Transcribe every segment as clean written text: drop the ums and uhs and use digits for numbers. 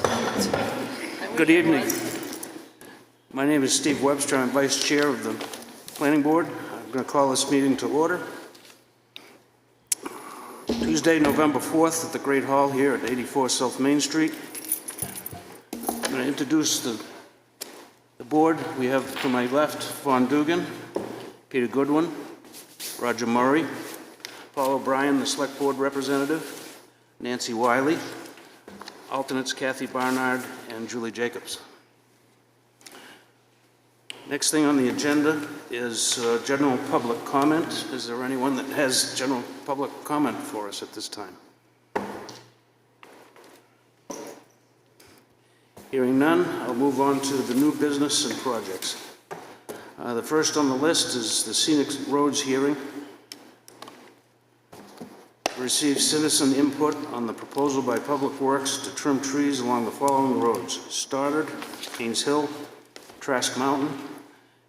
Good evening. My name is Steve Webster. I'm Vice Chair of the Planning Board. I'm going to call this meeting to order. Tuesday, November 4th at the Great Hall here at 84 South Main Street. I'm going to introduce the board. We have to my left, Vaughn Dugan, Peter Goodwin, Roger Murray, Paul O'Brien, the Select Board Representative, Nancy Wiley, alternates Kathy Barnard and Julie Jacobs. Next thing on the agenda is general public comment. Is there anyone that has general public comment for us at this time? Hearing none, I'll move on to the new business and projects. The first on the list is the Scenic Roads hearing. Receive citizen input on the proposal by Public Works to trim trees along the following roads: Stoddard, Haynes Hill, Trask Mountain,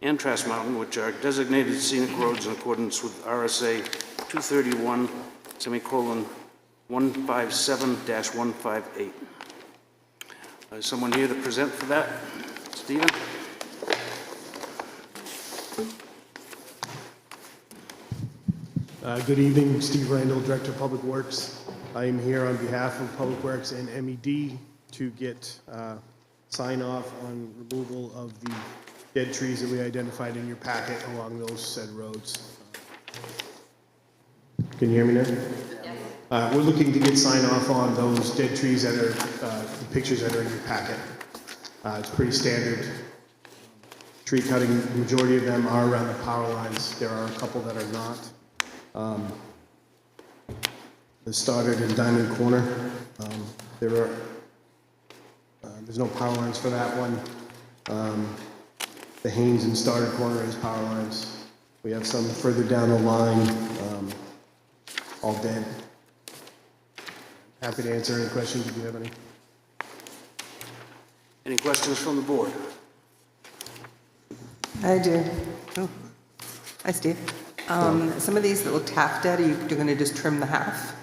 and Trask Mountain, which are designated scenic roads in accordance with RSA 231:157-158. Is someone here to present for that? Stephen? Good evening, Steve Randall, Director of Public Works. I am here on behalf of Public Works and MED to get sign off on removal of the dead trees that we identified in your packet along those said roads. Can you hear me now? Yes. We're looking to get sign off on those dead trees that are the pictures that are in your packet. It's pretty standard tree cutting. The majority of them are around the power lines. There are a couple that are not. The Stoddard and Diamond Corner, there's no power lines for that one. The Haynes and Stoddard Corner is power lines. We have some further down the line, all dead. Happy to answer any questions if you have any. Any questions from the board? I do. Oh. Hi, Steve. Some of these that looked half dead, you're going to just trim the half?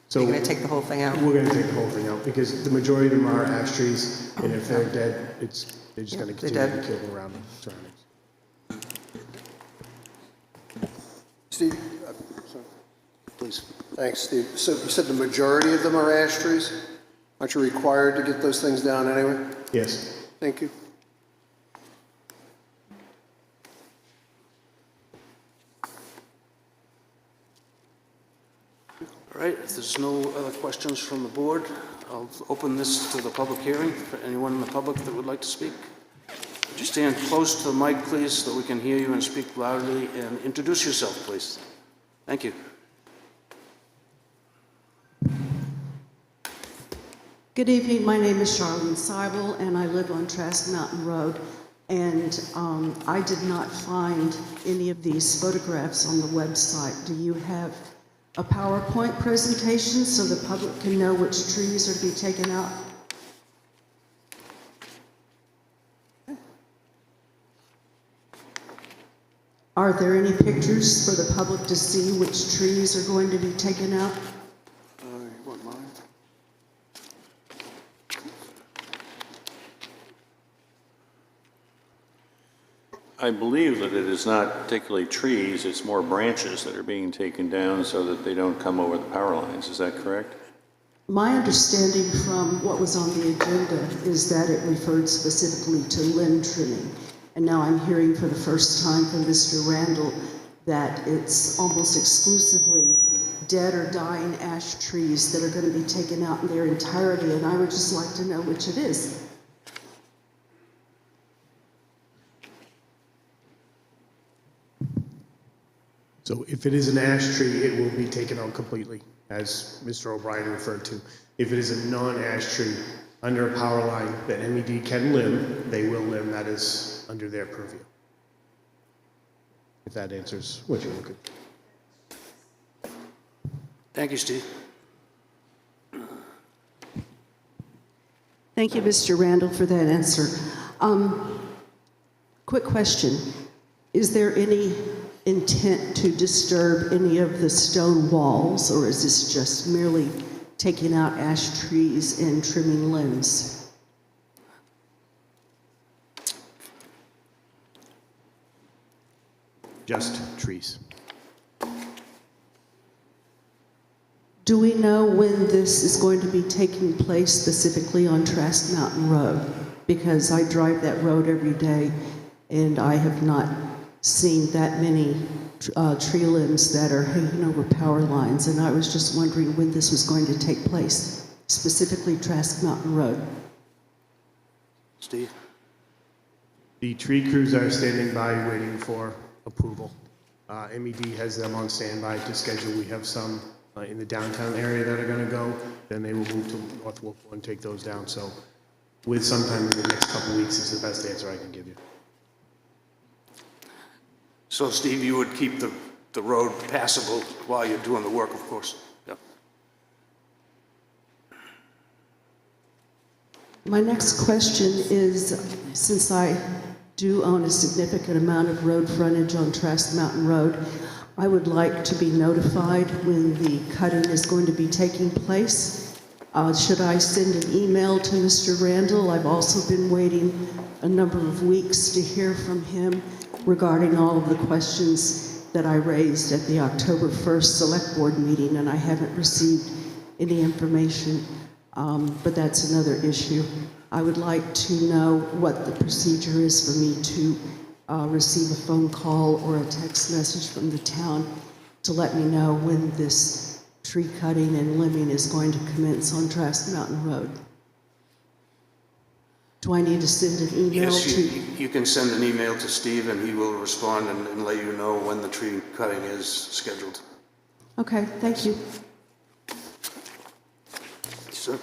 So you're going to take the whole thing out? We're going to take the whole thing out because the majority of them are ash trees, and if they're dead, they're just going to continue to kill around the surroundings. Steve, sorry. Please. Thanks, Steve. So you said the majority of them are ash trees? Aren't you required to get those things down anyway? Yes. Thank you. All right, if there's no other questions from the board, I'll open this to the public hearing for anyone in the public that would like to speak. Would you stand close to the mic, please, so that we can hear you and speak loudly, and introduce yourself, please. Thank you. Good evening. My name is Charlene Seibel, and I live on Trask Mountain Road. And I did not find any of these photographs on the website. Do you have a PowerPoint presentation so the public can know which trees are to be taken out? Are there any pictures for the public to see which trees are going to be taken out? You want mine? I believe that it is not particularly trees, it's more branches that are being taken down so that they don't come over the power lines. Is that correct? My understanding from what was on the agenda is that it referred specifically to limb trimming. And now I'm hearing for the first time from Mr. Randall that it's almost exclusively dead or dying ash trees that are going to be taken out in their entirety. And I would just like to know which it is. So if it is an ash tree, it will be taken out completely, as Mr. O'Brien referred to. If it is a non-ash tree under a power line that MED can limb, they will limb. That is under their purview. If that answers what you're looking for. Thank you, Steve. Thank you, Mr. Randall, for that answer. Quick question. Is there any intent to disturb any of the stone walls, or is this just merely taking out ash trees and trimming limbs? just trees. Do we know when this is going to be taking place specifically on Trask Mountain Road? Because I drive that road every day, and I have not seen that many tree limbs that are hanging over power lines, and I was just wondering when this was going to take place, specifically Trask Mountain Road. Steve? The tree crews are standing by waiting for approval. MED has them on standby to schedule. We have some in the downtown area that are going to go. Then they will move to North Wolfeboro and take those down. So with sometime in the next couple weeks is the best answer I can give you. So, Steve, you would keep the road passable while you're doing the work, of course. Yep. My next question is, since I do own a significant amount of road frontage on Trask Mountain Road, I would like to be notified when the cutting is going to be taking place. Should I send an email to Mr. Randall? I've also been waiting a number of weeks to hear from him regarding all of the questions that I raised at the October 1st Select Board meeting, and I haven't received any information, but that's another issue. I would like to know what the procedure is for me to receive a phone call or a text message from the town to let me know when this tree cutting and limbing is going to commence on Trask Mountain Road. Do I need to send an email Yes, to? you can send an email to Steve, and he will respond and let you know when the tree cutting is scheduled. Okay, thank you. Sir?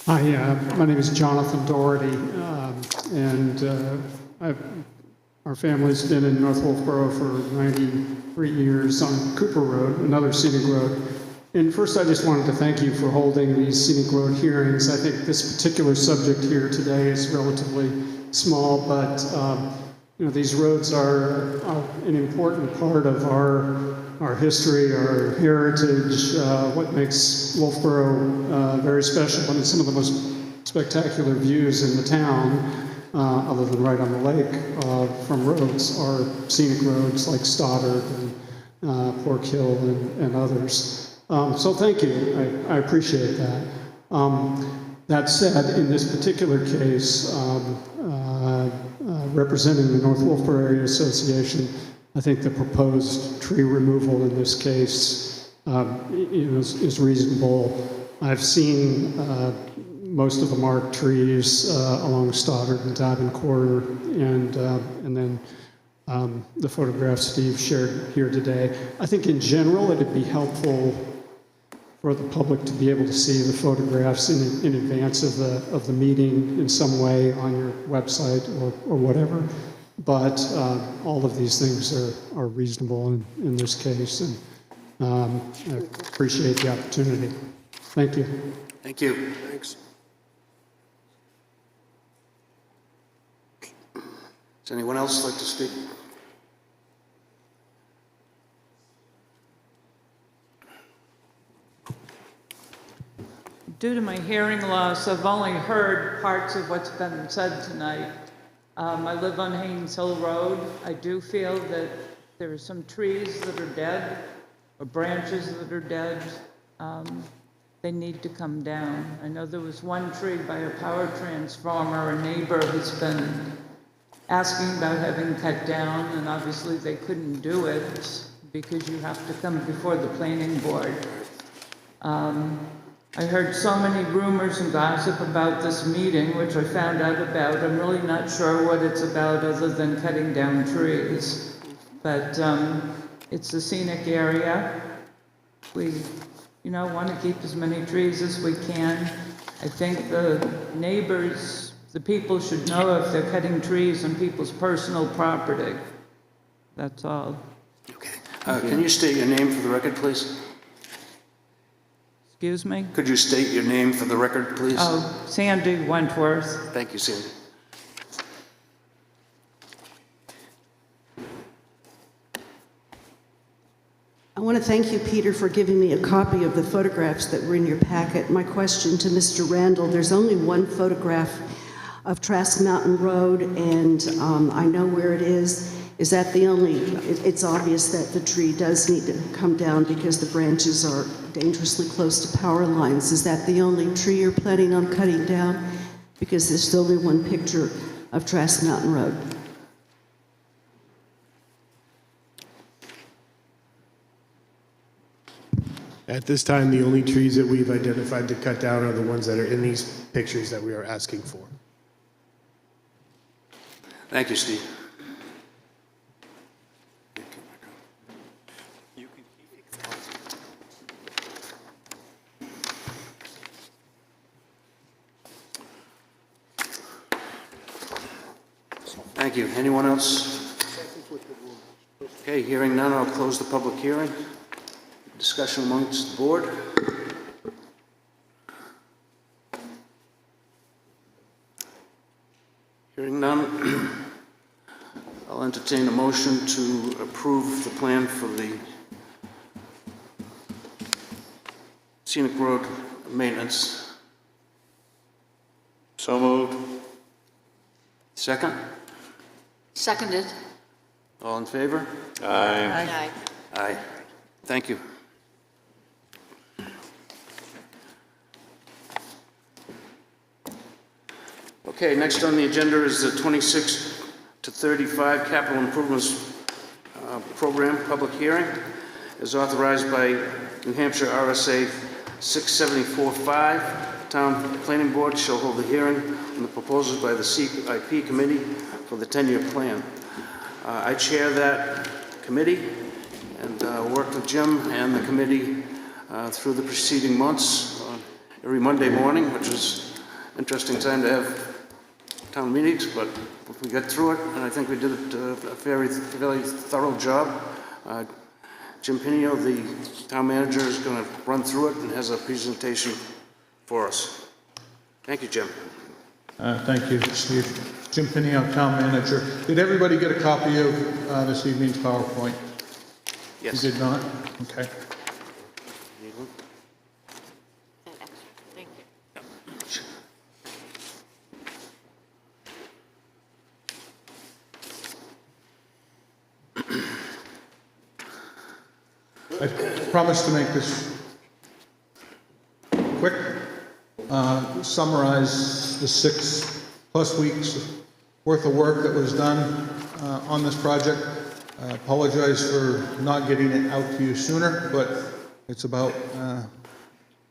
Hi, my name is Jonathan Doherty, and our family's been in North Wolfeboro for 93 years on Cooper Road, another scenic road. And first, I just wanted to thank you for holding these scenic road hearings. I think this particular subject here today is relatively small, but these roads are an important part of our history, our heritage, what makes Wolfeboro very special, and some of the most spectacular views in the town, other than right on the lake, from roads are scenic roads like Stoddard and Pork Hill and others. So thank you, I appreciate that. That said, in this particular case, representing the North Wolfeboro Area Association, I think the proposed tree removal in this case is reasonable. I've seen most of the marked trees along Stoddard and Davenport, and then the photographs Steve shared here today. I think in general it'd be helpful for the public to be able to see the photographs in advance of the meeting in some way on your website or whatever. But all of these things are reasonable in this case, and I appreciate the opportunity. Thank you. Thank you. Thanks. Does anyone else like to speak? Due to my hearing loss, I've only heard parts of what's been said tonight. I live on Haynes Hill Road. I do feel that there are some trees that are dead, or branches that are dead. They need to come down. I know there was one tree by a power transformer, a neighbor has been asking about having cut down, and obviously they couldn't do it because you have to come before the planning board. I heard so many rumors and gossip about this meeting, which I found out about. I'm really not sure what it's about other than cutting down trees. But it's a scenic area. We, want to keep as many trees as we can. I think the neighbors, the people should know if they're cutting trees on people's personal property. That's all. Okay. Can you state your name for the record, please? Excuse me? Could you state your name for the record, please? Oh, Sandy Wentworth. Thank you, Sandy. I want to thank you, Peter, for giving me a copy of the photographs that were in your packet. My question to Mr. Randall, there's only one photograph of Trask Mountain Road, and I know where it is. Is that the only, it's obvious that the tree does need to come down because the branches are dangerously close to power lines. Is that the only tree you're planning on cutting down? Because there's only one picture of Trask Mountain Road. At this time, the only trees that we've identified to cut down are the ones that are in these pictures that we are asking for. Thank you, Steve. Thank you. Anyone else? Okay, hearing none, I'll close the public hearing. Discussion amongst the board. Hearing none, I'll entertain a motion to approve the plan for the scenic road maintenance. So moved. Second? Seconded. All in favor? Aye. Aye. Aye. Thank you. Okay, next on the agenda is the 26 to 35 Capital Improvements Program public hearing. As authorized by New Hampshire RSA 6745, Town Planning Board shall hold a hearing on the proposals by the CIP Committee for the 10-year plan. I chair that committee and worked with Jim and the committee through the preceding months every Monday morning, which was an interesting time to have town meetings, but we got through it, and I think we did a very thorough job. Jim Pinio, the town manager, is going to run through it and has a presentation for us. Thank you, Jim. Thank you, Steve. Jim Pinio, town manager. Did everybody get a copy of this evening's PowerPoint? Yes. You did not? Okay. Thank you. I promised to make this quick, summarize the 6+ weeks worth of work that was done on this project. I apologize for not getting it out to you sooner, but it's about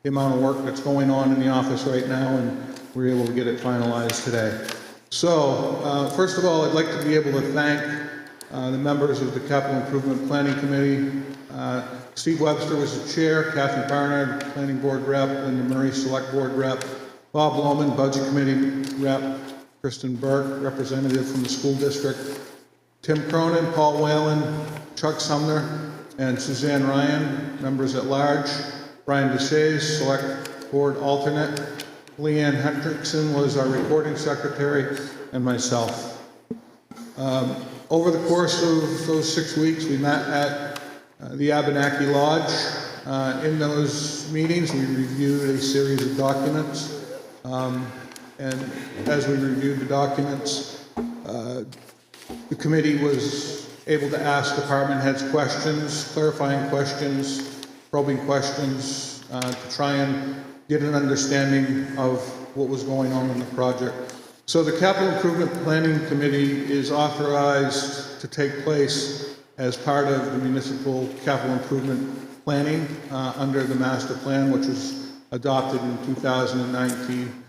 the amount of work that's going on in the office right now, and we're able to get it finalized today. So, first of all, I'd like to be able to thank the members of the Capital Improvement Planning Committee. Steve Webster was the chair, Kathy Barnard, Planning Board rep, Linda Murray, Select Board rep, Bob Lohman, Budget Committee rep, Kristen Burke, representative from the school district, Tim Cronin, Paul Whalen, Chuck Sumner, and Suzanne Ryan, members at large, Brian DeShays, Select Board alternate, Leanne Hendrickson was our recording secretary, and myself. Over the course of those 6 weeks, we met at the Abenaki Lodge. In those meetings, we reviewed a series of documents, and as we reviewed the documents, the committee was able to ask department heads questions, clarifying questions, probing questions, to try and get an understanding of what was going on in the project. So the Capital Improvement Planning Committee is authorized to take place as part of the municipal capital improvement planning under the master plan, which was adopted in 2019.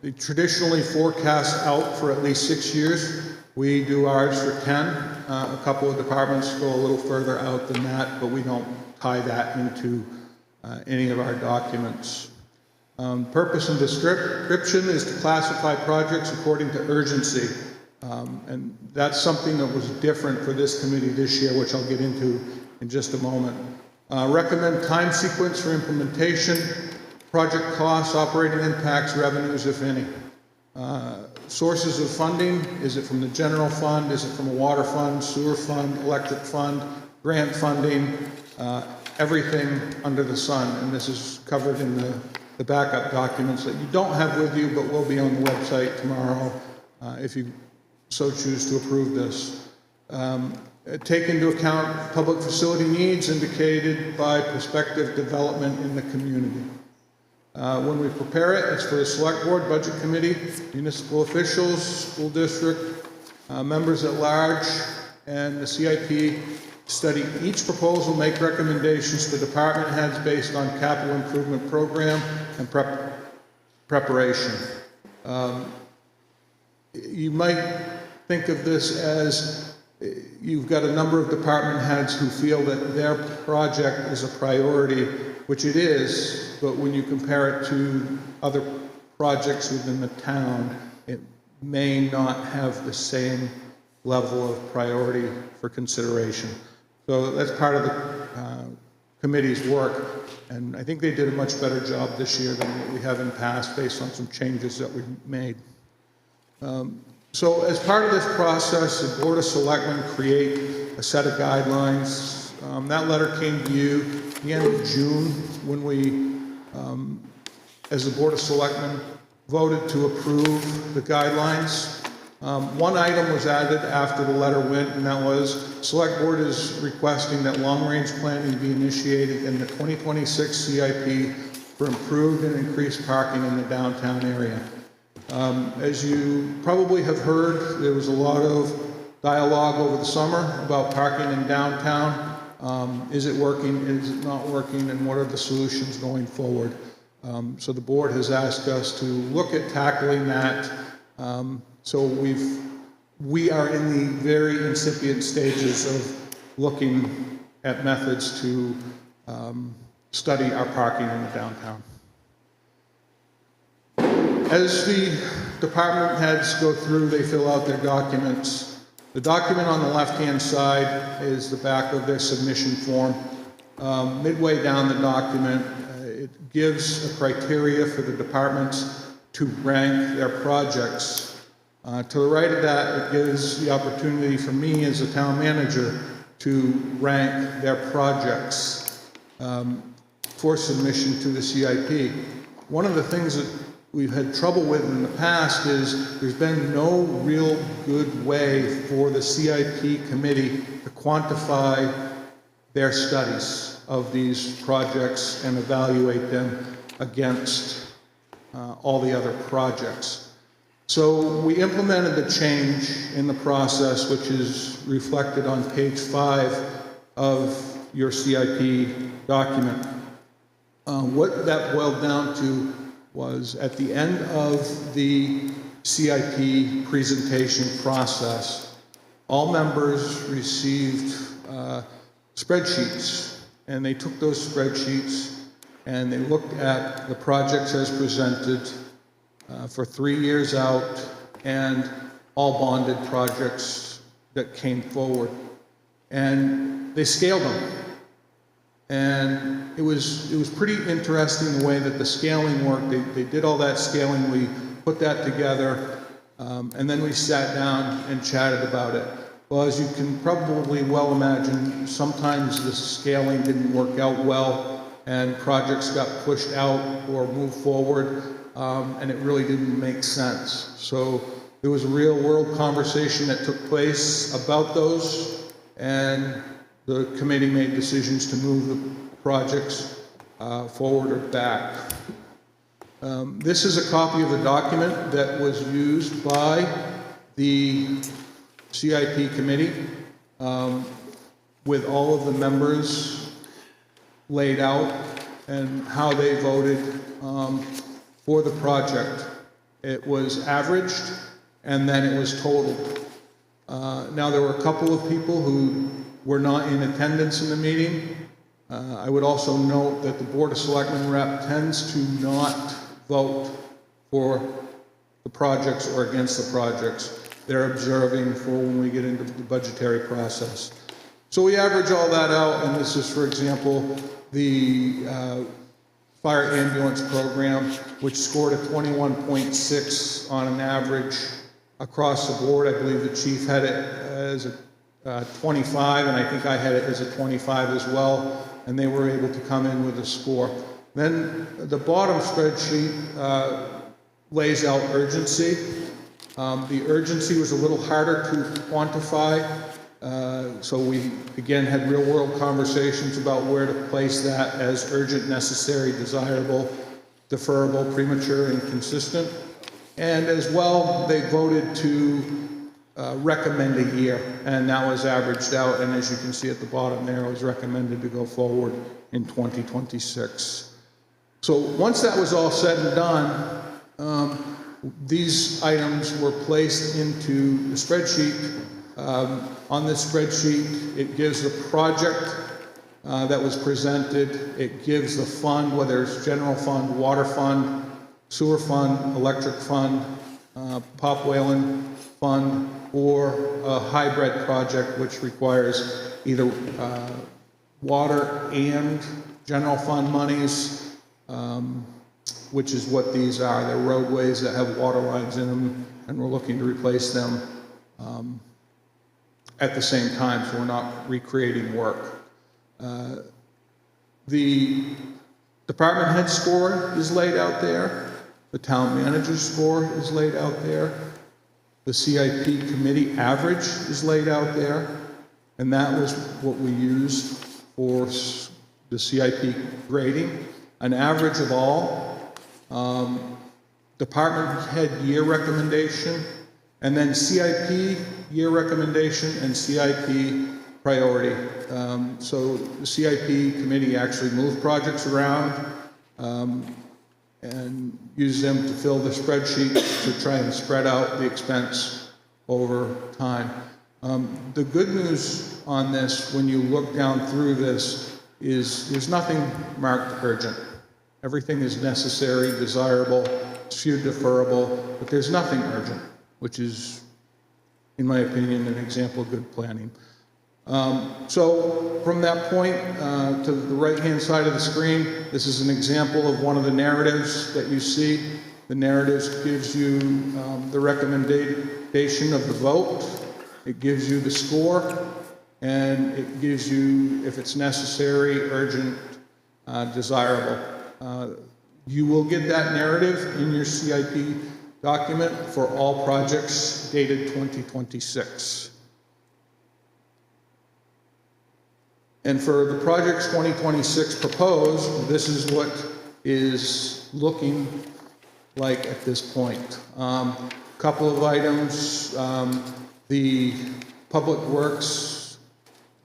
They traditionally forecast out for at least 6 years. We do ours for 10. A couple of departments go a little further out than that, but we don't tie that into any of our documents. Purpose and description is to classify projects according to urgency. And that's something that was different for this committee this year, which I'll get into in just a moment. Recommend time sequence for implementation, project costs, operating impacts, revenues, if any. Sources of funding, is it from the general fund, is it from a water fund, sewer fund, electric fund, grant funding, everything under the sun. And this is covered in the backup documents that you don't have with you, but will be on the website tomorrow if you so choose to approve this. Take into account public facility needs indicated by prospective development in the community. When we prepare it, it's for the Select Board, Budget Committee, municipal officials, school district, members at large, and the CIP. Study each proposal, make recommendations to department heads based on capital improvement program and preparation. You might think of this as you've got a number of department heads who feel that their project is a priority, which it is, but when you compare it to other projects within the town, it may not have the same level of priority for consideration. So that's part of the committee's work, and I think they did a much better job this year than what we have in the past based on some changes that we've made. So as part of this process, the Board of Selectmen create a set of guidelines. That letter came to you at the end of June when we, as the Board of Selectmen, voted to approve the guidelines. One item was added after the letter went, and that was Select Board is requesting that long-range planning be initiated in the 2026 CIP for improved and increased parking in the downtown area. As you probably have heard, there was a lot of dialogue over the summer about parking in downtown. Is it working? Is it not working? And what are the solutions going forward? So the board has asked us to look at tackling that. So we are in the very incipient stages of looking at methods to study our parking in the downtown. As the department heads go through, they fill out their documents. The document on the left-hand side is the back of their submission form. Midway down the document, it gives a criteria for the departments to rank their projects. To the right of that, it gives the opportunity for me as a town manager to rank their projects for submission to the CIP. One of the things that we've had trouble with in the past is there's been no real good way for the CIP committee to quantify their studies of these projects and evaluate them against all the other projects. So we implemented the change in the process, which is reflected on page 5 of your CIP document. What that boiled down to was at the end of the CIP presentation process, all members received spreadsheets, and they took those spreadsheets and they looked at the projects as presented for 3 years out and all bonded projects that came forward. And they scaled them. And it was pretty interesting the way that the scaling worked. They did all that scaling, we put that together, and then we sat down and chatted about it. Well, as you can probably well imagine, sometimes the scaling didn't work out well, and projects got pushed out or moved forward, and it really didn't make sense. So there was a real-world conversation that took place about those, and the committee made decisions to move the projects forward or back. This is a copy of the document that was used by the CIP committee with all of the members laid out and how they voted for the project. It was averaged and then it was totaled. Now there were a couple of people who were not in attendance in the meeting. I would also note that the Board of Selectmen rep tends to not vote for the projects or against the projects. They're observing for when we get into the budgetary process. So we average all that out, and this is, for example, the fire ambulance program, which scored a 21.6 on an average across the board. I believe the chief had it as 25, and I think I had it as a 25 as well, and they were able to come in with a score. Then the bottom spreadsheet lays out urgency. The urgency was a little harder to quantify, so we again had real-world conversations about where to place that as urgent, necessary, desirable, deferrable, premature, and consistent. And as well, they voted to recommend a year, and that was averaged out, and as you can see at the bottom there, it was recommended to go forward in 2026. So once that was all said and done, these items were placed into the spreadsheet. On this spreadsheet, it gives the project that was presented, it gives the fund, whether it's general fund, water fund, sewer fund, electric fund, Pop Whalen fund, or a hybrid project which requires either water and general fund monies, which is what these are. They're roadways that have water lines in them, and we're looking to replace them at the same time, so we're not recreating work. The department head score is laid out there. The town manager's score is laid out there. The CIP committee average is laid out there. And that was what we used for the CIP grading. An average of all, department head year recommendation, and then CIP year recommendation and CIP priority. So the CIP committee actually moved projects around and used them to fill the spreadsheet to try and spread out the expense over time. The good news on this, when you look down through this, is there's nothing marked urgent. Everything is necessary, desirable, few deferrable, but there's nothing urgent, which is, in my opinion, an example of good planning. So from that point to the right-hand side of the screen, this is an example of one of the narratives that you see. The narratives gives you the recommendation of the vote. It gives you the score, and it gives you, if it's necessary, urgent, desirable. You will get that narrative in your CIP document for all projects dated 2026. And for the projects 2026 proposed, this is what is looking like at this point. Couple of items, the Public Works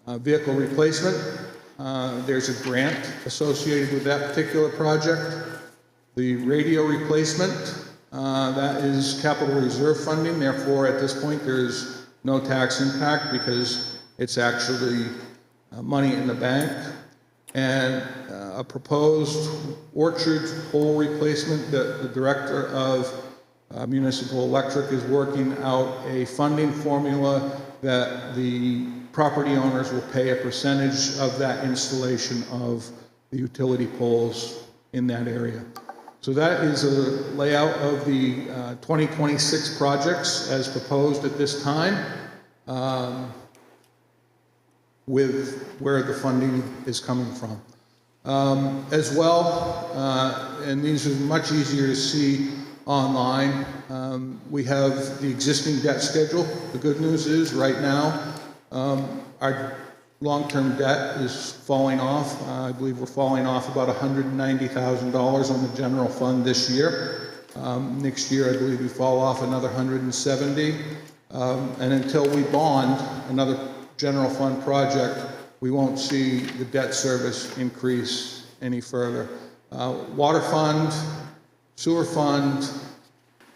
vehicle replacement. There's a grant associated with that particular project. The radio replacement, that is capital reserve funding. Therefore, at this point, there's no tax impact because it's actually money in the bank. And a proposed orchard pole replacement that the director of municipal electric is working out a funding formula that the property owners will pay a percentage of that installation of the utility poles in that area. So that is a layout of the 2026 projects as proposed at this time, with where the funding is coming from. As well, and these are much easier to see online, we have the existing debt schedule. The good news is right now, our long-term debt is falling off. I believe we're falling off about $190,000 on the general fund this year. Next year, I believe we fall off another $170,000. And until we bond another general fund project, we won't see the debt service increase any further. Water fund, sewer fund,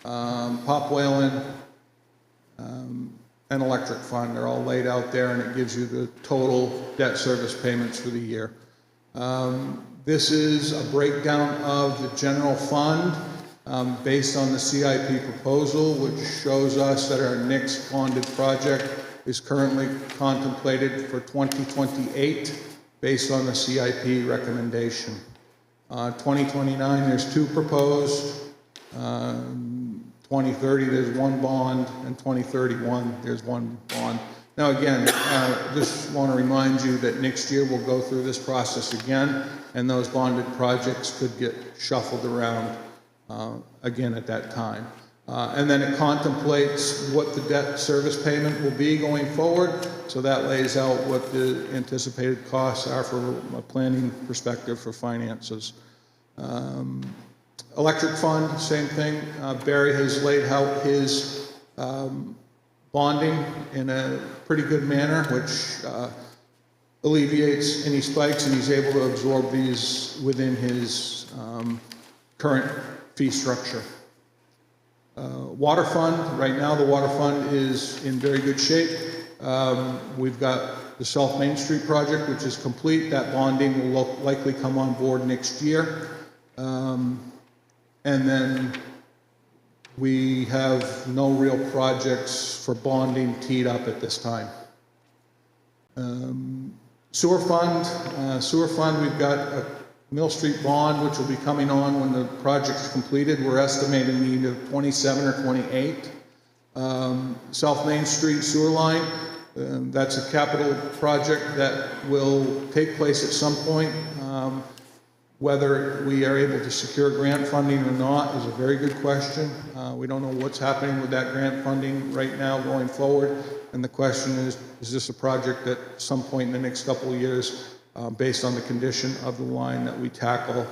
Pop Whalen, and electric fund are all laid out there, and it gives you the total debt service payments for the year. This is a breakdown of the general fund based on the CIP proposal, which shows us that our next bonded project is currently contemplated for 2028 based on the CIP recommendation. 2029, there's two proposed. 2030, there's one bond, and 2031, there's one bond. Now, again, just want to remind you that next year we'll go through this process again, and those bonded projects could get shuffled around again at that time. And then it contemplates what the debt service payment will be going forward, so that lays out what the anticipated costs are from a planning perspective for finances. Electric fund, same thing. Barry has laid out his bonding in a pretty good manner, which alleviates any spikes, and he's able to absorb these within his current fee structure. Water fund, right now the water fund is in very good shape. We've got the South Main Street project, which is complete. That bonding will likely come on board next year. And then we have no real projects for bonding teed up at this time. Sewer fund, we've got a Mill Street bond, which will be coming on when the project's completed. We're estimating need of 27 or 28. South Main Street sewer line, that's a capital project that will take place at some point. Whether we are able to secure grant funding or not is a very good question. We don't know what's happening with that grant funding right now going forward. And the question is this a project at some point in the next couple of years, based on the condition of the line that we tackle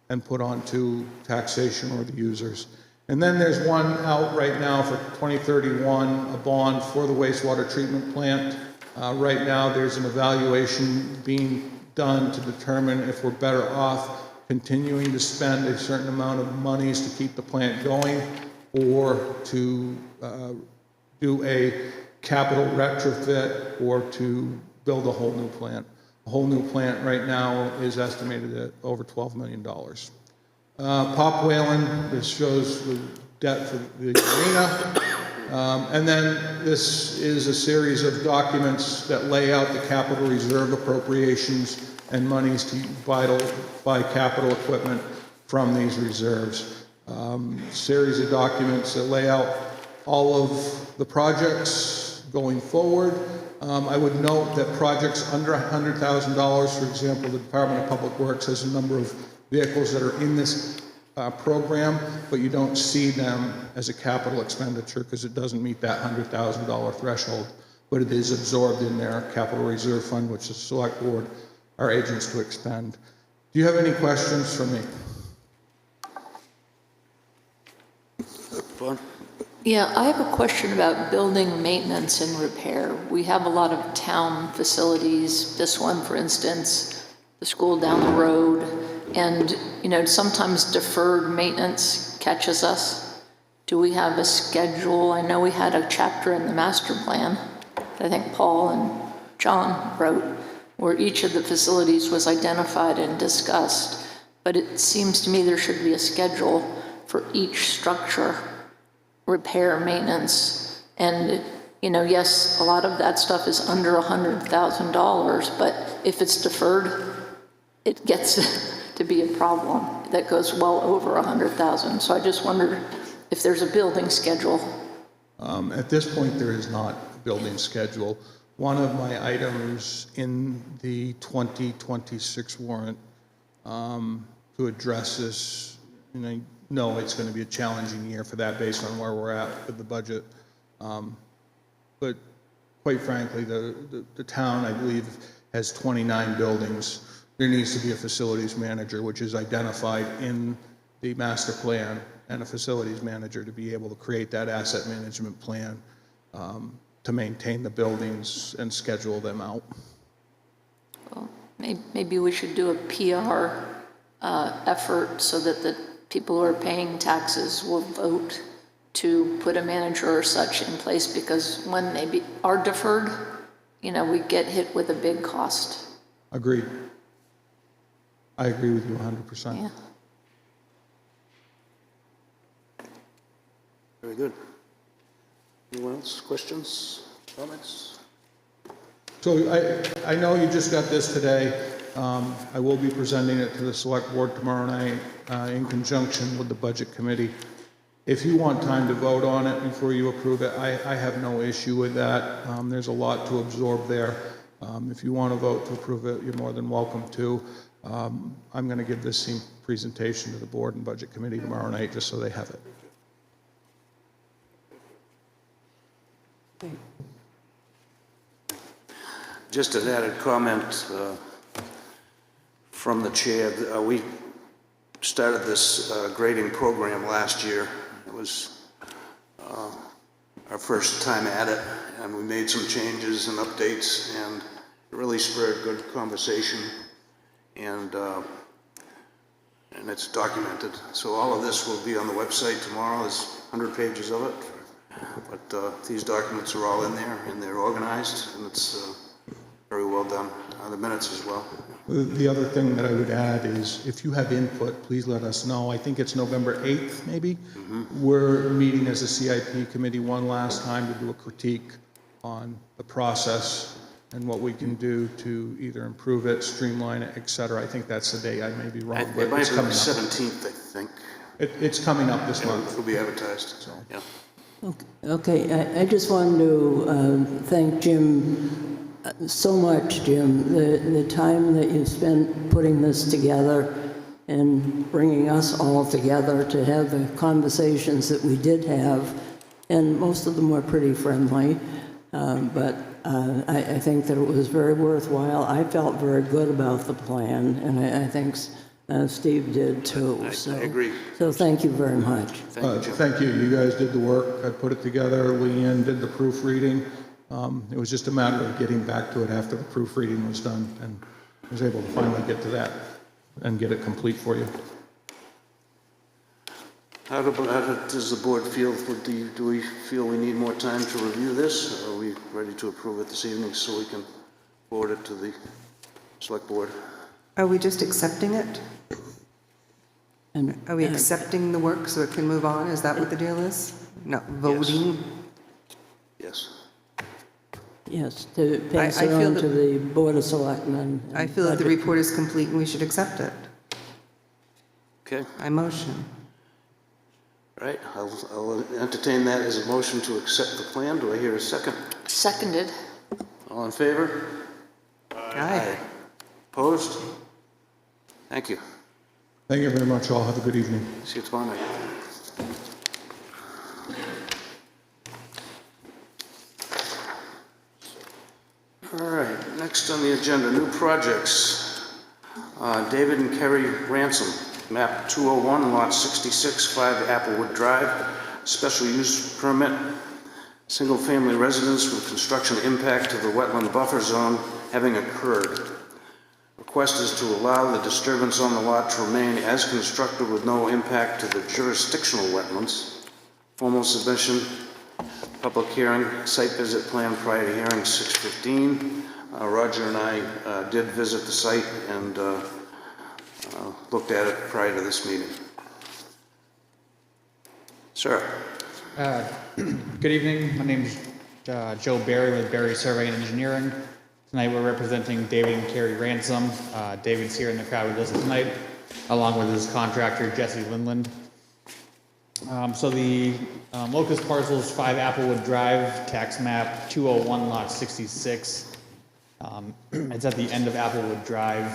and put onto taxation or the users. And then there's one out right now for 2031, a bond for the wastewater treatment plant. Right now there's an evaluation being done to determine if we're better off continuing to spend a certain amount of monies to keep the plant going, or to do a capital retrofit, or to build a whole new plant. A whole new plant right now is estimated at over $12 million. Pop Whalen, this shows the debt for the arena. And then this is a series of documents that lay out the capital reserve appropriations and monies to buy capital equipment from these reserves. Series of documents that lay out all of the projects going forward. I would note that projects under $100,000, for example, the Department of Public Works has a number of vehicles that are in this program, but you don't see them as a capital expenditure because it doesn't meet that $100,000 threshold, but it is absorbed in their capital reserve fund, which the select board are agents to expend. Do you have any questions for me? Vaughn? Yeah, I have a question about building maintenance and repair. We have a lot of town facilities, this one, for instance, the school down the road, and, you know, sometimes deferred maintenance catches us. Do we have a schedule? I know we had a chapter in the master plan that I think Paul and John wrote, where each of the facilities was identified and discussed, but it seems to me there should be a schedule for each structure, repair, maintenance, and, you know, yes, a lot of that stuff is under $100,000, but if it's deferred, it gets to be a problem that goes well over 100,000. So I just wondered if there's a building schedule. At this point, there is not a building schedule. One of my items in the 2026 warrant to address this, and I know it's going to be a challenging year for that based on where we're at with the budget, but quite frankly, the town, I believe, has 29 buildings. There needs to be a facilities manager, which is identified in the master plan, and a facilities manager to be able to create that asset management plan to maintain the buildings and schedule them out. Well, maybe we should do a PR effort so that the people who are paying taxes will vote to put a manager or such in place, because when they are deferred, you know, we get hit with a big cost. Agreed. I agree with you 100%. Yeah. Very good. Anyone else? Questions? Comments? So I know you just got this today. I will be presenting it to the select board tomorrow night in conjunction with the budget committee. If you want time to vote on it before you approve it, I have no issue with that. There's a lot to absorb there. If you want to vote to approve it, you're more than welcome to. I'm going to give this same presentation to the Board and Budget Committee tomorrow night, just so they have it. Just an added comment from the chair. We started this grading program last year. It was our first time at it, and we made some changes and updates, and it really spurred good conversation, and it's documented. So all of this will be on the website tomorrow. There's 100 pages of it, but these documents are all in there, and they're organized, and it's very well done. The minutes as well. The other thing that I would add is if you have input, please let us know. I think it's November 8th, maybe. Mm-hmm. We're meeting as a CIP committee one last time to do a critique on the process and what we can do to either improve it, streamline it, et cetera. I think that's the day. I may be wrong, It but might it's be the coming up. 17th, I think. It's coming up this month. It'll be advertised, So. yeah. Okay, I just wanted to thank Jim so much, Jim. The time that you spent putting this together and bringing us all together to have the conversations that we did have, and most of them were pretty friendly, but I think that it was very worthwhile. I felt very good about the plan, and I think Steve did too. I agree. So thank you very much. Thank you, Jim. Thank you. You guys did the work. I put it together. Leanne did the proofreading. It was just a matter of getting back to it after the proofreading was done, and I was able to finally get to that and get it complete for you. How does the board feel? Do we feel we need more time to review this? Or are we ready to approve it this evening so we can forward it to the select board? Are we just accepting it? And Are we accepting the work so it can move on? Is that what the deal is? No, voting? Yes. yes, to pass I it feel on that- to the Board of Selectmen. I feel that the report is complete and we should accept it. Okay, I motion. all right. I'll entertain that as a motion to accept the plan. Do I hear a second? Seconded. All in favor? Aye. Opposed? Thank you. Thank you very much, all. Have a good evening. See you tomorrow night. All right, next on the agenda, new projects. David and Kerry Ransom, map 201, lot 66, 5 Applewood Drive, special use permit, single-family residence with construction impact to the wetland buffer zone having occurred. Request is to allow the disturbance on the lot to remain as constructed with no impact to the jurisdictional wetlands. Formal submission, public hearing, site visit plan prior to hearing 6:15. Roger and I did visit the site and looked at it prior to this meeting. Sir. Good evening. My name is Joe Barry with Barry Survey and Engineering. Tonight we're representing David and Carrie Ransom. David's here in the crowd with us tonight, along with his contractor, Jesse Lindland. So the locus parcel is 5 Applewood Drive, tax map 201, lot 66. It's at the end of Applewood Drive.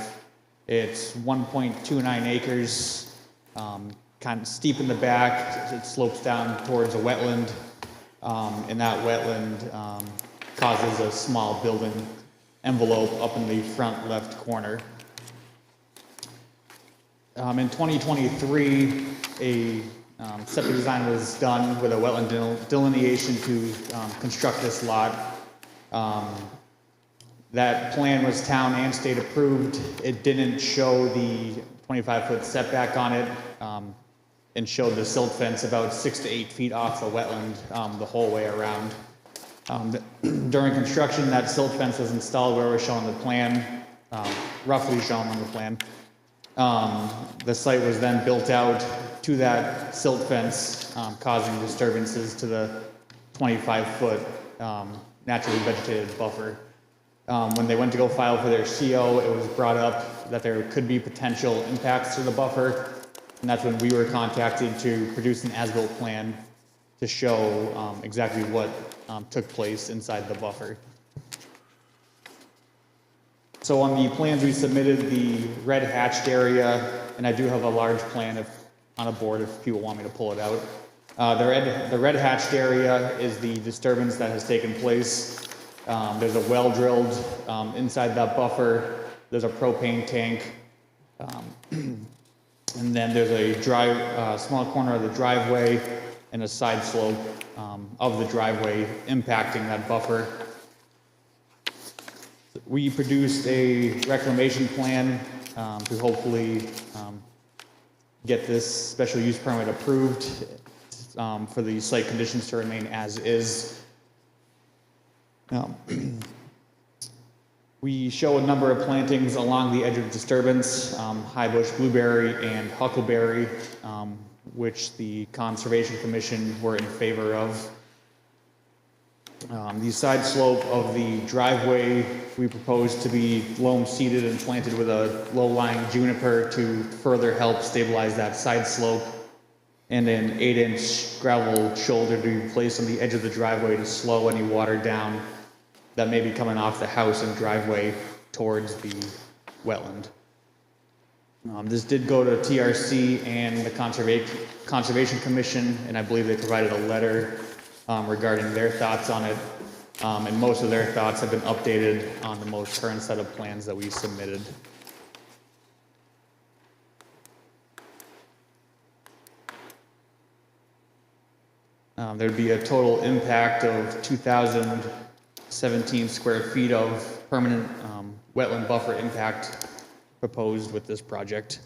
It's 1.29 acres, kind of steep in the back. It slopes down towards a wetland, and that wetland causes a small building envelope up in the front left corner. In 2023, a septic design was done with a wetland delineation to construct this lot. That plan was town and state approved. It didn't show the 25-foot setback on it, and showed the silt fence about 6 to 8 feet off the wetland the whole way around. During construction, that silt fence was installed where it was shown on the plan, roughly shown on the plan. The site was then built out to that silt fence, causing disturbances to the 25-foot naturally vegetated buffer. When they went to go file for their CO, it was brought up that there could be potential impacts to the buffer. And that's when we were contacted to produce an as-built plan to show exactly what took place inside the buffer. So on the plans we submitted, the red hatched area, and I do have a large plan on a board if people want me to pull it out. The red hatched area is the disturbance that has taken place. There's a well drilled inside that buffer. There's a propane tank. And then there's a small corner of the driveway and a side slope of the driveway impacting that buffer. We produced a reclamation plan to hopefully get this special use permit approved for the site conditions to remain as is. We show a number of plantings along the edge of disturbance, high bush blueberry and huckleberry, which the Conservation Commission were in favor of. The side slope of the driveway we proposed to be loam seeded and planted with a low-lying juniper to further help stabilize that side slope, and an 8-inch gravel shoulder to be placed on the edge of the driveway to slow any water down that may be coming off the house and driveway towards the wetland. This did go to TRC and the Conservation Commission, and I believe they provided a letter regarding their thoughts on it, and most of their thoughts have been updated on the most current set of plans that we submitted. There'd be a total impact of 2,017 square feet of permanent wetland buffer impact proposed with this project.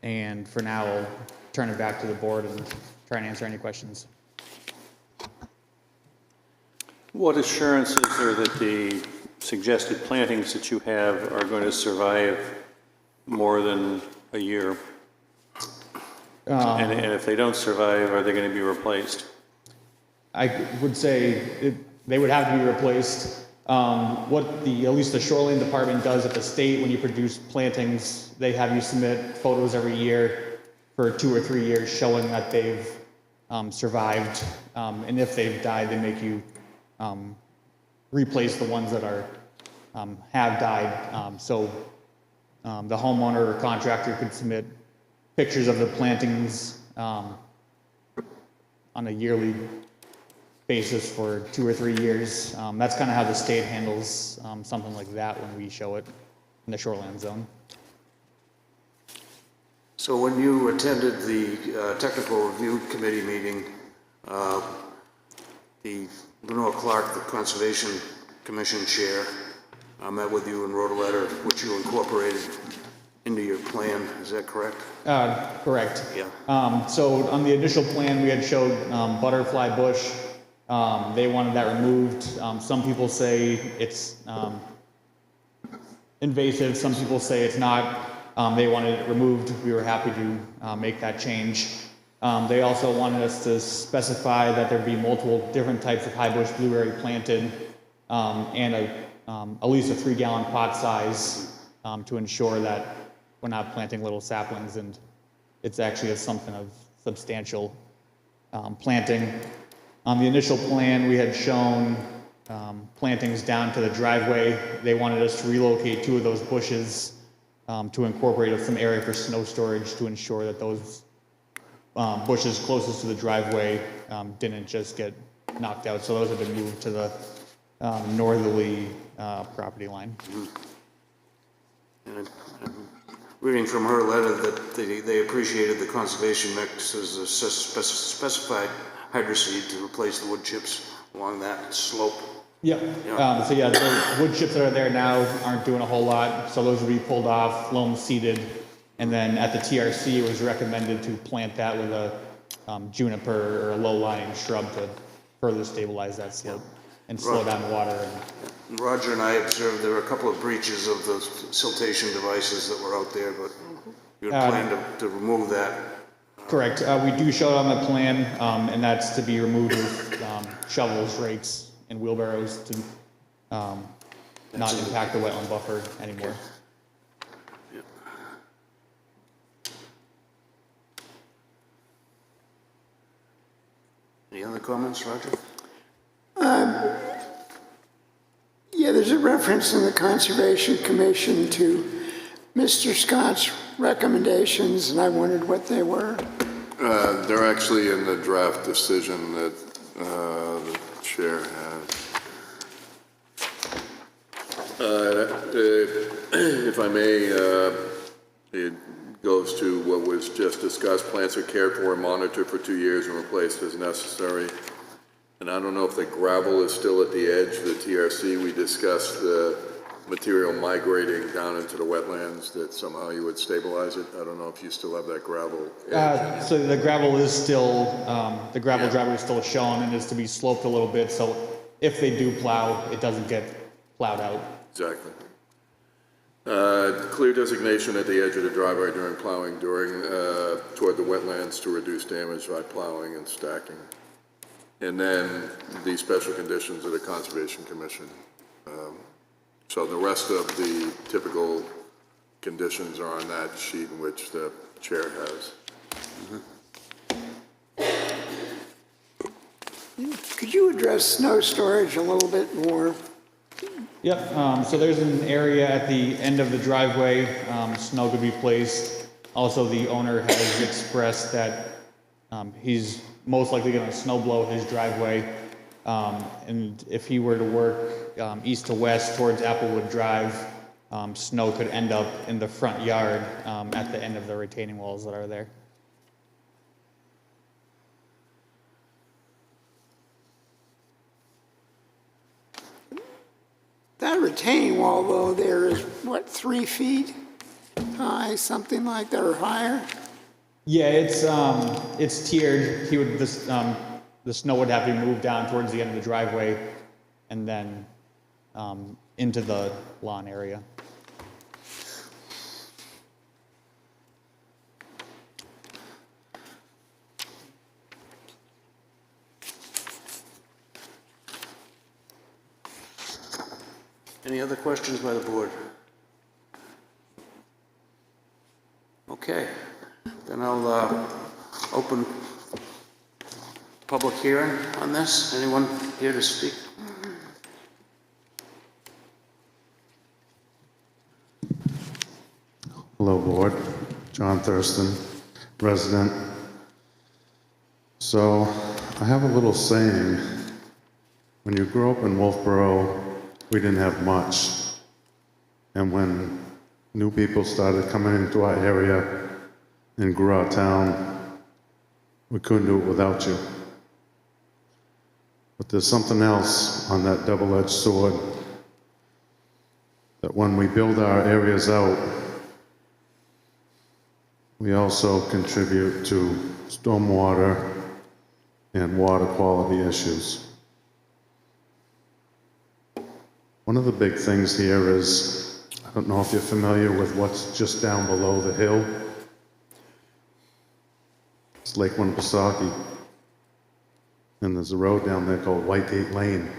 And for now, I'll turn it back to the board and try and answer any questions. What assurance is there that the suggested plantings that you have are going to survive more than a year? And if they don't survive, are they going to be replaced? I would say they would have to be replaced. What at least the shoreline department does at the state, when you produce plantings, they have you submit photos every year for 2 or 3 years showing that they've survived. And if they've died, they make you replace the ones that have died. So the homeowner or contractor could submit pictures of the plantings on a yearly basis for 2 or 3 years. That's kind of how the state handles something like that when we show it in the shoreline zone. So when you attended the technical review committee meeting, the Lenore Clark, the Conservation Commission chair, met with you and wrote a letter which you incorporated into your plan. Is that correct? Correct. Yeah. So on the initial plan, we had showed butterfly bush. They wanted that removed. Some people say it's invasive. Some people say it's not. They wanted it removed. We were happy to make that change. They also wanted us to specify that there be multiple different types of high bush blueberry planted and at least a 3-gallon pot size to ensure that we're not planting little saplings and it's actually something of substantial planting. On the initial plan, we had shown plantings down to the driveway. They wanted us to relocate 2 of those bushes to incorporate some area for snow storage to ensure that those bushes closest to the driveway didn't just get knocked out. So those have been moved to the northerly property line. And I'm reading from her letter that they appreciated the conservation mix as a specified hydroseed to replace the wood chips along that slope. Yep. So yeah, the wood chips that are there now aren't doing a whole lot, so those will be pulled off, loam seeded, and then at the TRC it was recommended to plant that with a juniper or a low-lying shrub to further stabilize that slope and slow down the water. And Roger and I observed there were a couple of breaches of the siltation devices that were out there, but you had planned to remove that. Correct. We do show it on the plan, and that's to be removed with shovels, rakes, and wheelbarrows to not impact the wetland buffer anymore. comments, Roger? Yeah, there's a reference in the Conservation Commission to Mr. Scott's recommendations, and I wondered what they were. They're actually in the draft decision that the chair has. If I may, it goes to what was just discussed. Plants are cared for and monitored for 2 years and replaced as necessary. And I don't know if the gravel is still at the edge of the TRC. We discussed the material migrating down into the wetlands, that somehow you would stabilize it. I don't know if you still have that gravel edge. So the gravel is still, the gravel driveway is still shown and is to be sloped a little bit, so if they do plow, it doesn't get plowed out. Exactly. Clear designation at the edge of the driveway during plowing toward the wetlands to reduce damage by plowing and stacking. And then the special conditions of the Conservation Commission. So the rest of the typical conditions are on that sheet in which the chair has. Could you address snow storage a little bit more? Yep, so there's an area at the end of the driveway, snow could be placed. Also, the owner has expressed that he's most likely going to snow blow his driveway. And if he were to work east to west towards Applewood Drive, snow could end up in the front yard at the end of the retaining walls that are there. That retaining wall, though, there is, what, 3 feet high, something like that, or higher? Yeah, it's tiered. He would, the snow would have to be moved down towards the end of the driveway and then into the lawn area. Any other questions by the board? Okay, then I'll open public hearing on this. Anyone here to speak? Hello, board. John Thurston, resident. So I have a little saying. When you grow up in Wolfeboro, we didn't have much. And when new people started coming into our area and grew our town, we couldn't do it without you. But there's something else on that double-edged sword, that when we build our areas out, we also contribute to stormwater and water quality issues. One of the big things here is, I don't know if you're familiar with what's just down below the hill. It's Lake Winnipesaukee. And there's a road down there called Whitegate Lane.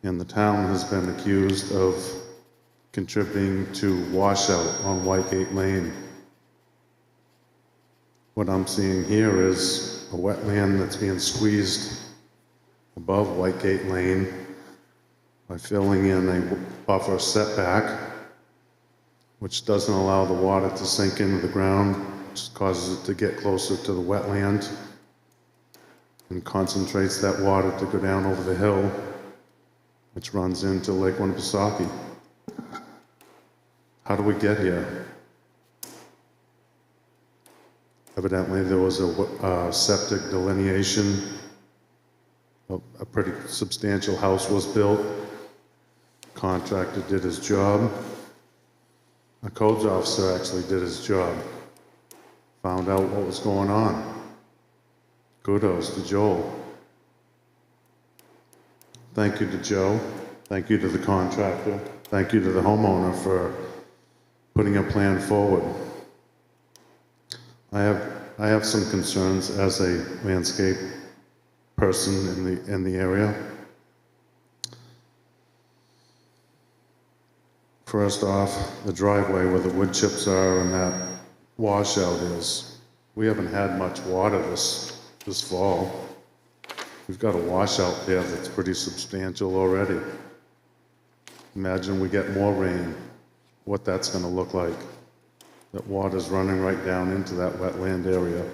And the town has been accused of contributing to washout on Whitegate Lane. What I'm seeing here is a wetland that's being squeezed above Whitegate Lane by filling in a buffer setback, which doesn't allow the water to sink into the ground, which causes it to get closer to the wetland and concentrates that water to go down over the hill, which runs into Lake Winnipesaukee. How do we get here? Evidently, there was a septic delineation. A pretty substantial house was built. Contractor did his job. A codes officer actually did his job. Found out what was going on. Kudos to Joel. Thank you to Joe. Thank you to the contractor. Thank you to the homeowner for putting a plan forward. I have some concerns as a landscape person in the area. First off, the driveway where the wood chips are and that washout is. We haven't had much water this this fall. We've got a washout there that's pretty substantial already. Imagine we get more rain, what that's gonna look like. That water's running right down into that wetland area.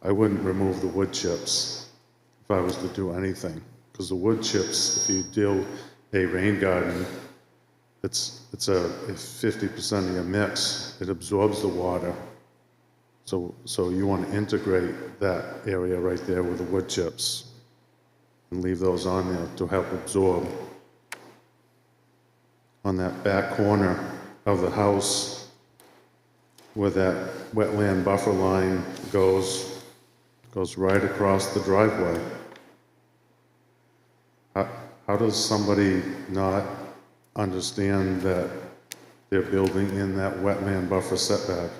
I wouldn't remove the wood chips if I was to do anything, because the wood chips, if you do a rain garden, it's a 50% of your mix. It absorbs the water. So you want to integrate that area right there with the wood chips and leave those on there to help absorb. On that back corner of the house where that wetland buffer line goes right across the driveway. How does somebody not understand that they're building in that wetland buffer setback?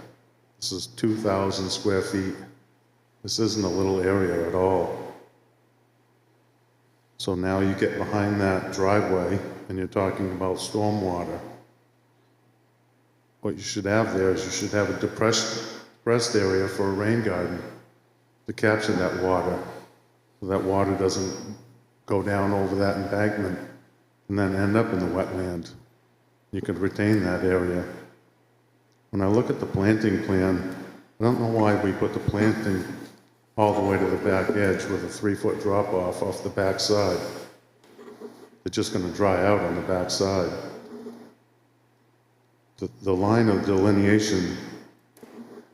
This is 2,000 square feet. This isn't a little area at all. So now you get behind that driveway and you're talking about stormwater. What you should have there is you should have a depressed area for a rain garden to capture that water. So that water doesn't go down over that embankment and then end up in the wetland. You could retain that area. When I look at the planting plan, I don't know why we put the planting all the way to the back edge with a 3-foot drop off the back side. It's just going to dry out on the back side. The line of delineation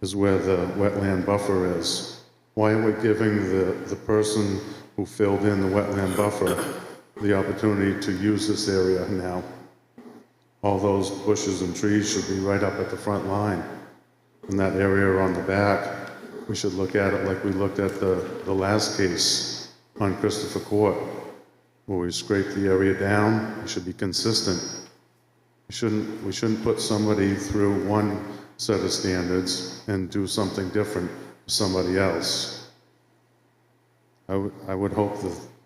is where the wetland buffer is. Why are we giving the person who filled in the wetland buffer the opportunity to use this area now? All those bushes and trees should be right up at the front line. And that area on the back, we should look at it like we looked at the last case on Christopher Court, where we scraped the area down. We should be consistent. We shouldn't put somebody through one set of standards and do something different for somebody else. I would hope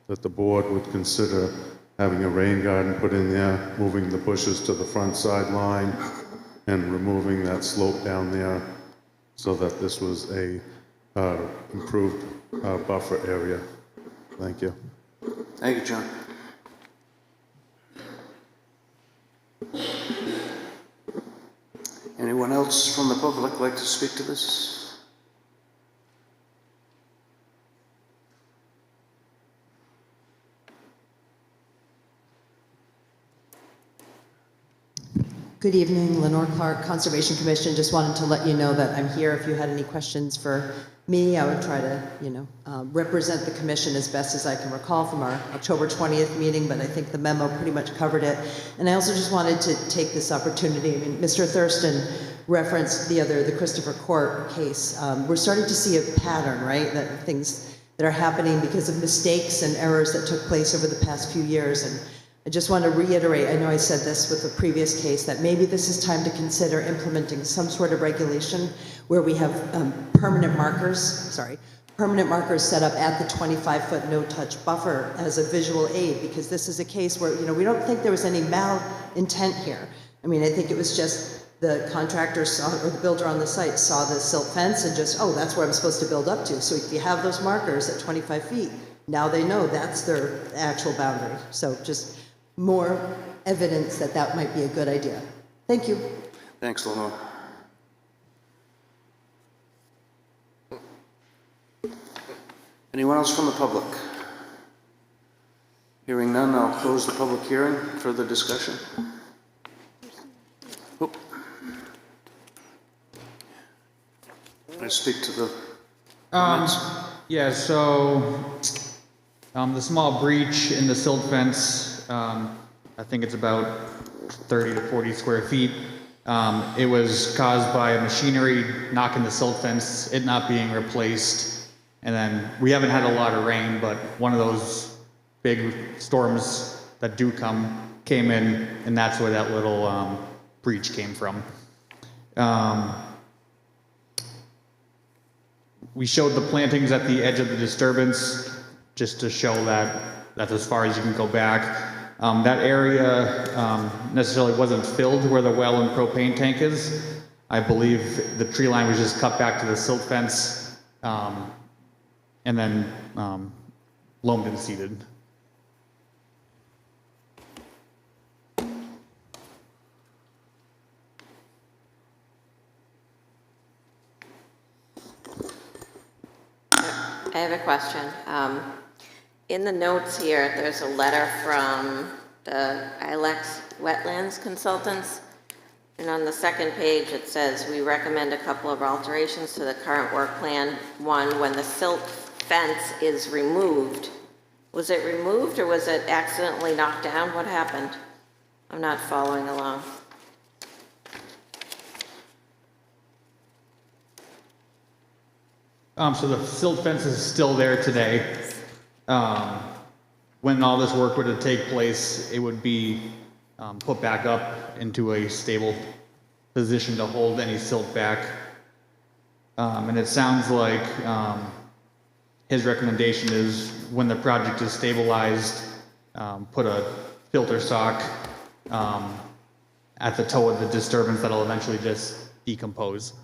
that the board would consider having a rain garden put in there, moving the bushes to the front sideline, and removing that slope down there so that this was a improved buffer area. Thank you. Thank you, John. Anyone else from the public like to speak to this? Good evening, Lenore Clark, Conservation Commission. Just wanted to let you know that I'm here. If you had any questions for me, I would try to, represent the commission as best as I can recall from our October 20th meeting, but I think the memo pretty much covered it. And I also just wanted to take this opportunity. I mean, Mr. Thurston referenced the Christopher Court case. We're starting to see a pattern, right? That things that are happening because of mistakes and errors that took place over the past few years. And I just want to reiterate, I know I said this with the previous case, that maybe this is time to consider implementing some sort of regulation where we have permanent markers set up at the 25-foot no-touch buffer as a visual aid, because this is a case where, we don't think there was any malintent here. I mean, I think it was just the contractor saw, or the builder on the site saw the silt fence and just, oh, that's where I'm supposed to build up to. So if you have those markers at 25 feet, now they know that's their actual boundary. So just more evidence that that might be a good idea. Thank you. Thanks, Lenore. Anyone else from the public? Hearing none, I'll close the public hearing. Further discussion? Oh. I speak to the comments. Yeah, so the small breach in the silt fence, I think it's about 30 to 40 square feet. It was caused by machinery knocking the silt fence, it not being replaced. And then we haven't had a lot of rain, but one of those big storms that do came in, and that's where that little breach came from. We showed the plantings at the edge of the disturbance just to show that that's as far as you can go back. That area necessarily wasn't filled where the well and propane tank is, I believe the tree line was just cut back to the silt fence, and then loamed and seeded. I have a question. In the notes here, there's a letter from the ILEX Wetlands Consultants, and on the second page, it says, we recommend a couple of alterations to the current work plan. One, when the silt fence is removed. Was it removed or was it accidentally knocked down? What happened? I'm not following along. So the silt fence is still there today. When all this work were to take place, it would be put back up into a stable position to hold any silt back. And it sounds like his recommendation is when the project is stabilized, put a filter sock at the toe of the disturbance that'll eventually just decompose.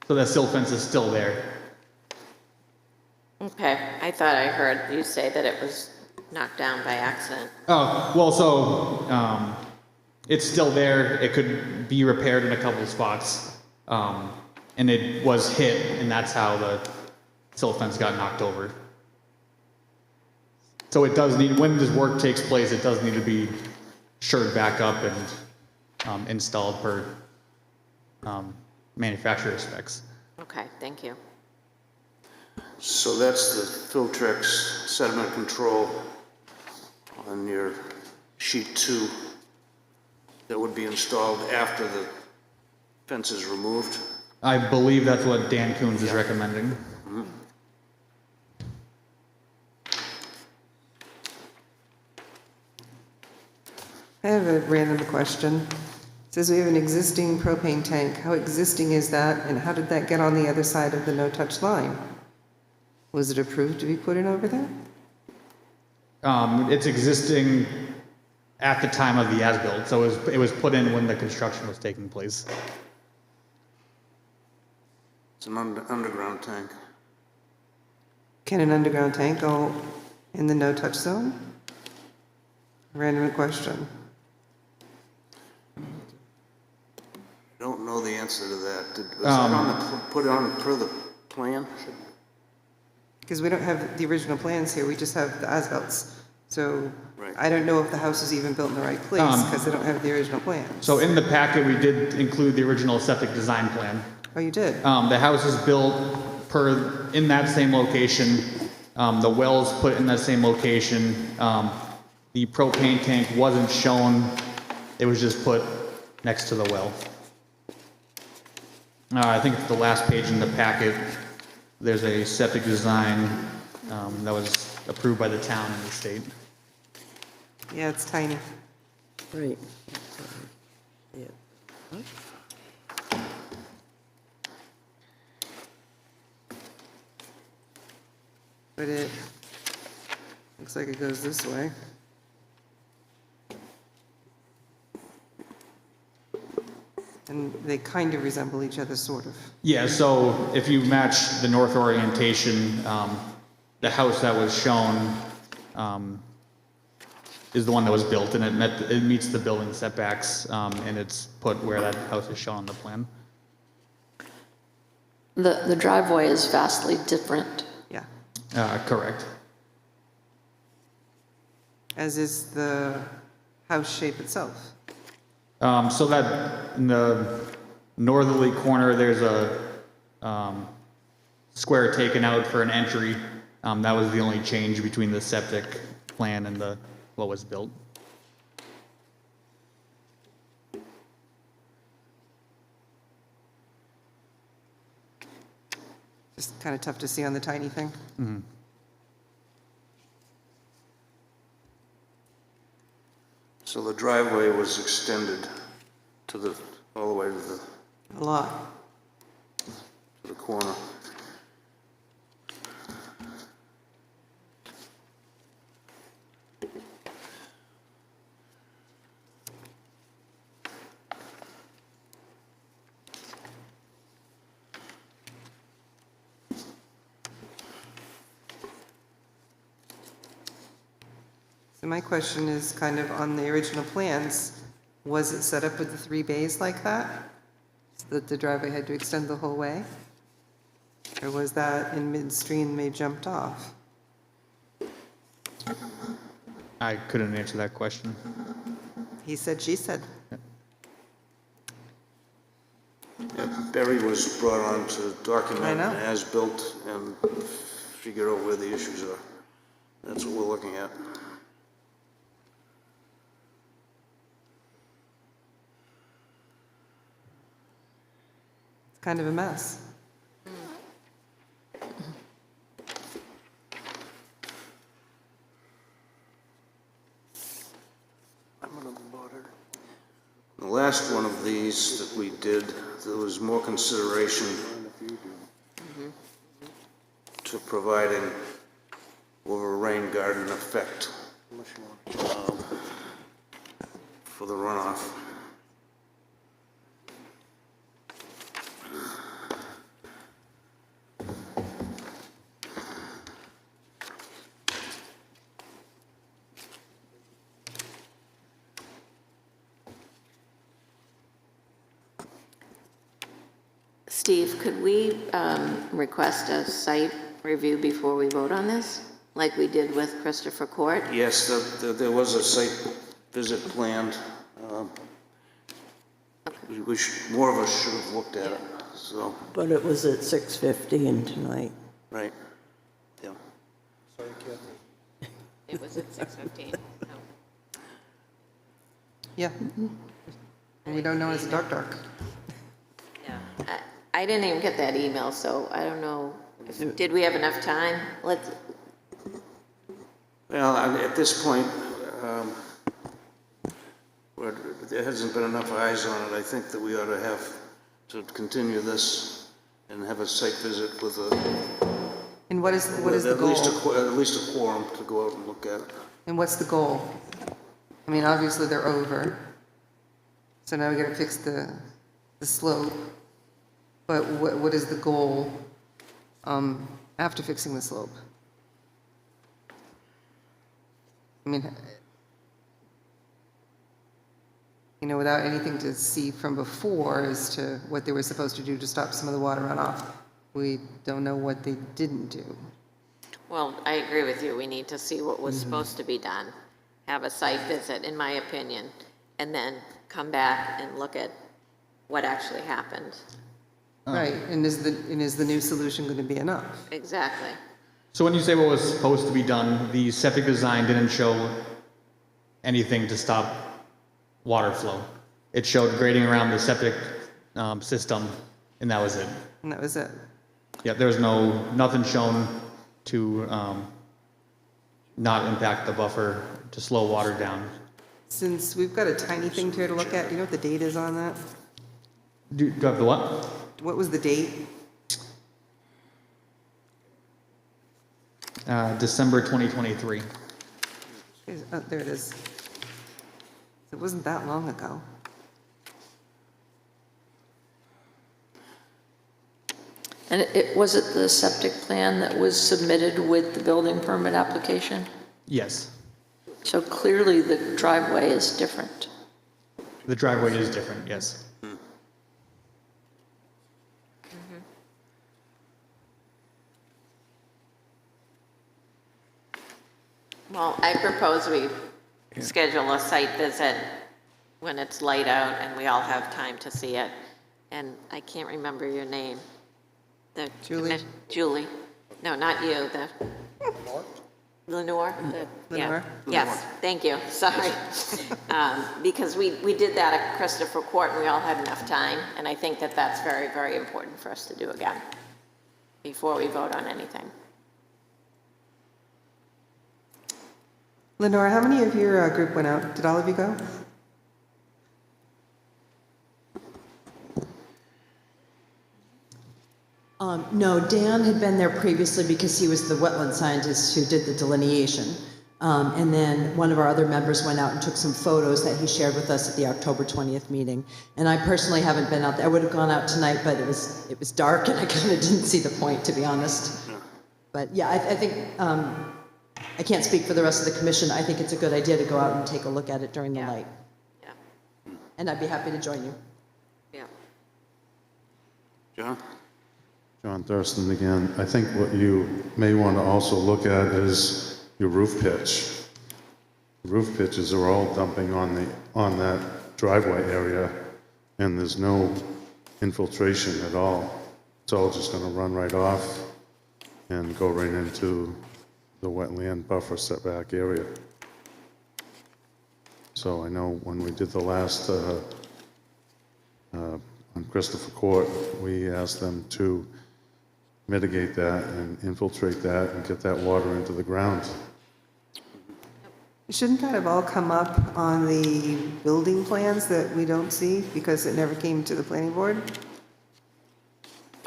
So that silt fence is still there. Okay, I thought I heard you say that it was knocked down by accident. Oh, well, so it's still there. It could be repaired in a couple of spots. And it was hit, and that's how the silt fence got knocked over. So it does need, when this work takes place, it does need to be shored back up and installed per manufacturer specs. Okay, thank you. So that's the Filtrex sediment control on your sheet 2 that would be installed after the fence is removed. I believe that's what Dan Coons is recommending. Mm-hmm. I have a random question. It says we have an existing propane tank. How existing is that, and how did that get on the other side of the no-touch line? Was it approved to be put in over there? It's existing at the time of the as-built, so it was put in when the construction was taking place. It's an underground tank. Can an underground tank go in the no-touch zone? Random question. I don't know the answer to that. Was that on the, put on per the plan? Because we don't have the original plans here, we just have the as-bills. So Right. I don't know if the house is even built in the right place because they don't have the original plans. So in the packet, we did include the original septic design plan. Oh, you did? The house is built in that same location. The well's put in that same location. The propane tank wasn't shown. It was just put next to the well. I think it's the last page in the packet. There's a septic design that was approved by the town and the state. Yeah, it's tiny. Right. Yeah. But it looks like it goes this way. And they kind of resemble each other, sort of. Yeah, so if you match the north orientation, the house that was shown is the one that was built, and it meets the building setbacks, and it's put where that house is shown on the plan. The driveway is vastly different. Yeah. Correct. As is the house shape itself. So that in the northerly corner, there's a square taken out for an entry. That was the only change between the septic plan and what was built. Just kind of tough to see on the tiny thing. Mm-hmm. So the driveway was extended to all the way to A lot. the corner. So my question is kind of on the original plans, was it set up with the 3 bays like that? So that the driveway had to extend the whole way? Or was that in midstream they jumped off? I couldn't answer that question. He said, she said. Barry was brought on to document I know. as-built and figure out where the issues are. That's what we're looking at. It's kind of a mess. The last one of these that we did, there was more consideration to providing over a rain garden effect for the runoff. Steve, could we request a site review before we vote on this, like we did with Christopher Court? Yes, there was a site visit planned. More of us should have looked at it, so, But it was at 6:15 tonight. right, yeah. It was at 6:15. Yeah. And we don't know it's dark. Yeah. I didn't even get that email, so I don't know. Did we have enough time? Let's, Well, at this point, there hasn't been enough eyes on it. I think that we ought to have to continue this and have a site visit with And what is the at goal? at least a quorum to go out and look at it. And what's the goal? I mean, obviously they're over. So now we gotta fix the slope. But what is the goal after fixing the slope? I mean, you know, without anything to see from before as to what they were supposed to do to stop some of the water runoff, we don't know what they didn't do. well, I agree with you. We need to see what was supposed to be done. Have a site visit, in my opinion, and then come back and look at what actually happened. Right, and is the new solution going to be enough? Exactly. So when you say what was supposed to be done, the septic design didn't show anything to stop water flow. It showed grading around the septic system, and that was it. And that was it. Yeah, there was nothing shown to not impact the buffer to slow water down. Since we've got a tiny thing here to look at, do you know what the date is on that? Do you have the what? What was the date? December 2023. Oh, there it is. It wasn't that long ago. And was it the septic plan that was submitted with the building permit application? Yes, So clearly the driveway is different. the driveway is different, yes. Well, I propose we schedule a site visit when it's light out and we all have time to see it. And I can't remember your name. Julie? Julie. No, not you, Lenore? Lenore? Yes, thank you, sorry. Because we did that at Christopher Court and we all had enough time. And I think that that's very, very important for us to do again before we vote on anything. Lenore, how many of your group went out? Did all of you go? No, Dan had been there previously because he was the wetland scientist who did the delineation. And then one of our other members went out and took some photos that he shared with us at the October 20th meeting. And I personally haven't been out there. I would have gone out tonight, but it was dark and I kind of didn't see the point, to be honest. But yeah, I think I can't speak for the rest of the commission. I think it's a good idea to go out and take a look at it during the light. Yeah. And I'd be happy to join you. Yeah. John? John Thurston again. I think what you may want to also look at is your roof pitch. The roof pitches are all dumping on that driveway area, and there's no infiltration at all. It's all just going to run right off and go right into the wetland buffer setback area. So I know when we did the last on Christopher Court, we asked them to mitigate that and infiltrate that and get that water into the ground. Shouldn't that have all come up on the building plans that we don't see because it never came to the planning board?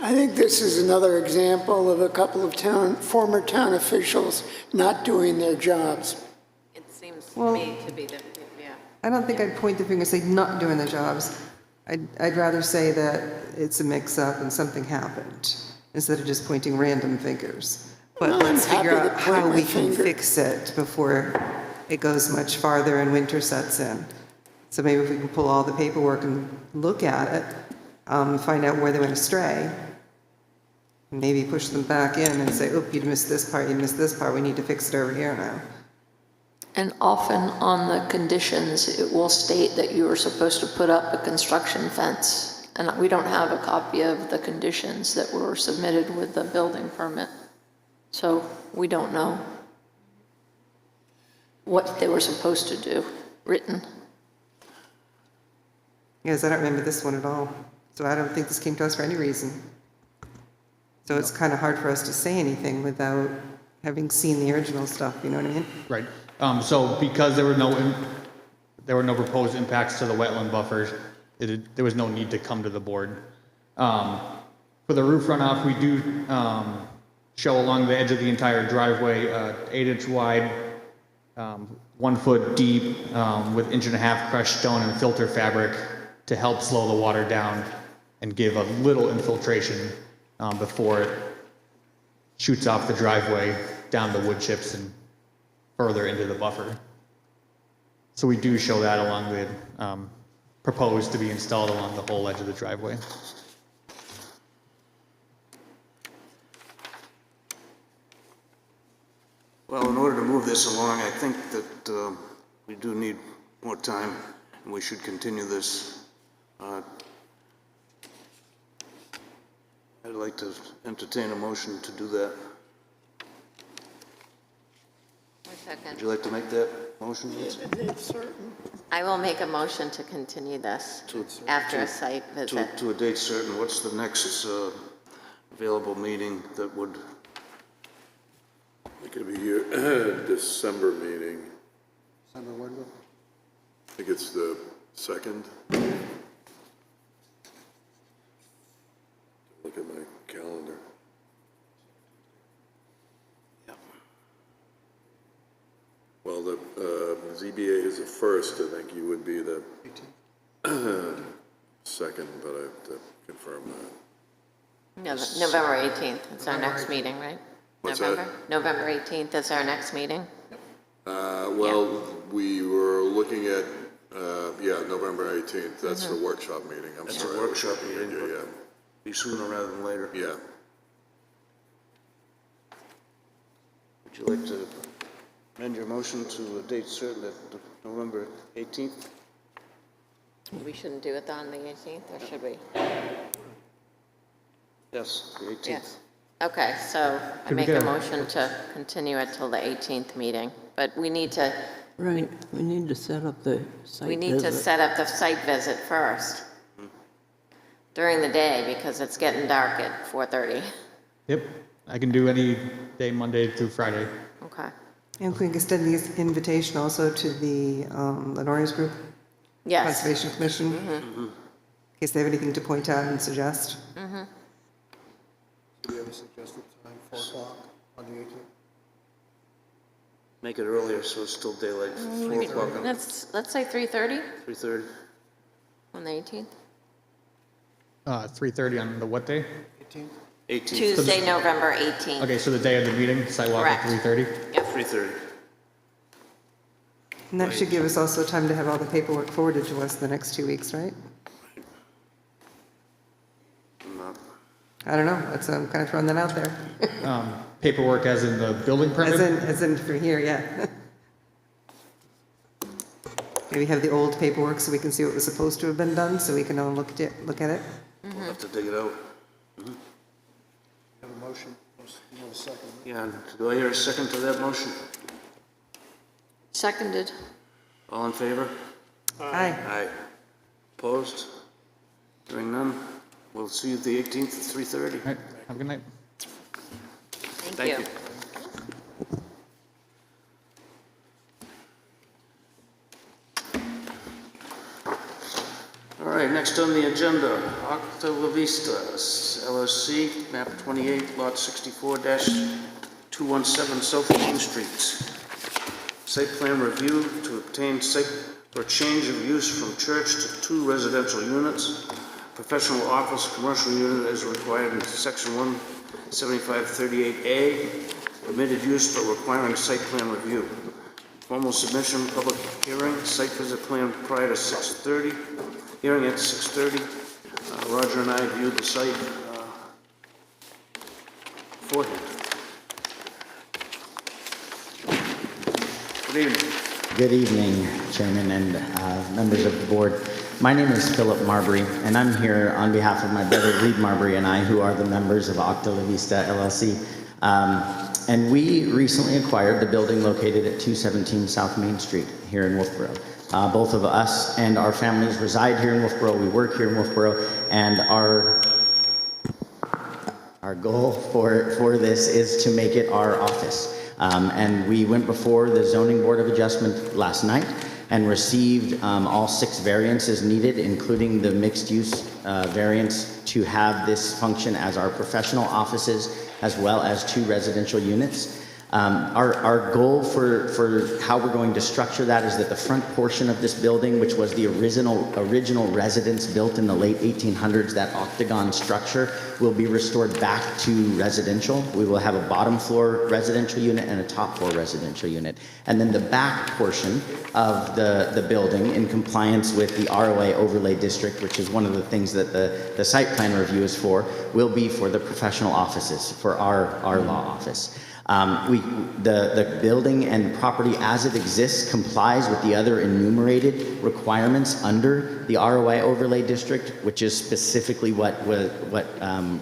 I think this is another example of a couple of former town officials not doing their jobs. It seems to me to be the, yeah. I don't think I'd point the finger and say not doing their jobs. I'd rather say that it's a mix-up and something happened, instead of just pointing random fingers. But No, let's I'm figure happy out to point how my we can finger. fix it before it goes much farther and winter sets in. So maybe if we can pull all the paperwork and look at it, find out where they went astray, maybe push them back in and say, oop, you missed this part, you missed this part, we need to fix it over here now. And often on the conditions, it will state that you are supposed to put up a construction fence. And we don't have a copy of the conditions that were submitted with the building permit. So we don't know what they were supposed to do, written. Yes, I don't remember this one at all. So I don't think this came to us for any reason. So it's kind of hard for us to say anything without having seen the original stuff, you know what I mean? Right. So because there were no proposed impacts to the wetland buffers, there was no need to come to the board. For the roof runoff, we do show along the edge of the entire driveway, 8-inch wide, 1 foot deep, with 1.5 inch crushed stone and filter fabric to help slow the water down and give a little infiltration before it shoots off the driveway down the wood chips and further into the buffer. So we do show that along the, proposed to be installed along the whole edge of the driveway. Well, in order to move this along, I think that we do need more time, and we should continue this. I'd like to entertain a motion to do that. 1 second. Would you like to make that motion, Liz? I will make a motion to continue this after a site visit. To a date certain. What's the next available meeting that would? It could be your December meeting. December what? I think it's the 2nd. Look at my calendar. Well, the ZBA is the 1st. I think you would be the 2nd, but I have to confirm that. No, November 18th, it's our next meeting, right? What's November? November 18th is our next meeting? Well, we were looking at, November 18th. That's the workshop meeting. I'm That's sorry. a workshop meeting, Yeah, but be sooner rather than later. yeah. Would you like to amend your motion to a date certain at November 18th? We shouldn't do it on the 18th, or should we? Yes, the 18th. Yes. Okay, so I Could we make get a a- motion to continue it till the 18th meeting, but we need to, Right, we need to set up the site we need to visit. set up the site visit first during the day, because it's getting dark at 4:30. Yep, I can do any day, Monday through Friday. Okay. And we can extend the invitation also to the Lenore's group? Yes. Conservation Commission? In case they have anything to point out and suggest? Mm-hmm. Do you have a suggested time, 4 o'clock on the 18th? Make it earlier so it's still daylight, 4 o'clock on Let's say 3:30 3:30. on the 18th? 3:30 on the what day? 18th? 18th. Tuesday, November 18th. Okay, so the day of the meeting, sidewalk at Correct. 3:30? Yep. 3:30. And that should give us also time to have all the paperwork forwarded to us the next 2 weeks, right? I don't know, that's, I'm kind of throwing that out there. Paperwork as in the building permit? As in for here, yeah. Maybe have the old paperwork so we can see what was supposed to have been done, so we can all look at it. We'll have to dig it out. Have a motion? You want a second? Yeah, do I hear a second to that motion? Seconded. All in favor? Aye. Aye. Opposed? Hearing none. We'll see you the 18th at 3:30. All right, have a good night. Thank you. All right, next on the agenda, Auto-Generated LLC, map 28, lot 64-217 South Main Street. Site plan review to obtain site for change of use from church to 2 residential units. Professional office commercial unit as required in section 17538A. Permitted use but requiring site plan review. Formal submission, public hearing, site visit plan prior to 6:30. Hearing at 6:30. Roger and I viewed the site beforehand. Good evening. Good evening, Chairman and members of the board. My name is Philip Marbury, and I'm here on behalf of my brother Reed Marbury and I, who are the members of Auto-Generated LLC. And we recently acquired the building located at 217 South Main Street here in Wolfeboro. Both of us and our families reside here in Wolfeboro. We work here in Wolfeboro, and our goal for this is to make it our office. And we went before the Zoning Board of Adjustment last night and received all 6 variances needed, including the mixed-use variance to have this function as our professional offices as well as 2 residential units. Our goal for how we're going to structure that is that the front portion of this building, which was the original residence built in the late 1800s, that octagon structure, will be restored back to residential. We will have a bottom floor residential unit and a top floor residential unit. And then the back portion of the building, in compliance with the ROA overlay district, which is one of the things that the site plan review is for, will be for the professional offices, for our law office. The building and property as it exists complies with the other enumerated requirements under the ROI overlay district, which is specifically what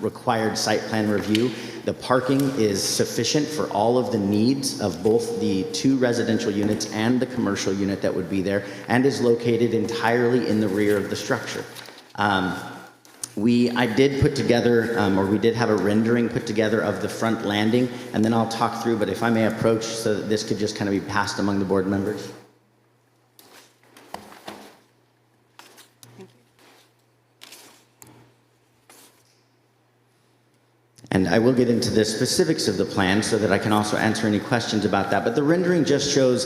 required site plan review. The parking is sufficient for all of the needs of both the 2 residential units and the commercial unit that would be there, and is located entirely in the rear of the structure. I did put together, or we did have a rendering put together of the front landing, and then I'll talk through, but if I may approach so that this could just kind of be passed among the board members. And I will get into the specifics of the plan so that I can also answer any questions about that. But the rendering just shows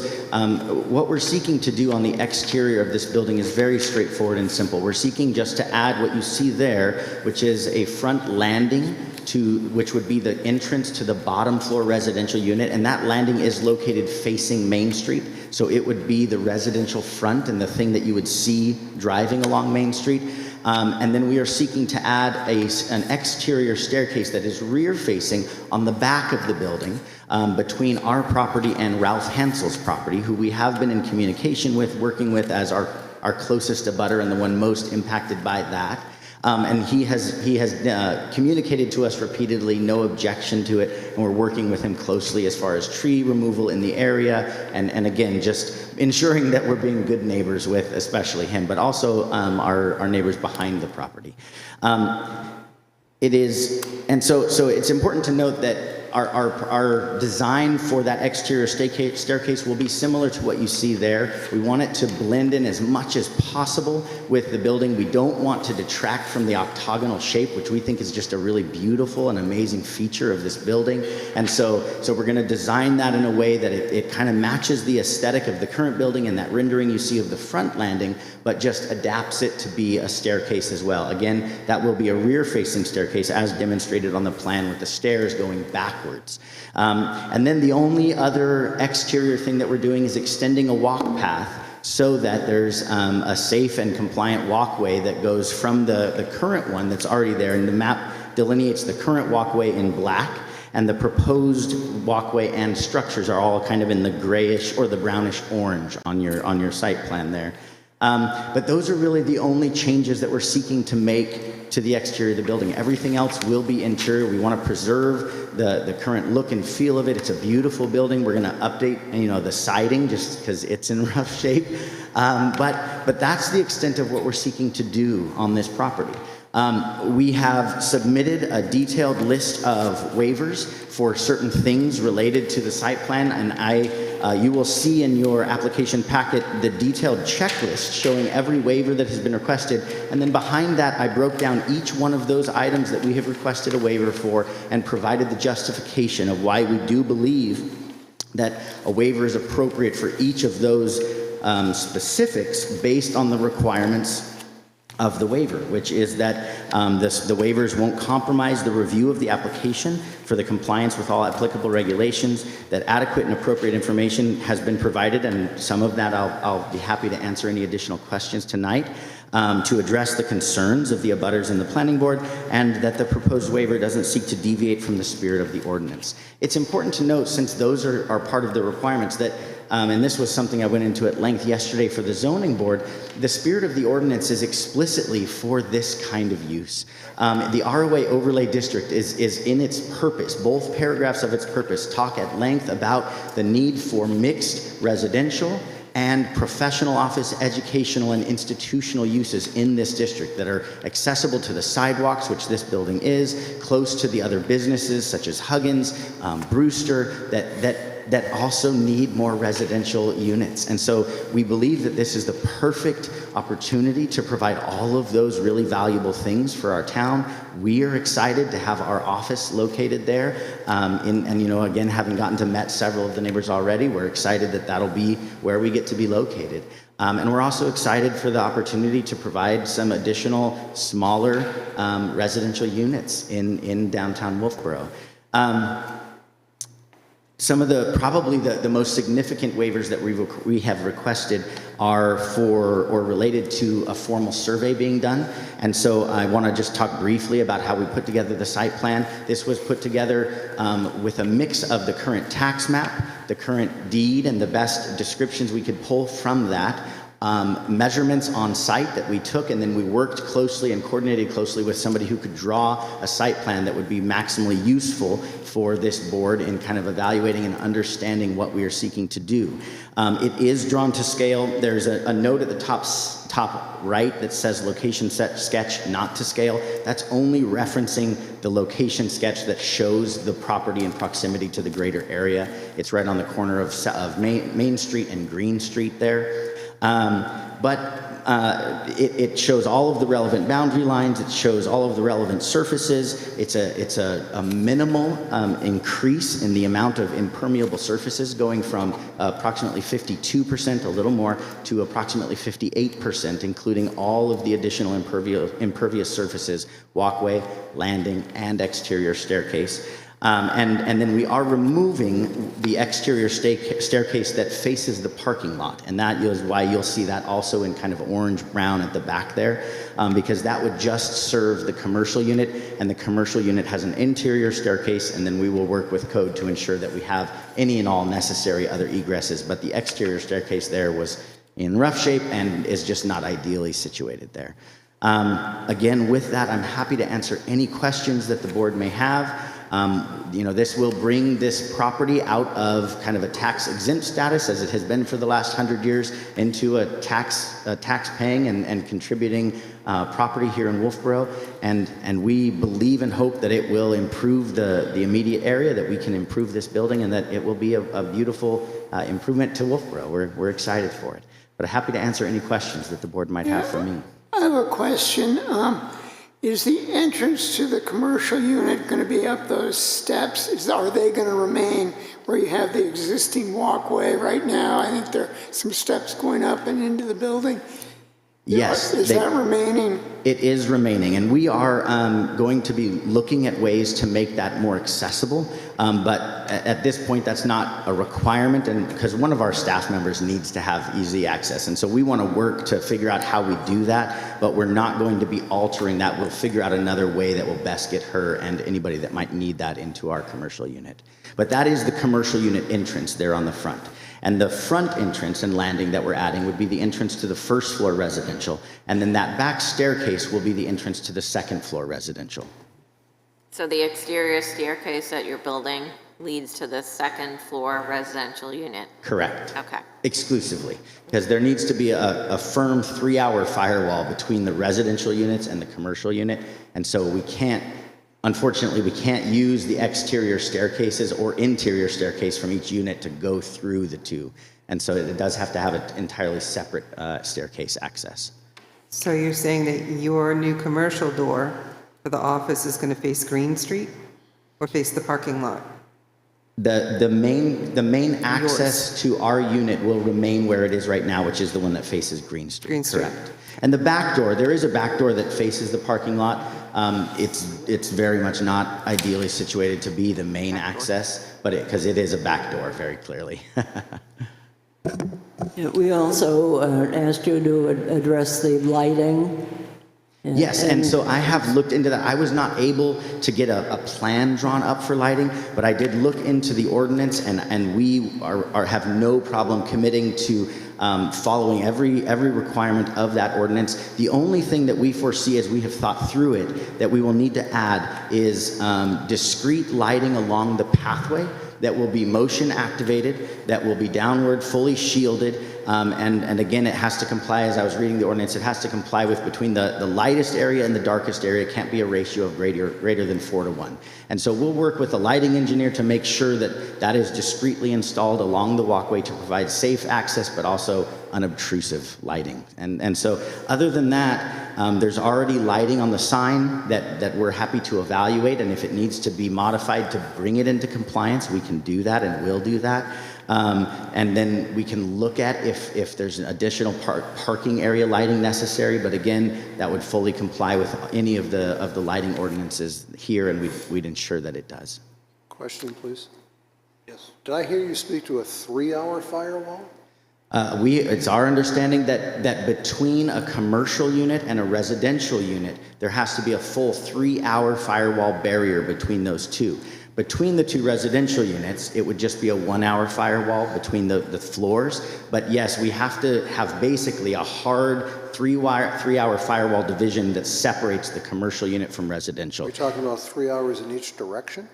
what we're seeking to do on the exterior of this building is very straightforward and simple. We're seeking just to add what you see there, which is a front landing which would be the entrance to the bottom floor residential unit. And that landing is located facing Main Street. So it would be the residential front and the thing that you would see driving along Main Street. And then we are seeking to add an exterior staircase that is rear-facing on the back of the building between our property and Ralph Hansel's property, who we have been in communication with, working with as our closest abutter and the one most impacted by that. And he has communicated to us repeatedly, no objection to it, and we're working with him closely as far as tree removal in the area, and again, just ensuring that we're being good neighbors with, especially him, but also our neighbors behind the property. So it's important to note that our design for that exterior staircase will be similar to what you see there. We want it to blend in as much as possible with the building. We don't want to detract from the octagonal shape, which we think is just a really beautiful and amazing feature of this building. And so we're going to design that in a way that it kind of matches the aesthetic of the current building and that rendering you see of the front landing, but just adapts it to be a staircase as well. Again, that will be a rear-facing staircase as demonstrated on the plan with the stairs going back backwards. And then the only other exterior thing that we're doing is extending a walk path so that there's a safe and compliant walkway that goes from the current one that's already there, and the map delineates the current walkway in black, and the proposed walkway and structures are all kind of in the grayish or the brownish orange on your site plan there. But those are really the only changes that we're seeking to make to the exterior of the building. Everything else will be interior. We want to preserve the current look and feel of it. It's a beautiful building. We're going to update, the siding just because it's in rough shape. But that's the extent of what we're seeking to do on this property. We have submitted a detailed list of waivers for certain things related to the site plan, and you will see in your application packet the detailed checklist showing every waiver that has been requested, and then behind that I broke down each one of those items that we have requested a waiver for and provided the justification of why we do believe that a waiver is appropriate for each of those specifics based on the requirements of the waiver, which is that the waivers won't compromise the review of the application for the compliance with all applicable regulations, that adequate and appropriate information has been provided, and some of that I'll be happy to answer any additional questions tonight, to address the concerns of the abutters and the planning board, and that the proposed waiver doesn't seek to deviate from the spirit of the ordinance. It's important to note, since those are part of the requirements, that and this was something I went into at length yesterday for the zoning board, the spirit of the ordinance is explicitly for this kind of use. The ROA overlay district is in its purpose, both paragraphs of its purpose talk at length about the need for mixed residential and professional office, educational, and institutional uses in this district that are accessible to the sidewalks, which this building is, close to the other businesses such as Huggins, Brewster, that also need more residential units. And so we believe that this is the perfect opportunity to provide all of those really valuable things for our town. We are excited to have our office located there. Again, having gotten to met several of the neighbors already, we're excited that that'll be where we get to be located. And we're also excited for the opportunity to provide some additional smaller residential units in downtown Wolfeboro. Some of probably the most significant waivers that we have requested are for or related to a formal survey being done. And so I want to just talk briefly about how we put together the site plan. This was put together with a mix of the current tax map, the current deed, and the best descriptions we could pull from that. Measurements on site that we took, and then we worked closely and coordinated closely with somebody who could draw a site plan that would be maximally useful for this board in kind of evaluating and understanding what we are seeking to do. It is drawn to scale. There's a note at the top right that says location sketch not to scale. That's only referencing the location sketch that shows the property in proximity to the greater area. It's right on the corner of Main Street and Green Street there. It shows all of the relevant boundary lines. It shows all of the relevant surfaces. It's a minimal increase in the amount of impermeable surfaces, going from approximately 52%, a little more, to approximately 58%, including all of the additional impervious surfaces, walkway, landing, and exterior staircase. And then we are removing the exterior staircase that faces the parking lot. And that is why you'll see that also in kind of orange-brown at the back there, because that would just serve the commercial unit, and the commercial unit has an interior staircase, and then we will work with code to ensure that we have any and all necessary other egresses. But the exterior staircase there was in rough shape and is just not ideally situated there. Again, with that, I'm happy to answer any questions that the board may have. This will bring this property out of kind of a tax exempt status, as it has been for the last 100 years, into a tax paying and contributing property here in Wolfeboro. And we believe and hope that it will improve the immediate area, that we can improve this building, and that it will be a beautiful improvement to Wolfeboro. We're excited for it. But I'm happy to answer any questions that the board might have for me. I have a question. Is the entrance to the commercial unit going to be up those steps? Are they going to remain where you have the existing walkway right now? I think there are some steps going up and into the building. Yes. Is that remaining? It is remaining, and we are going to be looking at ways to make that more accessible. But at this point, that's not a requirement, and because one of our staff members needs to have easy access, and so we want to work to figure out how we do that. But we're not going to be altering that. We'll figure out another way that will best get her and anybody that might need that into our commercial unit. But that is the commercial unit entrance there on the front. And the front entrance and landing that we're adding would be the entrance to the first floor residential. And then that back staircase will be the entrance to the second floor residential. So the exterior staircase that you're building leads to the second floor residential unit? Correct. Okay. Exclusively. Because there needs to be a firm 3-hour firewall between the residential units and the commercial unit. And so we can't, unfortunately, we can't use the exterior staircases or interior staircase from each unit to go through the two. And so it does have to have an entirely separate staircase access. So you're saying that your new commercial door for the office is going to face Green Street or face the parking lot? The main access to our unit will remain where it is right now, which is the one that faces Green Street. Green Street. Correct. And the back door, there is a back door that faces the parking lot. It's very much not ideally situated to be the main access, but because it is a back door, very clearly. Yeah, we also asked you to address the lighting. Yes, and so I have looked into that. I was not able to get a plan drawn up for lighting, but I did look into the ordinance, and we have no problem committing to following every requirement of that ordinance. The only thing that we foresee as we have thought through it that we will need to add is discrete lighting along the pathway that will be motion activated, that will be downward, fully shielded, and again, it has to comply, as I was reading the ordinance, it has to comply with between the lightest area and the darkest area. It can't be a ratio of greater than 4:1. And so we'll work with the lighting engineer to make sure that that is discreetly installed along the walkway to provide safe access, but also unobtrusive lighting. And so other than that, there's already lighting on the sign that we're happy to evaluate, and if it needs to be modified to bring it into compliance, we can do that and will do that. And then we can look at if there's an additional parking area lighting necessary, but again, that would fully comply with any of the lighting ordinances here, and we'd ensure that it does. Question, please. Yes. Did I hear you speak to a 3-hour firewall? It's our understanding that between a commercial unit and a residential unit, there has to be a full 3-hour firewall barrier between those two. Between the two residential units, it would just be a 1-hour firewall between the floors. But yes, we have to have basically a hard 3-hour firewall division that separates the commercial unit from residential. Are we talking about 3 hours in each direction?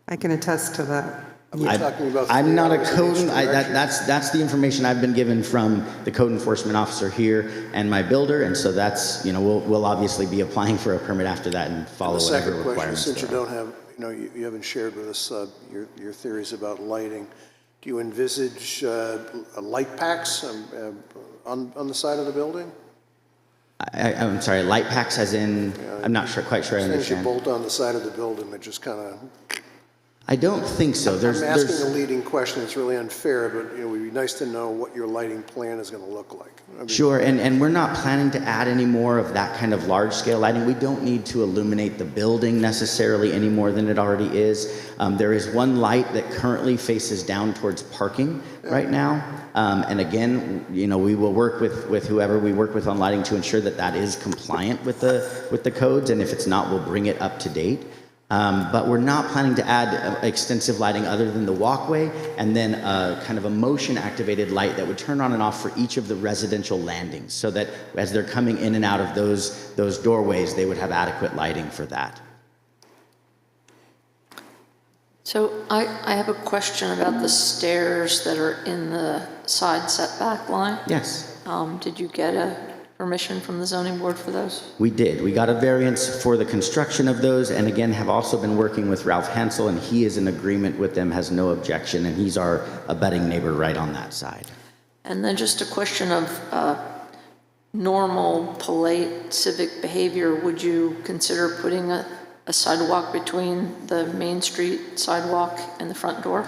I can attest to that. I'm not a code. That's the information I've been given from the code enforcement officer here and my builder, and so that's, we'll obviously be applying for a permit after that and follow whatever requirements. Since you don't have, you haven't shared with us your theories about lighting, do you envisage light packs on the side of the building? I'm sorry, light packs as in, I'm not quite sure I understand. Things you bolt on the side of the building that just kind of... I don't think so. I'm asking a leading question. It's really unfair, but it would be nice to know what your lighting plan is going to look like. Sure, and we're not planning to add any more of that kind of large-scale lighting. We don't need to illuminate the building necessarily any more than it already is. There is one light that currently faces down towards parking right now. And again, we will work with whoever we work with on lighting to ensure that that is compliant with the codes, and if it's not, we'll bring it up to date. But we're not planning to add extensive lighting other than the walkway and then kind of a motion-activated light that would turn on and off for each of the residential landings so that as they're coming in and out of those doorways, they would have adequate lighting for that. So I have a question about the stairs that are in the side setback line. Yes. Did you get a permission from the zoning board for those? We did. We got a variance for the construction of those, and again, have also been working with Ralph Hansel, and he is in agreement with them, has no objection, and he's our abutting neighbor right on that side. And then just a question of normal, polite civic behavior. Would you consider putting a a sidewalk between the Main Street sidewalk and the front door?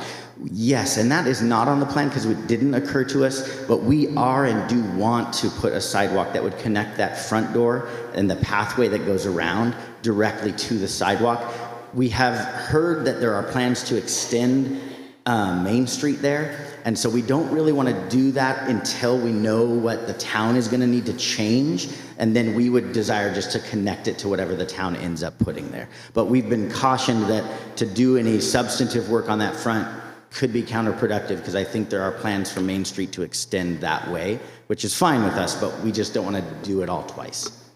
Yes, and that is not on the plan because it didn't occur to us, but we are and do want to put a sidewalk that would connect that front door and the pathway that goes around directly to the sidewalk. We have heard that there are plans to extend Main Street there, and so we don't really want to do that until we know what the town is going to need to change, and then we would desire just to connect it to whatever the town ends up putting there. But we've been cautioned that to do any substantive work on that front could be counterproductive because I think there are plans for Main Street to extend that way, which is fine with us, but we just don't want to do it all twice.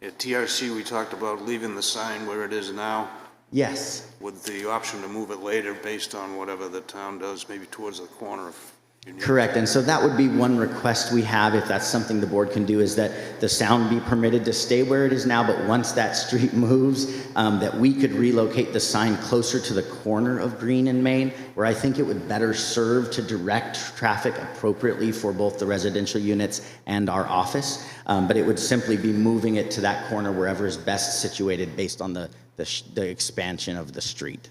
At TRC, we talked about leaving the sign where it is now. Yes. With the option to move it later based on whatever the town does, maybe towards the corner if you need. Correct, and so that would be one request we have, if that's something the board can do, is that the sound be permitted to stay where it is now, but once that street moves, that we could relocate the sign closer to the corner of Green and Main, where I think it would better serve to direct traffic appropriately for both the residential units and our office, but it would simply be moving it to that corner wherever is best situated based on the expansion of the street.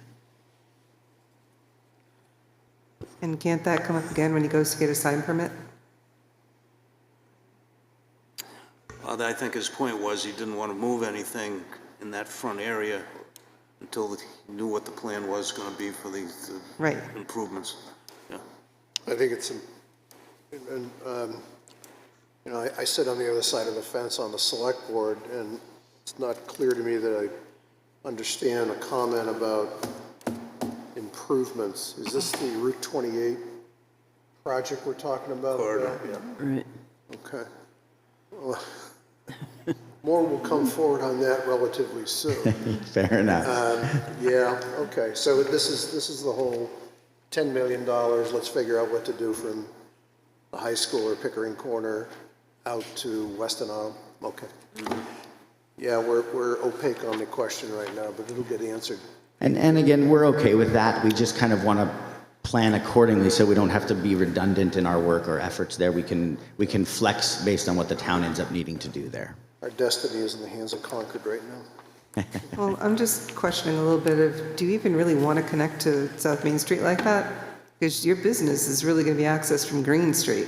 And can't that come up again when he goes to get a sign permit? I think his point was he didn't want to move anything in that front area until he knew what the plan was going to be for the Right. improvements. Yeah. I think it's, I sit on the other side of the fence on the select board, and it's not clear to me that I understand a comment about improvements. Is this the Route 28 project we're talking about? Yeah. Right. Okay. Well, more will come forward on that relatively soon. Fair enough. Yeah, okay. So this is the whole $10 million. Let's figure out what to do from the high school or Pickering Corner out to Weston Isle. Okay. Yeah, we're opaque on the question right now, but it'll get answered. And again, we're okay with that. We just kind of want to plan accordingly so we don't have to be redundant in our work or efforts there. We can flex based on what the town ends up needing to do there. Our destiny is in the hands of Concord right now. Well, I'm just questioning a little bit of, do you even really want to connect to South Main Street like that? Because your business is really going to be accessed from Green Street.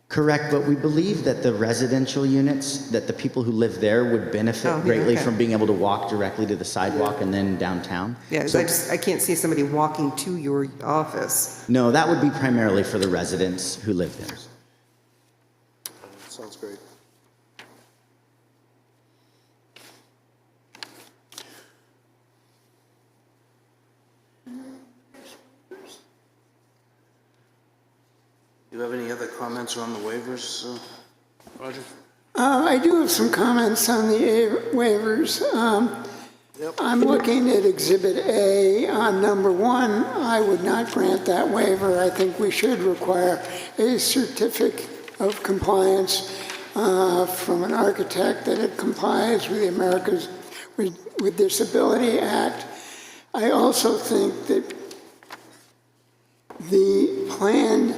Correct, but we believe that the residential units, that the people who live there would benefit greatly from being able to walk directly to the sidewalk and then downtown. Yeah, So- I can't see somebody walking to your office. No, that would be primarily for the residents who live there. Sounds great. Do you have any other comments on the waivers, Roger? I do have some comments on the waivers. I'm looking at Exhibit A on number 1. I would not grant that waiver. I think we should require a certificate of compliance from an architect that it complies with the Americans with Disability Act. I also think that the plan,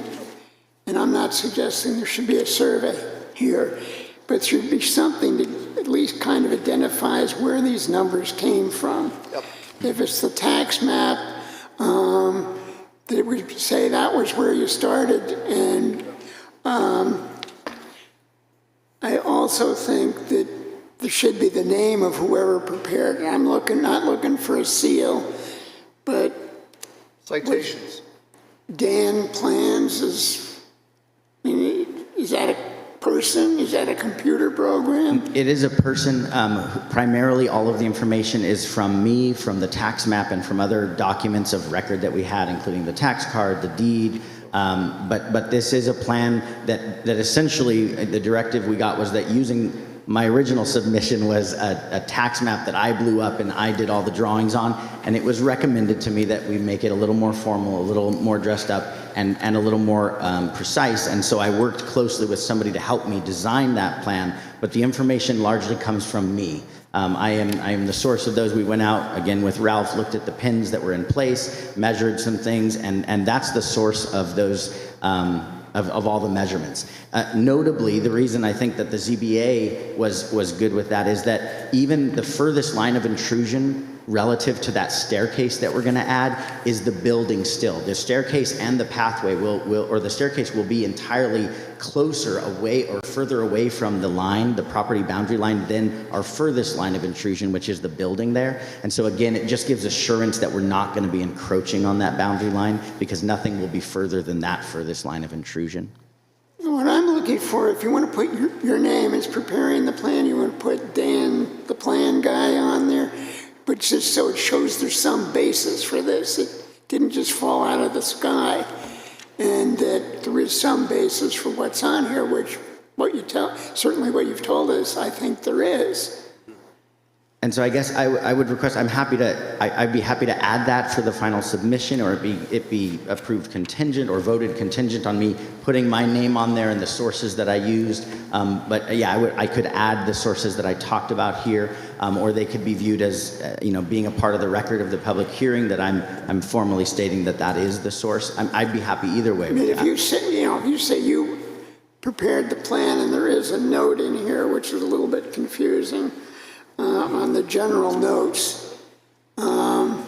and I'm not suggesting there should be a survey here, but should be something that at least kind of identifies where these numbers came from. Yep. If it's the tax map, that would say that was where you started. And I also think that there should be the name of whoever prepared it. I'm not looking for a seal, but Citations. Dan Plans is that a person? Is that a computer program? It is a person. Primarily, all of the information is from me, from the tax map, and from other documents of record that we had, including the tax card, the deed. But this is a plan that essentially the directive we got was that using my original submission was a tax map that I blew up and I did all the drawings on, and it was recommended to me that we make it a little more formal, a little more dressed up, and a little more precise. And so I worked closely with somebody to help me design that plan, but the information largely comes from me. I am the source of those. We went out, again, with Ralph, looked at the pins that were in place, measured some things, and that's the source of those of all the measurements. Notably, the reason I think that the ZBA was good with that is that even the furthest line of intrusion relative to that staircase that we're going to add is the building still. The staircase and the pathway the staircase will be entirely closer away or further away from the line, the property boundary line, than our furthest line of intrusion, which is the building there. And so again, it just gives assurance that we're not going to be encroaching on that boundary line because nothing will be further than that furthest line of intrusion. What I'm looking for, if you want to put your name as preparing the plan, you want to put Dan, the plan guy, on there, but just so it shows there's some basis for this. It didn't just fall out of the sky, and that there is some basis for what's on here, which certainly what you've told us, I think there is. And so I guess I would request, I'd be happy to add that for the final submission, or it be approved contingent or voted contingent on me putting my name on there and the sources that I used. But yeah, I could add the sources that I talked about here, or they could be viewed as being a part of the record of the public hearing that I'm formally stating that is the source. I'd be happy either way. I mean, if you say you prepared the plan and there is a note in here which is a little bit confusing. On the general notes, and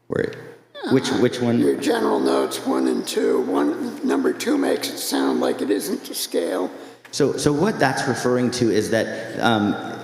which one? Your general notes 1 and 2. Number 2 makes it sound like it isn't to scale. So what that's referring to is that,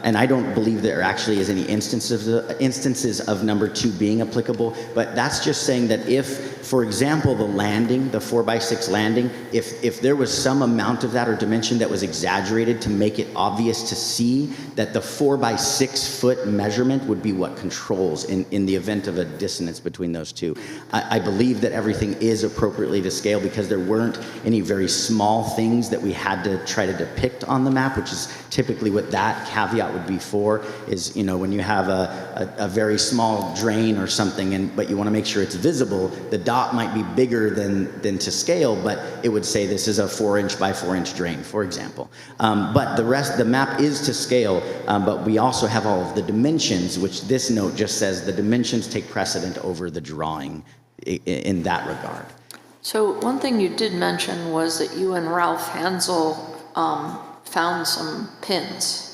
and I don't believe there actually is any instances of number 2 being applicable, but that's just saying that if, for example, the 4x6 landing, if there was some amount of that or dimension that was exaggerated to make it obvious to see, that the 4x6 foot measurement would be what controls in the event of a dissonance between those two. I believe that everything is appropriately to scale because there weren't any very small things that we had to try to depict on the map, which is typically what that caveat would be for, is when you have a very small drain or something, but you want to make sure it's visible, the dot might be bigger than to scale, but it would say this is a 4-inch by 4-inch drain, for example. But the map is to scale, but we also have all of the dimensions, which this note just says the dimensions take precedent over the drawing in that regard. So one thing you did mention was that you and Ralph Hansel found some pins.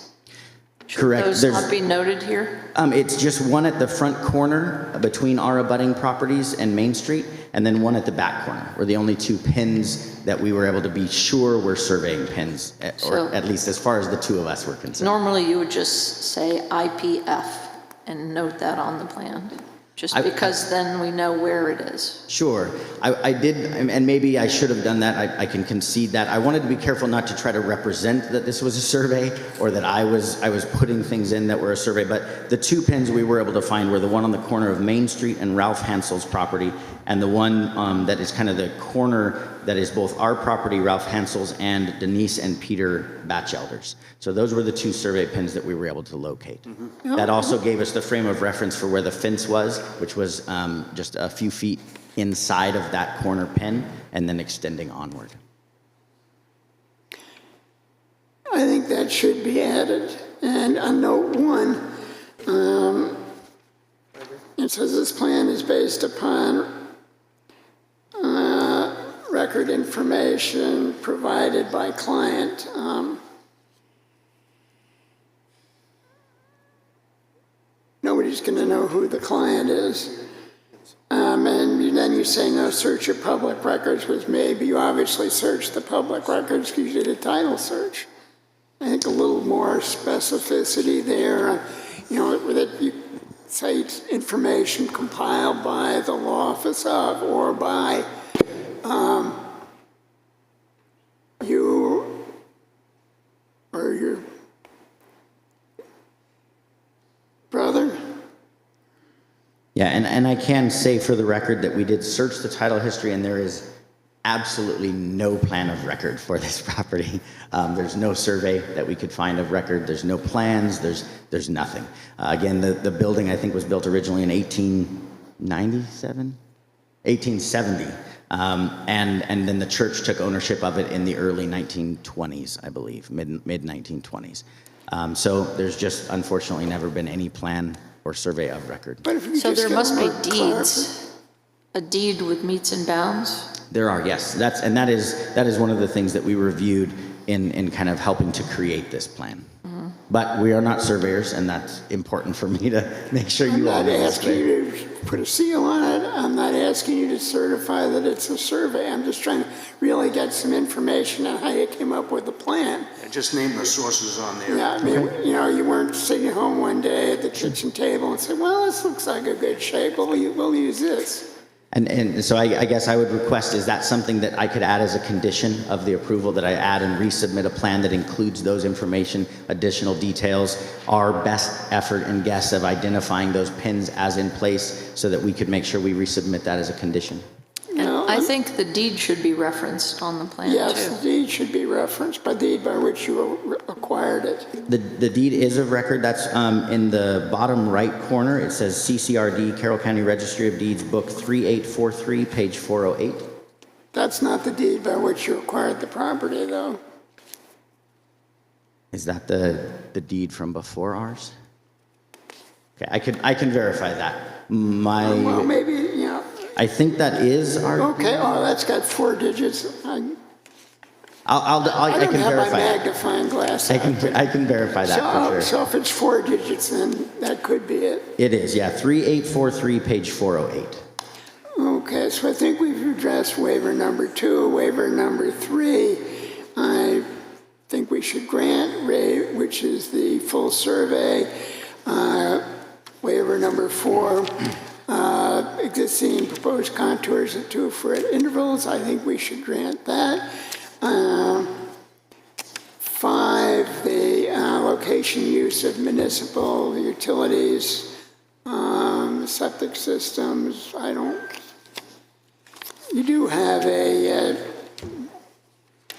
Correct. Those not be noted here? It's just one at the front corner between our abutting properties and Main Street, and then one at the back corner. Were the only 2 pins that we were able to be sure were surveying pins, or at least as far as the 2 of us were concerned. Normally you would just say IPF and note that on the plan, just because then we know where it is. Sure. I did, and maybe I should have done that. I can concede that. I wanted to be careful not to try to represent that this was a survey or that I was putting things in that were a survey, but the 2 pins we were able to find were the one on the corner of Main Street and Ralph Hansel's property, and the one that is kind of the corner that is both our property, Ralph Hansel's, and Denise and Peter Batchelder's. So those were the 2 survey pins that we were able to locate. Mm-hmm. That also gave us the frame of reference for where the fence was, which was just a few feet inside of that corner pin and then extending onward. I think that should be added. And on note 1, it says this plan is based upon record information provided by client. Nobody's going to know who the client is. And then you say no search of public records was made, but you obviously searched the public records because you did a title search. I think a little more specificity there, that you say information compiled by the law office of or by you or your brother. Yeah, and I can say for the record that we did search the title history, and there is absolutely no plan of record for this property. There's no survey that we could find of record. There's no plans. There's nothing. Again, the building I think was built originally in 1870, and then the church took ownership of it in the early 1920s, I believe, mid 1920s. So there's just unfortunately never been any plan or survey of record. So there must be deeds a deed with meets and bounds? There are, yes. That is one of the things that we reviewed in kind of helping to create this plan. But we are not surveyors, and that's important for me to make sure you all know. I'm not asking you to put a seal on it. I'm not asking you to certify that it's a survey. I'm just trying to really get some information on how you came up with the plan. And just name the sources on there. Yeah, I mean, you know, you weren't sitting home one day at the kitchen table and said, well, this looks like a good shape. We'll use this. And so I guess I would request, is that something that I could add as a condition of the approval, that I add and resubmit a plan that includes those information, additional details, our best effort and guess of identifying those pins as in place, so that we could make sure we resubmit that as a condition? I think the deed should be referenced on the plan, Yes, too. the deed should be referenced, by deed by which you acquired it. The deed is of record. That's in the bottom right corner. It says CCRD, Carroll County Registry of Deeds, book 3843, page 408. That's not the deed by which you acquired the property, though. Is that the deed from before ours? Okay, I can verify that. Well, maybe, you know. I think that is our. Okay, oh, that's got 4 digits. I can don't have verify. my magnifying glass. I can verify that for sure. So if it's 4 digits, then that could be it. It is, yeah. 3843, page 408. Okay, so I think we've addressed waiver number 2. Waiver number 3, I think we should grant, which is the full survey. Waiver number 4, existing proposed contours at 2-foot intervals. I think we should grant that. 5, the location use of municipal utilities, septic systems. You do have a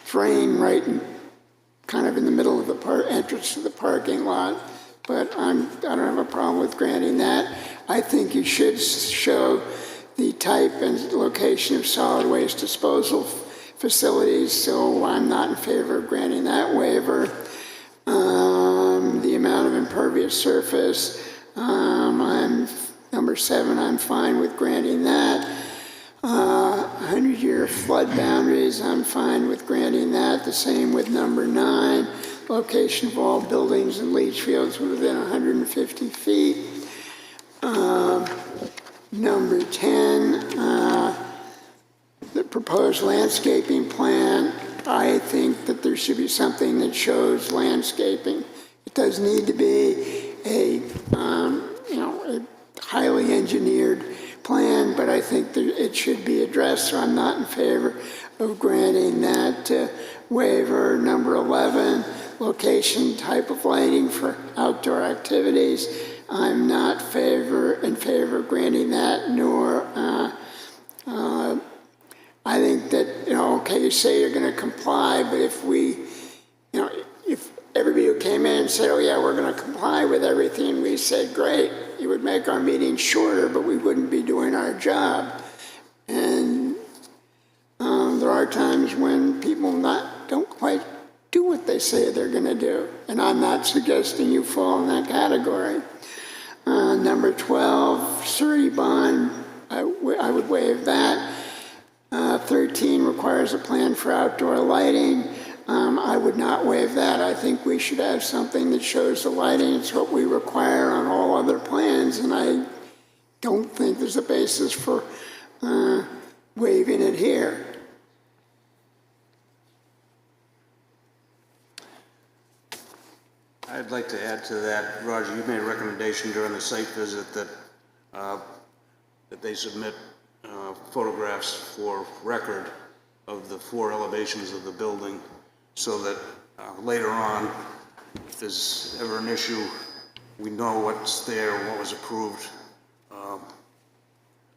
drain right kind of in the middle of the entrance to the parking lot, but I don't have a problem with granting that. I think you should show the type and location of solid waste disposal facilities, so I'm not in favor of granting that waiver. The amount of impervious surface, number 7, I'm fine with granting that. 100-year flood boundaries, I'm fine with granting that. The same with number 9, location of all buildings and leach fields within 150 feet. Number 10, the proposed landscaping plan, I think that there should be something that shows landscaping. It does need to be a highly engineered plan, but I think that it should be addressed, so I'm not in favor of granting that waiver. Number 11, location, type of lighting for outdoor activities. I'm not in favor of granting that, nor I think that, okay, you say you're going to comply, but if if everybody who came in said, oh yeah, we're going to comply with everything, we said, great, it would make our meeting shorter, but we wouldn't be doing our job. And there are times when people don't quite do what they say they're going to do, and I'm not suggesting you fall in that category. Number 12, surety bond, I would waive that. 13 requires a plan for outdoor lighting. I would not waive that. I think we should have something that shows the lighting. It's what we require on all other plans, and I don't think there's a basis for waiving it here. I'd like to add to that, Roger, you made a recommendation during the site visit that they submit photographs for record of the 4 elevations of the building, so that later on, if there's ever an issue, we know what's there, what was approved.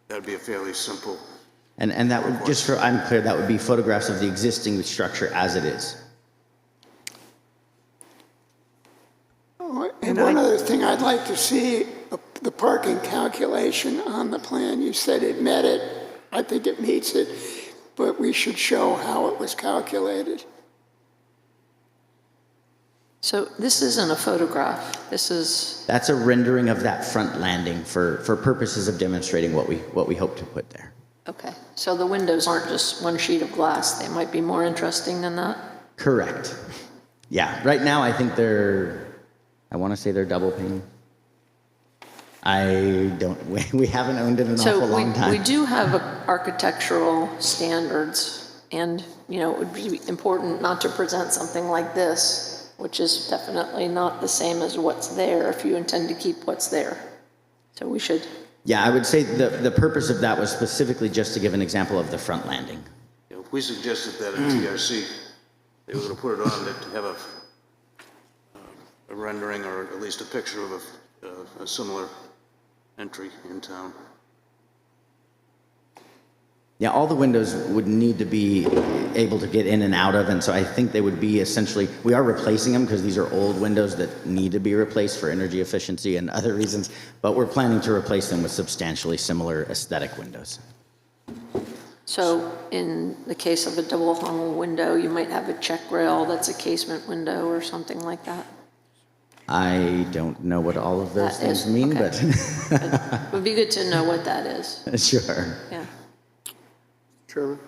That'd be a fairly simple. And that would, just so I'm clear, that would be photographs of the existing structure as it is. And one other thing, I'd like to see the parking calculation on the plan. You said it met it. I think it meets it, but we should show how it was calculated. So this isn't a photograph. That's a rendering of that front landing for purposes of demonstrating what we hope to put there. Okay, so the windows aren't just one sheet of glass, they might be more interesting than that? Correct. Yeah, right now I think I want to say they're double pane. We haven't owned it an awful long time. So we do have architectural standards, and, you know, it would be important not to present something like this, which is definitely not the same as what's there, if you intend to keep what's there. So we should. Yeah, I would say the purpose of that was specifically just to give an example of the front landing. Yeah, we suggested that at TRC. They were going to put it on to have a rendering or at least a picture of a similar entry in town. Yeah, all the windows would need to be able to get in and out of, and so I think they would be essentially, we are replacing them because these are old windows that need to be replaced for energy efficiency and other reasons, but we're planning to replace them with substantially similar aesthetic windows. So in the case of a double hung window, you might have a check rail that's a casement window or something like that? I don't know what all of those That things is- mean, okay. but It would be good to know what that is. sure. Yeah. Chairman?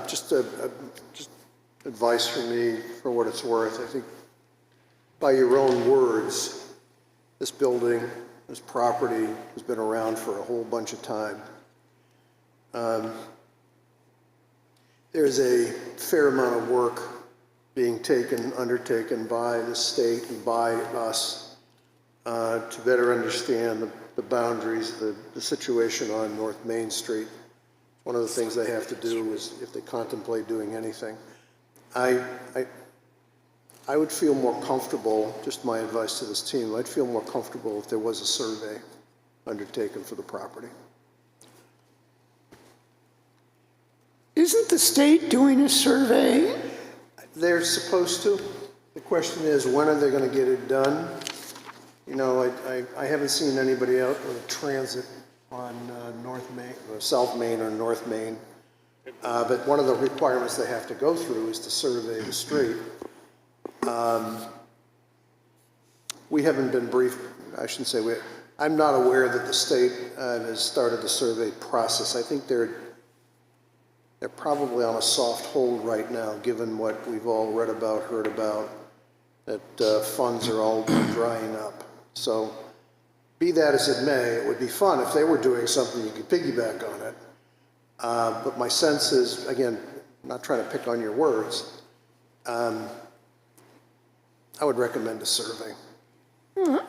Just advice from me for what it's worth. I think by your own words, this building, this property has been around for a whole bunch of time. There's a fair amount of work being undertaken by the state and by us to better understand the boundaries, the situation on North Main Street. One of the things they have to do is, if they contemplate doing anything, I would feel more comfortable, just my advice to this team, I'd feel more comfortable if there was a survey undertaken for the property. Isn't the state doing a survey? They're supposed to. The question is, when are they going to get it done? You know, I haven't seen anybody out with transit on North Main, or South Main or North Main. But one of the requirements they have to go through is to survey the street. We haven't been briefed, I shouldn't say I'm not aware that the state has started the survey process. I think they're probably on a soft hold right now, given what we've all read about, heard about, that funds are all drying up. So, be that as it may, it would be fun if they were doing something you could piggyback on it. But my sense is, again, I'm not trying to pick on your words, I would recommend a survey. You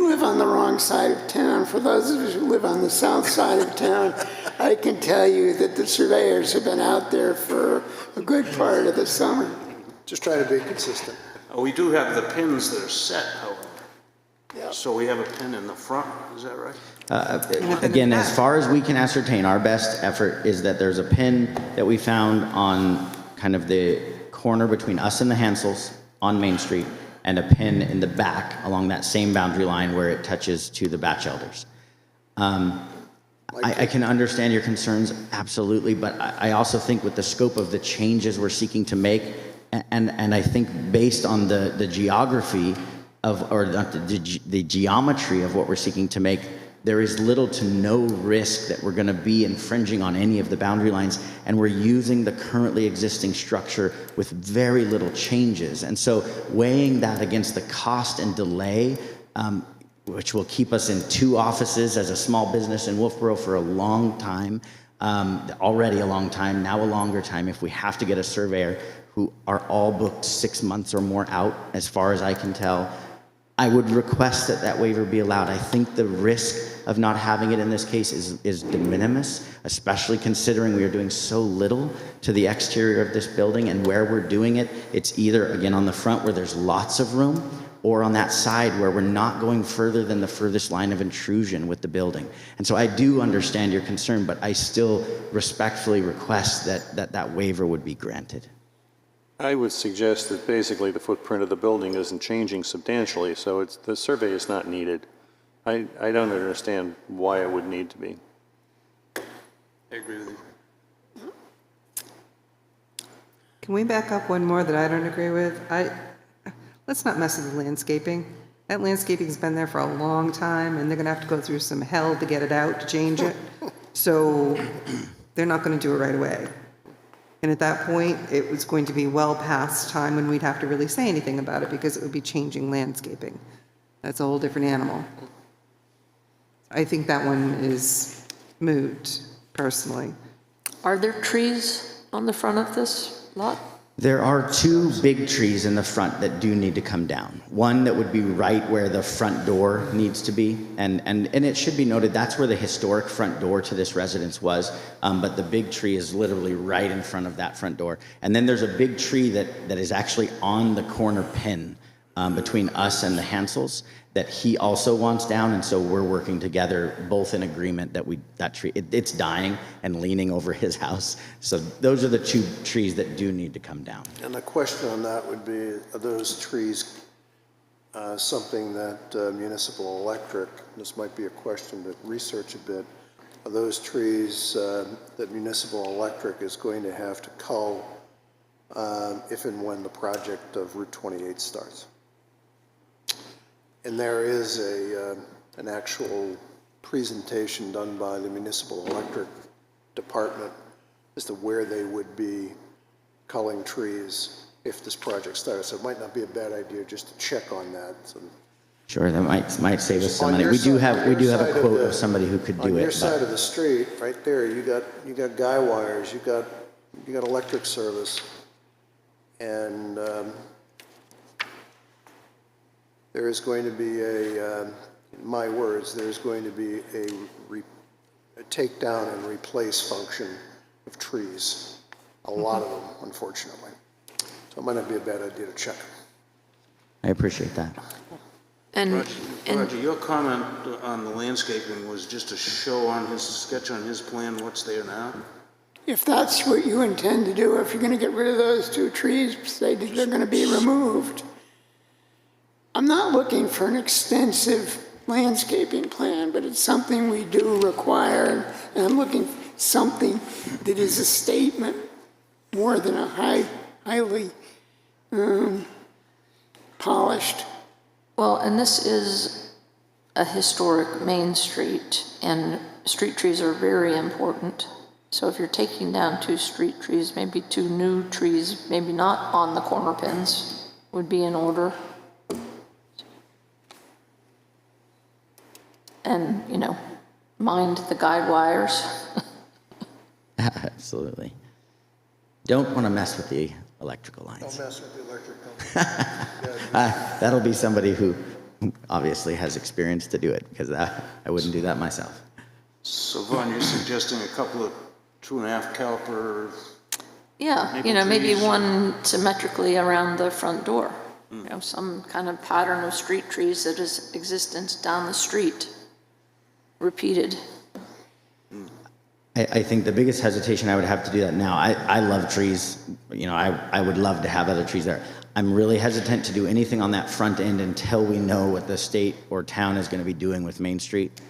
live on the wrong side of town. For those of us who live on the south side of town, I can tell you that the surveyors have been out there for a good part of the summer. Just try to be consistent. We do have the pins that are set, however. So we have a pin in the front, is that right? Again, as far as we can ascertain, our best effort is that there's a pin that we found on kind of the corner between us and the Hansels on Main Street, and a pin in the back along that same boundary line where it touches to the Batchelders. I can understand your concerns, absolutely, but I also think with the scope of the changes we're seeking to make, and I think based on the geography of, or the geometry of what we're seeking to make, there is little to no risk that we're going to be infringing on any of the boundary lines, and we're using the currently existing structure with very little changes. And so weighing that against the cost and delay, which will keep us in 2 offices as a small business in Wolfeboro for a long time, already a long time, now a longer time, if we have to get a surveyor who are all booked 6 months or more out, as far as I can tell, I would request that that waiver be allowed. I think the risk of not having it in this case is de minimis, especially considering we are doing so little to the exterior of this building, and where we're doing it, it's either, again, on the front where there's lots of room, or on that side where we're not going further than the furthest line of intrusion with the building. And so I do understand your concern, but I still respectfully request that waiver would be granted. I would suggest that basically the footprint of the building isn't changing substantially, so the survey is not needed. I don't understand why it would need to be. I agree with you. Can we back up one more that I don't agree with? Let's not mess with the landscaping. That landscaping's been there for a long time, and they're gonna have to go through some hell to get it out, to change it. So they're not gonna do it right away. And at that point, it was going to be well past time when we'd have to really say anything about it because it would be changing landscaping. That's a whole different animal. I think that one is moot, personally. Are there trees on the front of this lot? There are two big trees in the front that do need to come down. One that would be right where the front door needs to be, and it should be noted that's where the historic front door to this residence was, but the big tree is literally right in front of that front door. And then there's a big tree that is actually on the corner pin between us and the Hansels that he also wants down, and so we're working together, both in agreement that that tree, it's dying and leaning over his house. So those are the two trees that do need to come down. And the question on that would be, are those trees something that municipal electric, this might be a question to research a bit, are those trees that municipal electric is going to have to cull if and when the project of Route 28 starts? And there is an actual presentation done by the municipal electric department as to where they would be culling trees if this project starts. So it might not be a bad idea just to check on that. So Sure, that might save us some money. We do have a quote of somebody who could do it. On your side of the street, right there, you got guy wires, you got electric service, and there is going to be in my words, there's going to be a take down and replace function of trees. A lot of them, unfortunately. So it might not be a bad idea to check. I appreciate that. And Roger, your comment on the landscaping was just a show on his sketch on his plan, what's there now? If that's what you intend to do, if you're going to get rid of those two trees, say that they're going to be removed. I'm not looking for an extensive landscaping plan, but it's something we do require, and I'm looking for something that is a statement more than a highly polished. well, and this is a historic main street, and street trees are very important. So if you're taking down two street trees, maybe two new trees, maybe not on the corner pins, would be in order. And, mind the guide wires. Absolutely. Don't want to mess with the electrical lines. Don't mess with the electric. That'll be somebody who obviously has experience to do it, because I wouldn't do that myself. So Vaughn, you're suggesting a couple of 2.5 caliper. Yeah, maybe one symmetrically around the front door. Some kind of pattern of street trees that is existence down the street, repeated. I think the biggest hesitation I would have to do that now, I love trees, I would love to have other trees there. I'm really hesitant to do anything on that front end until we know what the state or town is going to be doing with Main Street.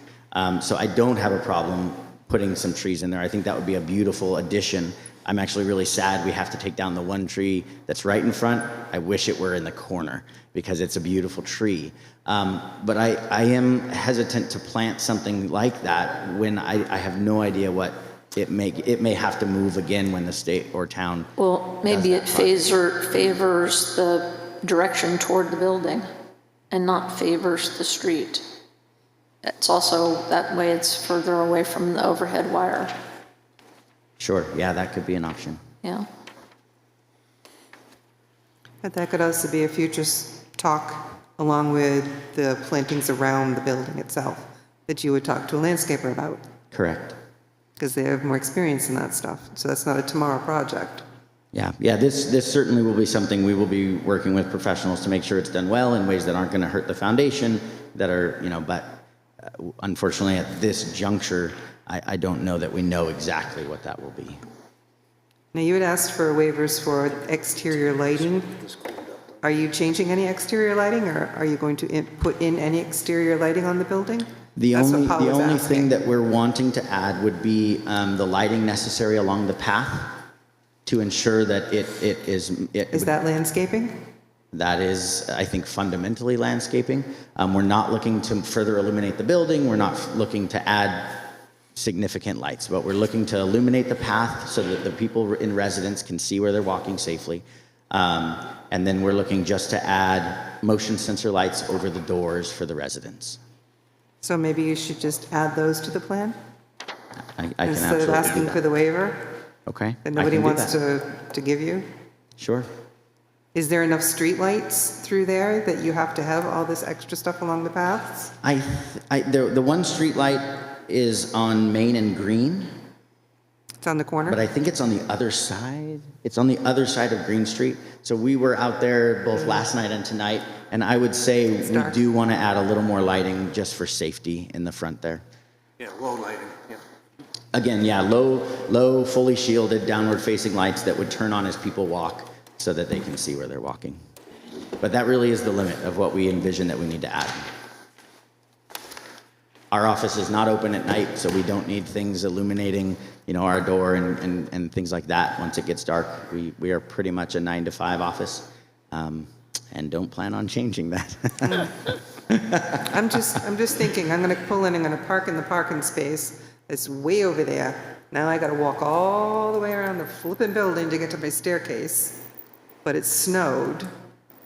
So I don't have a problem putting some trees in there. I think that would be a beautiful addition. I'm actually really sad we have to take down the one tree that's right in front. I wish it were in the corner because it's a beautiful tree. But I am hesitant to plant something like that when I have no idea what it may have to move again when the state or town. Well, maybe it favors the direction toward the building and not favors the street. It's also, that way it's further away from the overhead wire. Sure, yeah, that could be an option. Yeah. But that could also be a future talk along with the plantings around the building itself that you would talk to a landscaper about. Correct. Because they have more experience in that stuff. So that's not a tomorrow project. Yeah, this certainly will be something we will be working with professionals to make sure it's done well in ways that aren't going to hurt the foundation, that are, but unfortunately at this juncture, I don't know that we know exactly what that will be. Now, you had asked for waivers for exterior lighting. Are you changing any exterior lighting, or are you going to put in any exterior lighting on the building? The only thing that we're wanting to add would be the lighting necessary along the path to ensure that it is... Is that landscaping? That is, I think, fundamentally landscaping. We're not looking to further illuminate the building. We're not looking to add significant lights, but we're looking to illuminate the path so that the people in residence can see where they're walking safely. And then we're looking just to add motion sensor lights over the doors for the residents. So maybe you should just add those to the plan? I can Instead absolutely of asking do that. for the waiver Okay. that I nobody can do wants that. to give you? Sure. Is there enough streetlights through there that you have to have all this extra stuff along the paths? The one street light is on Main and Green, It's on the corner? but I think it's on the other side. It's on the other side of Green Street. So we were out there both last night and tonight, and I would say we do want to add a little more lighting just for safety in the front there. Yeah, low lighting, yeah. Again, yeah, low, fully shielded, downward-facing lights that would turn on as people walk so that they can see where they're walking. But that really is the limit of what we envision that we need to add. Our office is not open at night, so we don't need things illuminating, our door and things like that once it gets dark. We are pretty much a 9 to 5 office, and don't plan on changing that. I'm just thinking, I'm gonna pull in, I'm gonna park in the parking space that's way over there. Now I gotta walk all the way around the flippin' building to get to my staircase, but it's snowed.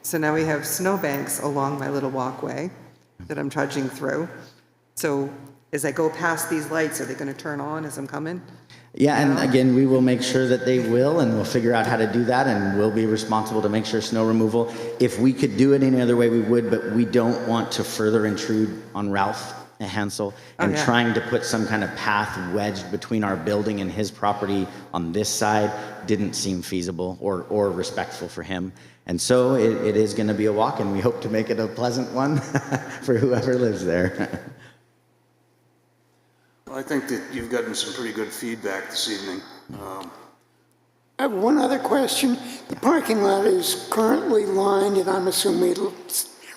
So now we have snowbanks along my little walkway that I'm trudging through. So as I go past these lights, are they gonna turn on as I'm coming? Yeah, and again, we will make sure that they will, and we'll figure out how to do that, and we'll be responsible to make sure snow removal. If we could do it any other way, we would, but we don't want to further intrude on Ralph Hansel, and trying to put some kind of path wedged between our building and his property on this side didn't seem feasible or respectful for him. And so it is going to be a walk, and we hope to make it a pleasant one for whoever lives there. Well, I think that you've gotten some pretty good feedback this evening. I have one other question. The parking lot is currently lined, and I'm assuming it'll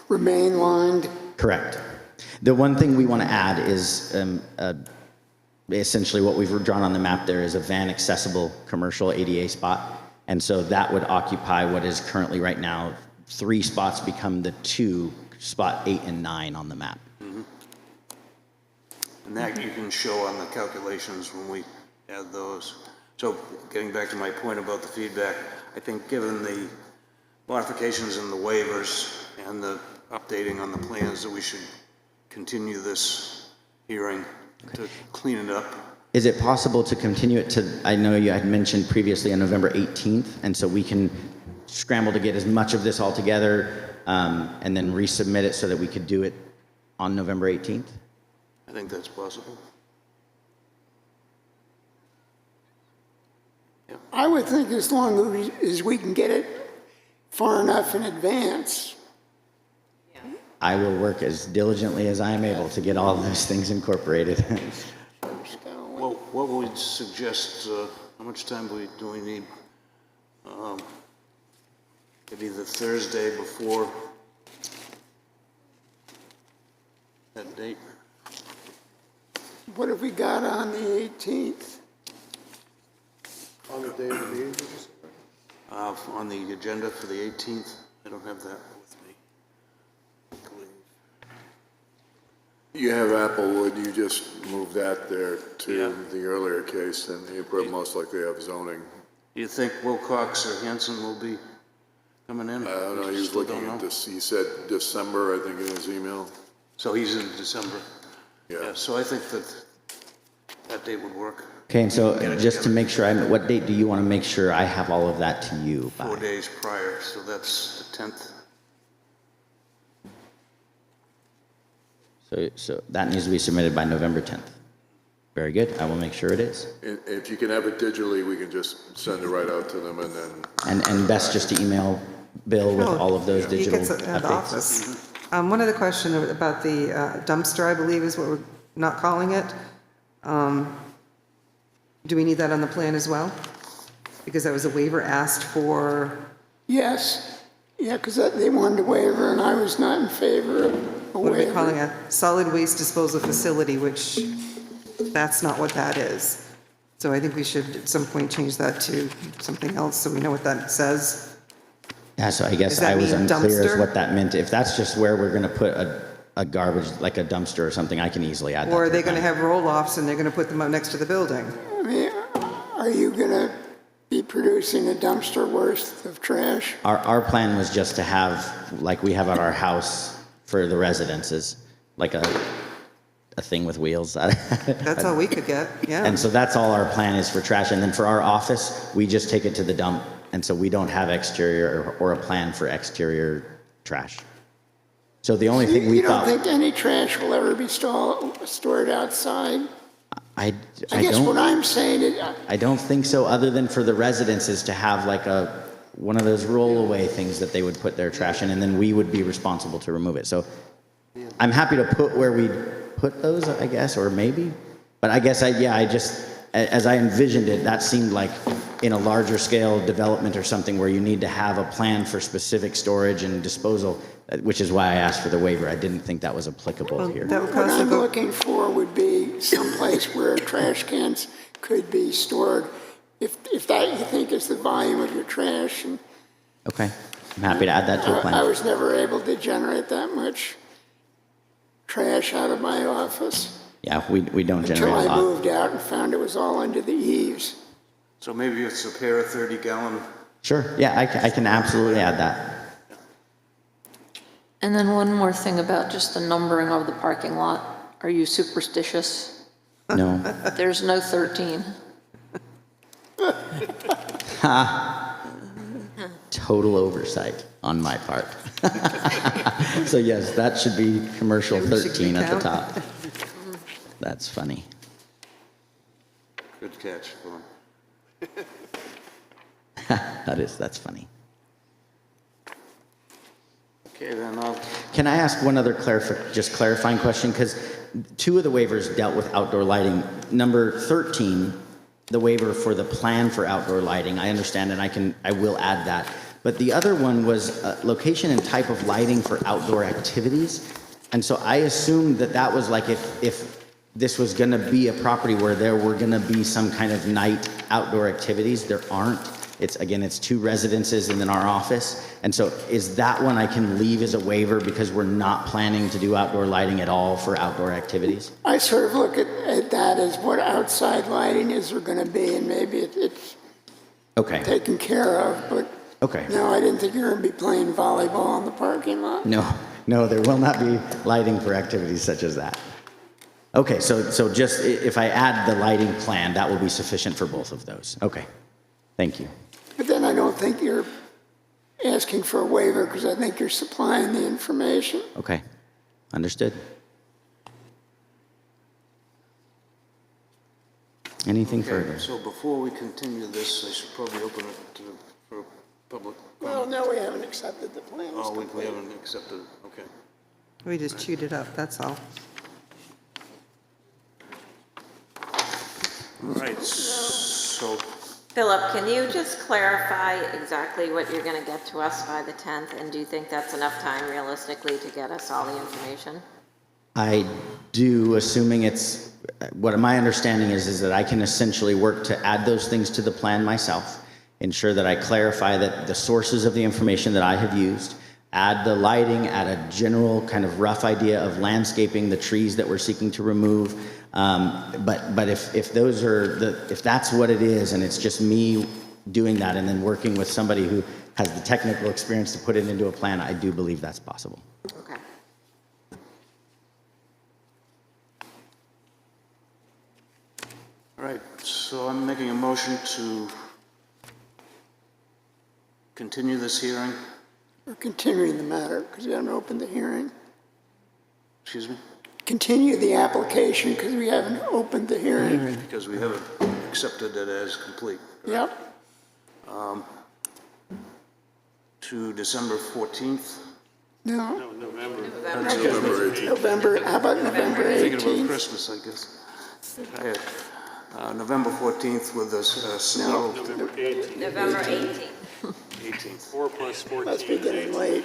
remain lined. Correct. The one thing we want to add is essentially what we've drawn on the map there is a van accessible commercial ADA spot. And so that would occupy what is currently right now 3 spots become the 2, spot 8 and 9 on the map. Mm-hmm. And that you can show on the calculations when we add those. So getting back to my point about the feedback, I think given the modifications and the waivers and the updating on the plans that we should continue this hearing to clean it up. Is it possible to continue it to, I know you had mentioned previously on November 18th, and so we can scramble to get as much of this all together and then resubmit it so that we could do it on November 18th? I think that's possible. Yeah. I would think as long as we can get it far enough in advance. I will work as diligently as I am able to get all of those things incorporated. Well, what would we suggest, how much time do we need? Maybe the Thursday before that date? What have we got on the 18th? On the day of the meeting, did you say? On the agenda for the 18th, I don't have that with me. You have Applewood, you just moved that there to the earlier case, and you most likely have zoning. Do you think Wilcox or Hanson will be coming in? I don't know, he was looking at this, he said December, I think, in his email. So he's in December? Yeah, so I think that date would work. Okay, and so just to make sure, what date do you want to make sure I have all of that to you by? 4 days prior, so that's the 10th. So that needs to be submitted by November 10th. Very good. I will make sure it is. If you can have it digitally, we can just send it right out to them and then... And best just to email Bill with all of those digital He gets it at the updates. office. One other question about the dumpster, I believe is what we're not calling it. Do we need that on the plan as well? Because that was a waiver asked for. Yes. Yeah, because they wanted a waiver, and I was not in favor of a What are we waiver. calling a solid waste disposal facility, which that's not what that is. So I think we should at some point change that to something else so we know what that says. Yeah, so I guess Does that I was mean unclear as dumpster? what that meant. If that's just where we're gonna put a garbage, like a dumpster or something, I can easily add that. Or are to they the going to plan. have roll-offs and they're going to put them up next to the building? I mean, are you gonna be producing a dumpster worth of trash? Our plan was just to have, like we have at our house for the residences, like a thing with wheels. That's all we could get, yeah. And so that's all our plan is for trash. And then for our office, we just take it to the dump. And so we don't have exterior or a plan for exterior trash. So the only thing we You don't thought, think any trash will ever be stored outside? I guess don't, what I'm saying is, I don't think so, other than for the residences to have like one of those roll-away things that they would put their trash in, and then we would be responsible to remove it. So I'm happy to put where we put those, I guess, or maybe. But I guess, as I envisioned it, that seemed like in a larger scale development or something where you need to have a plan for specific storage and disposal, which is why I asked for the waiver. I didn't think that was applicable here. what I'm looking for would be someplace where trash cans could be stored. If that you think is the volume of your trash. And Okay, I'm happy to add that to a I plan. was never able to generate that much trash out of my office Yeah, we don't until generate a I lot. moved out and found it was all under the eaves. So maybe it's a pair of 30-gallon. Sure, yeah, I can absolutely add that. And then one more thing about just the numbering of the parking lot. Are you superstitious? No. There's no 13. Total oversight on my part. So yes, that should be commercial Maybe we should 13 at the recount. top. That's funny. Good catch, Vaughn. That's funny. Okay, then I'll, Can I ask one other clarifying question? Because two of the waivers dealt with outdoor lighting. Number 13, the waiver for the plan for outdoor lighting, I understand, and I will add that. But the other one was location and type of lighting for outdoor activities. And so I assumed that was like if this was going to be a property where there were going to be some kind of night outdoor activities. There aren't. It's two residences and then our office. And so is that one I can leave as a waiver because we're not planning to do outdoor lighting at all for outdoor activities? I sort of look at that as what outside lighting is going to be, and maybe it's Okay. taken care of, but Okay. no, I didn't think you were going to be playing volleyball in the parking lot. No, there will not be lighting for activities such as that. Okay, so just if I add the lighting plan, that will be sufficient for both of those. Okay, thank you. But then I don't think you're asking for a waiver because I think you're supplying the information. Okay, understood. Anything okay, further? so before we continue this, I should probably open it for public. Well, no, we haven't accepted the plans. Oh, we haven't accepted, okay. We just chewed it up, that's all. All right, so Philip, can you just clarify exactly what you're going to get to us by the 10th? And do you think that's enough time realistically to get us all the information? I do, assuming it's, what my understanding is that I can essentially work to add those things to the plan myself, ensure that I clarify that the sources of the information that I have used, add the lighting, add a general kind of rough idea of landscaping, the trees that we're seeking to remove. But if those are if that's what it is, and it's just me doing that and then working with somebody who has the technical experience to put it into a plan, I do believe that's possible. Okay. all right, so I'm making a motion to continue this hearing. We're continuing the matter because we haven't opened the hearing. Excuse me? Continue the application because we haven't opened the hearing. Because we haven't accepted it as complete. Yep. To December 14th. No. November. November 18th. November, how about November Thinking about 18th? Christmas, I guess. Tired. November 14th with the snow. November 18th. 18th. 4 plus 14. Must be getting late.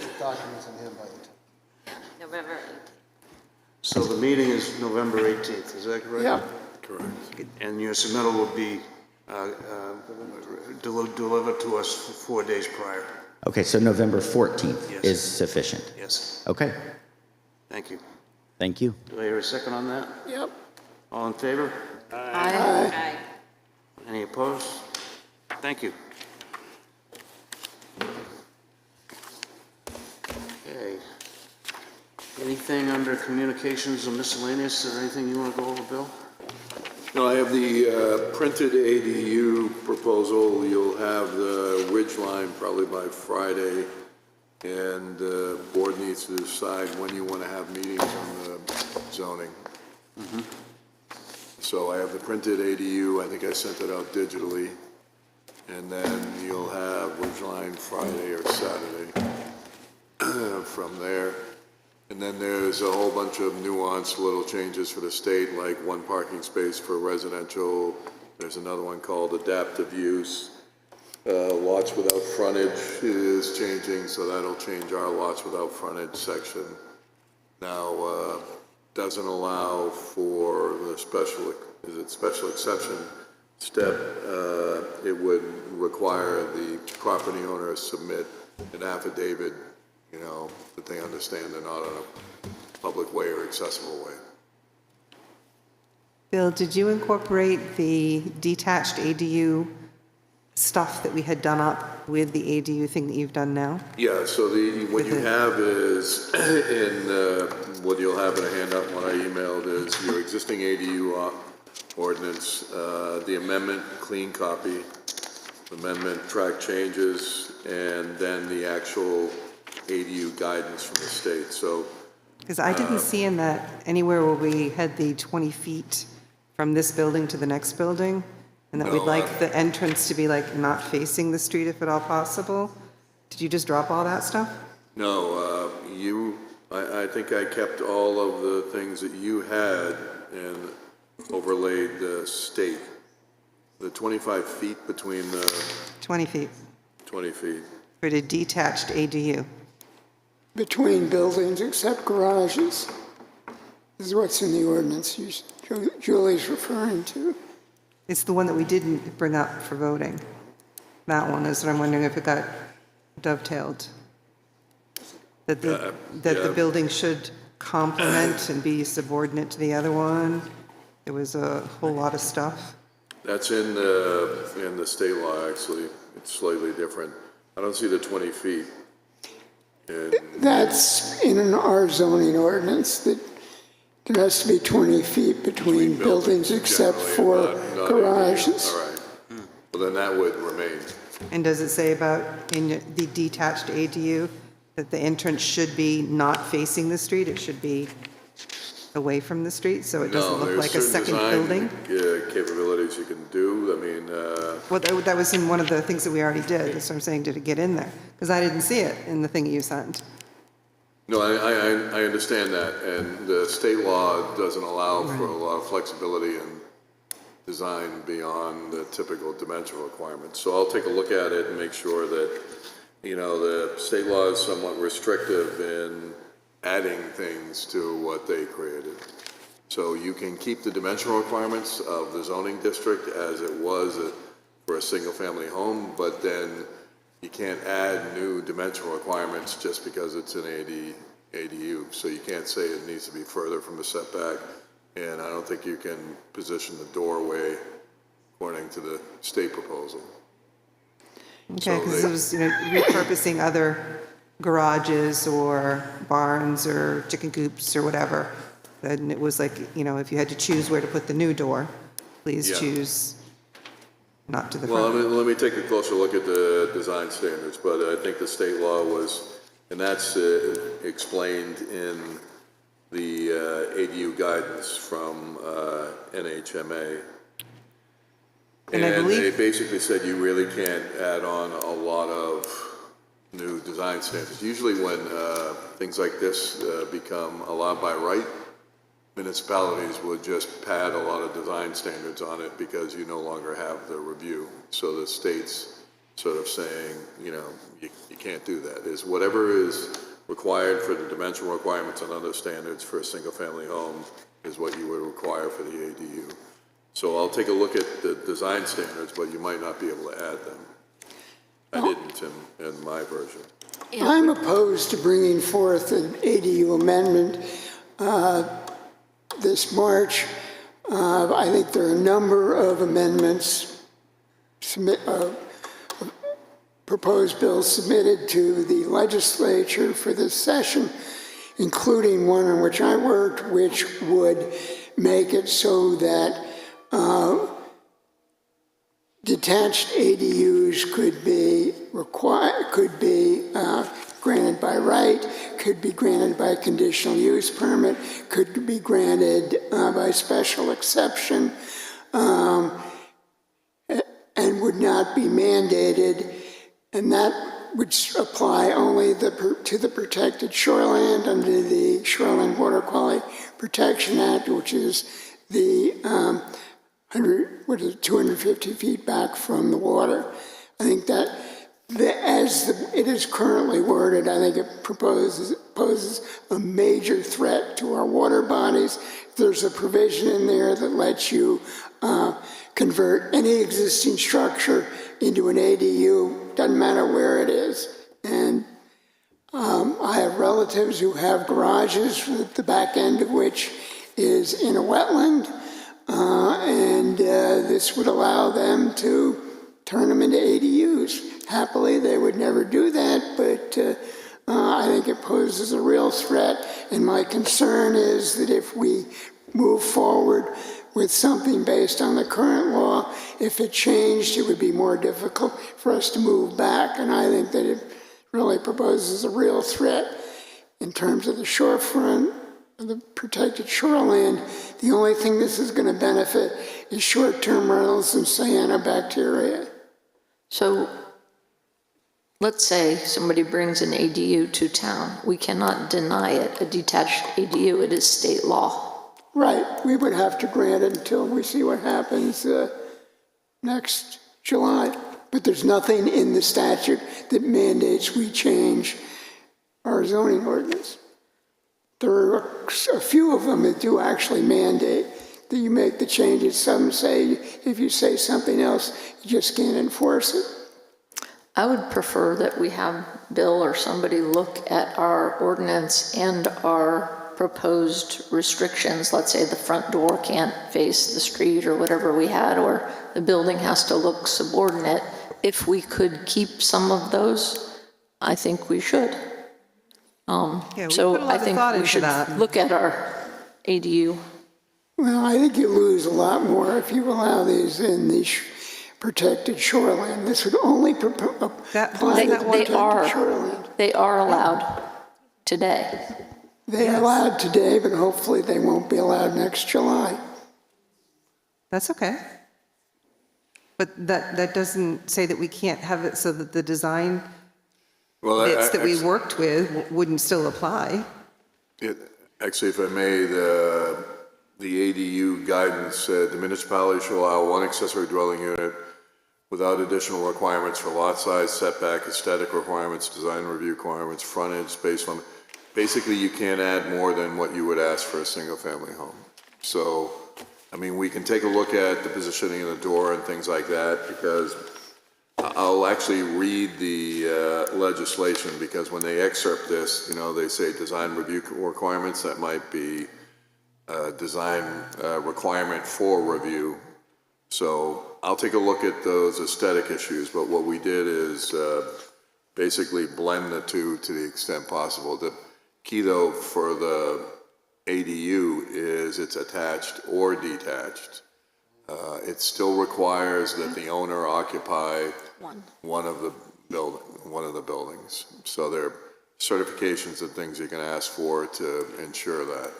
November 18th. So the meeting is November 18th, is that correct? Yep. Correct. And your submittal will be delivered to us 4 days prior. Okay, so November 14th Yes. is sufficient? Yes. Okay, Thank you. thank you. Do I hear a second on that? Yep. All in favor? Aye. Any opposed? Thank you. Okay. Anything under communications or miscellaneous, or anything you want to go over, Bill? No, I have the printed ADU proposal. You'll have the ridge line probably by Friday, and the board needs to decide when you want to have meetings on the zoning. So I have the printed ADU. I think I sent it out digitally. And then you'll have Ridgeline Friday or Saturday from there. And then there's a whole bunch of nuanced little changes for the state, like one parking space for residential. There's another one called adaptive use. Lots without frontage is changing, so that'll change our lots without frontage section. Now, doesn't allow for the special exception step. It would require the property owner submit an affidavit, you know, that they understand they're not in a public way or accessible way. Bill, did you incorporate the detached ADU stuff that we had done up with the ADU thing that you've done now? Yeah, so what you have is, what you'll have in a handout, what I emailed is your existing ADU ordinance, the amendment, clean copy, amendment, track changes, and then the actual ADU guidance from the state. So, Because I didn't see in that anywhere where we had the 20 feet from this building to the next building, and that we'd No, like the entrance to be like not facing the street if at all possible. Did you just drop all that stuff? no, I think I kept all of the things that you had and overlaid the state. The 25 feet between the 20 feet 20 feet. for the detached ADU. Between buildings except garages. This is what's in the ordinance Julie's referring to. It's the one that we didn't bring up for voting. That one is what I'm wondering if it got dovetailed. That the building should complement and be subordinate to the other one. There was a whole lot of stuff. That's in the state law, actually. It's slightly different. I don't see the 20 feet. And That's in our zoning ordinance, that there has to be 20 feet between buildings except for not garages. All right. Well, then that would remain. And does it say about in the detached ADU that the entrance should be not facing the street? It should be away from the street, so it doesn't look like a second building? Capabilities you can do. I mean, Well, that was in one of the things that we already did. That's what I'm saying, did it get in there? Because I didn't see it in the thing you sent. no, I understand that, and the state law doesn't allow for a lot of flexibility in design beyond the typical dimensional requirements. So I'll take a look at it and make sure that, you know, the state law is somewhat restrictive in adding things to what they created. So you can keep the dimensional requirements of the zoning district as it was for a single-family home, but then you can't add new dimensional requirements just because it's an ADU. So you can't say it needs to be further from a setback, and I don't think you can position the doorway according to the state proposal. Okay, because it was, repurposing other garages or barns or chicken coops or whatever. Then it was like, if you had to choose where to put the new door, please choose not to the front. Well, let me take a closer look at the design standards, but I think the state law was, and that's explained in the ADU guidance from NHMA. And I believe they basically said you really can't add on a lot of new design standards. Usually when things like this become allowed by right, municipalities would just pad a lot of design standards on it because you no longer have the review. So the state's sort of saying, you can't do that. Is whatever is required for the dimensional requirements and other standards for a single-family home is what you would require for the ADU. So I'll take a look at the design standards, but you might not be able to add them. I didn't in my version. I'm opposed to bringing forth an ADU amendment this March. I think there are a number of amendments, proposed bills submitted to the legislature for this session, including one on which I worked, which would make it so that detached ADUs could be granted by right, could be granted by conditional use permit, could be granted by special exception, and would not be mandated, and that would apply only to the protected shoreland under the Shoreland Water Quality Protection Act, which is the 250 feet back from the water. I think that as it is currently worded, I think it poses a major threat to our water bodies. There's a provision in there that lets you convert any existing structure into an ADU, doesn't matter where it is. And I have relatives who have garages, the back end of which is in a wetland, and this would allow them to turn them into ADUs. Happily, they would never do that, but I think it poses a real threat, and my concern is that if we move forward with something based on the current law, if it changed, it would be more difficult for us to move back, and I think that it really proposes a real threat in terms of the shorefront, the protected shoreland. The only thing this is going to benefit is short-term rentals and cyanobacteria. So let's say somebody brings an ADU to town. We cannot deny it a detached ADU. It is state law. Right. We would have to grant it until we see what happens next July. But there's nothing in the statute that mandates we change our zoning ordinance. There are a few of them that do actually mandate that you make the changes. Some say if you say something else, you just can't enforce it. I would prefer that we have Bill or somebody look at our ordinance and our proposed restrictions. Let's say the front door can't face the street or whatever we had, or the building has to look subordinate. If we could keep some of those, I think we should. So I think we should look at our ADU. Well, I think you lose a lot more if you allow these in the protected shoreline. This would only apply to the protected shoreline. They are allowed today. They are allowed today, but hopefully they won't be allowed next July. That's okay. But that doesn't say that we can't have it so that the design bits that we worked with wouldn't still apply. Actually, if I may, the ADU guidance said the municipality shall allow one accessory dwelling unit without additional requirements for lot size, setback, aesthetic requirements, design review requirements, frontage, space limit. Basically, you can't add more than what you would ask for a single-family home. So, I mean, we can take a look at the positioning of the door and things like that, because I'll actually read the legislation, because when they excerpt this, you know, they say design review requirements. That might be a design requirement for review. So I'll take a look at those aesthetic issues, but what we did is basically blend the two to the extent possible. The key, though, for the ADU is it's attached or detached. It still requires that the owner occupy one of the buildings. So there are certifications and things you can ask for to ensure that.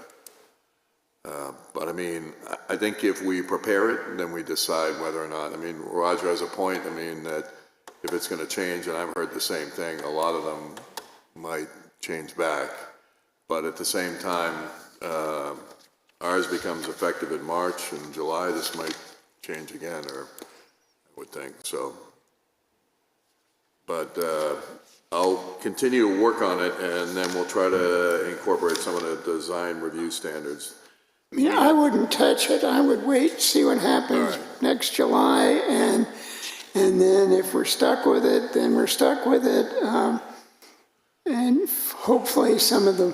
But I mean, I think if we prepare it, then we decide whether or not. I mean, Roger has a point. I mean, that if it's going to change, and I've heard the same thing, a lot of them might change back. But at the same time, ours becomes effective in March, and July this might change again, or I would think so. But I'll continue to work on it, and then we'll try to incorporate some of the design review standards. Yeah, I wouldn't touch it. I would wait, see what happens next July, and And then if we're stuck with it, then we're stuck with it. And hopefully some of the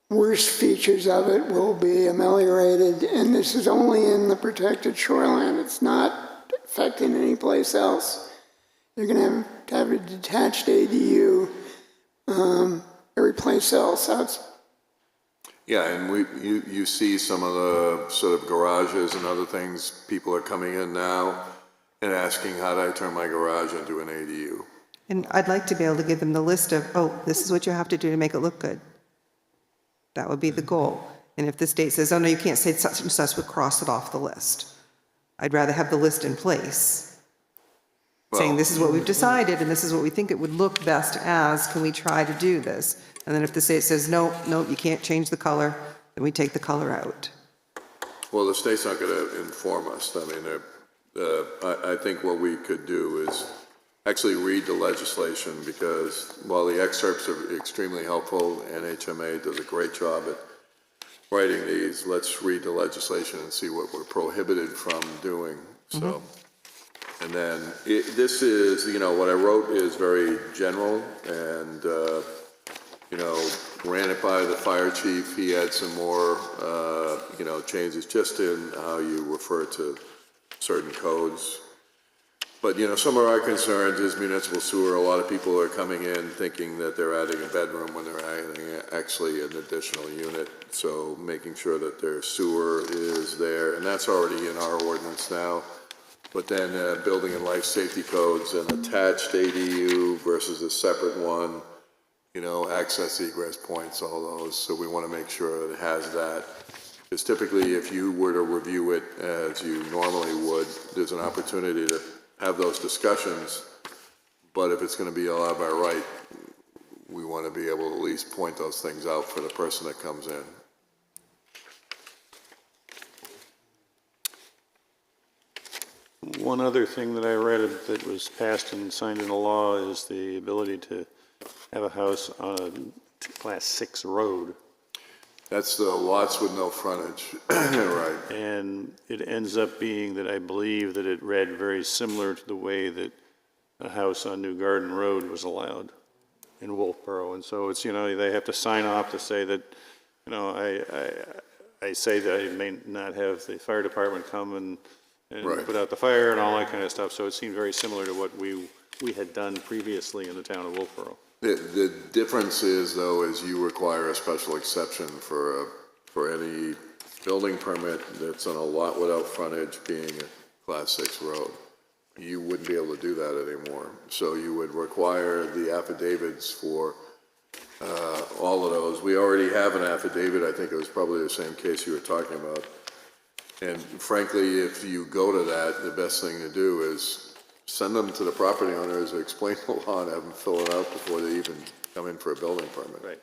worst features of it will be ameliorated. And this is only in the protected shoreline. It's not affecting any place else. You're going to have a detached ADU every place else. Yeah, and you see some of the sort of garages and other things, people are coming in now and asking, how do I turn my garage into an ADU? And I'd like to be able to give them the list of, oh, this is what you have to do to make it look good. That would be the goal. And if the state says, oh, no, you can't say such and such, would cross it off the list. I'd rather have the list in place, saying this is what we've decided and this is what we think it would look best as, can we try to do this? And then if the state says, no, you can't change the color, then we take the color out. Well, the state's not going to inform us. I mean, I think what we could do is actually read the legislation, because while the excerpts are extremely helpful, NHMA does a great job at writing these, let's read the legislation and see what we're prohibited from doing. So, and then this is, what I wrote is very general, and ran it by the fire chief. He had some more, changes just in how you refer to certain codes. But, some of our concerns is municipal sewer. A lot of people are coming in thinking that they're adding a bedroom when they're adding actually an additional unit. So making sure that their sewer is there, and that's already in our ordinance now. But then building and life safety codes, an attached ADU versus a separate one, access egress points, all those. So we want to make sure that it has that. Because typically if you were to review it as you normally would, there's an opportunity to have those discussions. But if it's going to be allowed by right, we want to be able to at least point those things out for the person that comes in. One other thing that I read that was passed and signed into law is the ability to have a house on a Class 6 road. That's the lots with no frontage, right? And it ends up being that I believe that it read very similar to the way that a house on New Garden Road was allowed in Wolfeboro. And so it's, they have to sign off to say that, I say that I may not have the fire department come and put out the fire and all that kind of stuff. So it seemed very similar to what we had done previously in the town of Wolfeboro. The difference is, though, is you require a special exception for any building permit that's on a lot without frontage being a Class 6 road. You wouldn't be able to do that anymore. So you would require the affidavits for all of those. We already have an affidavit. I think it was probably the same case you were talking about. And frankly, if you go to that, the best thing to do is send them to the property owners, explain the law, and have them fill it out before they even come in for a building permit. Right.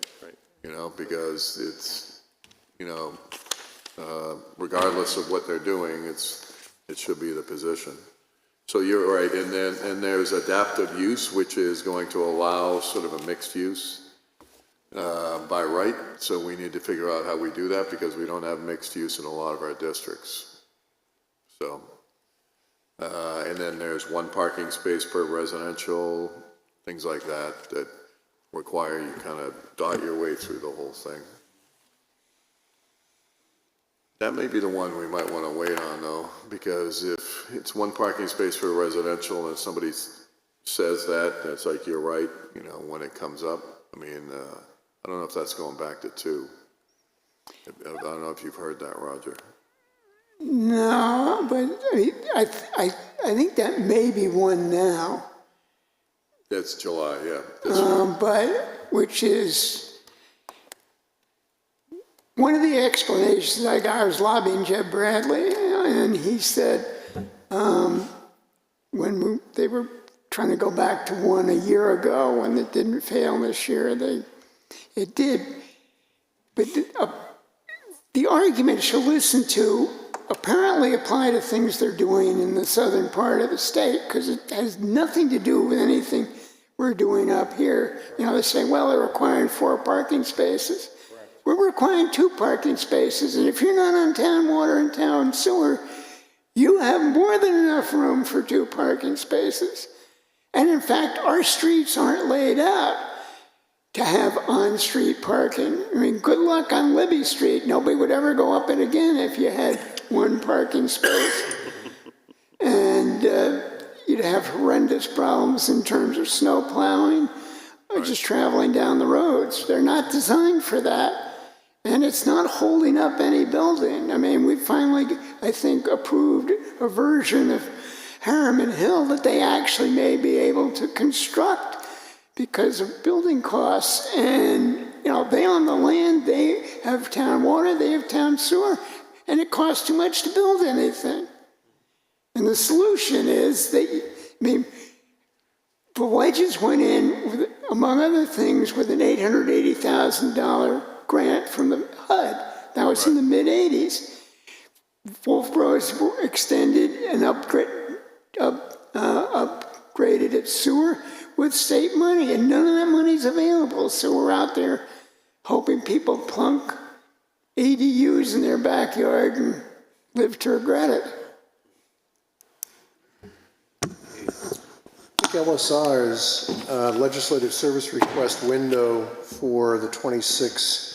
Because it's, regardless of what they're doing, it should be the position. So you're right, and there's adaptive use, which is going to allow sort of a mixed use by right. So we need to figure out how we do that, because we don't have mixed use in a lot of our districts. So. And then there's one parking space per residential, things like that require you kind of dot your way through the whole thing. That may be the one we might want to wait on, though, because if it's one parking space for residential and somebody says that, it's like, you're right, when it comes up. I mean, I don't know if that's going back to 2. I don't know if you've heard that, Roger. No, but I think that may be one now. That's July, yeah. But which is one of the explanations I got. I was lobbying Jeb Bradley, and he said when they were trying to go back to one a year ago, when it didn't fail this year, it did. But the argument she'll listen to apparently apply to things they're doing in the southern part of the state, because it has nothing to do with anything we're doing up here. They say, well, they're requiring 4 parking spaces. We're requiring 2 parking spaces, and if you're not on town water and town sewer, You have more than enough room for 2 parking spaces. And in fact, our streets aren't laid out to have on-street parking. I mean, good luck on Libby Street. Nobody would ever go up it again if you had 1 parking space. And you'd have horrendous problems in terms of snow plowing or just traveling down the roads. They're not designed for that. And it's not holding up any building. I mean, we finally, I think, approved a version of Harriman Hill that they actually may be able to construct because of building costs. And, you know, they own the land, they have town water, they have town sewer, and it costs too much to build anything. And the solution is that, I mean, the Wedges went in, with, among other things, with an $880,000 grant from the HUD. That was in the mid-'80s. Wolfeboro's extended and upgraded its sewer with state money, and none of that money's available. So we're out there hoping people plunk ADUs in their backyard and live to regret it. I think LSR's legislative service request window for the 26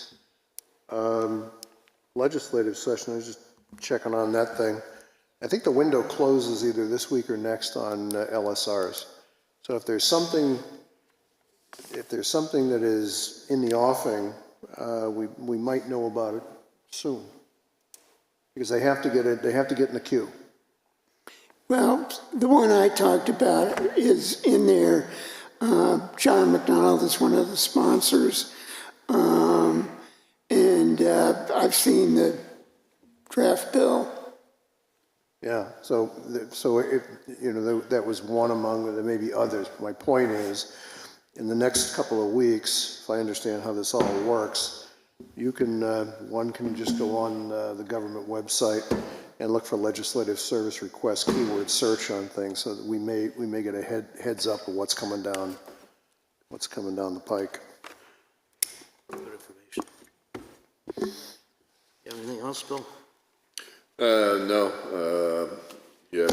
legislative session, I was just checking on that thing. I think the window closes either this week or next on LSRs. So if there's something that is in the offing, we might know about it soon, because they have to get it. They have to get in the queue. Well, the one I talked about is in there. John McDonald is one of the sponsors, and I've seen the draft bill. Yeah, so if, you know, that was one among, there may be others. My point is, in the next couple of weeks, if I understand how this all works, you can, one can just go on the government website and look for legislative service request keyword search on things, so that we may get a heads up of what's coming down the pike. Good information. You have anything else, Bill? No. Yeah,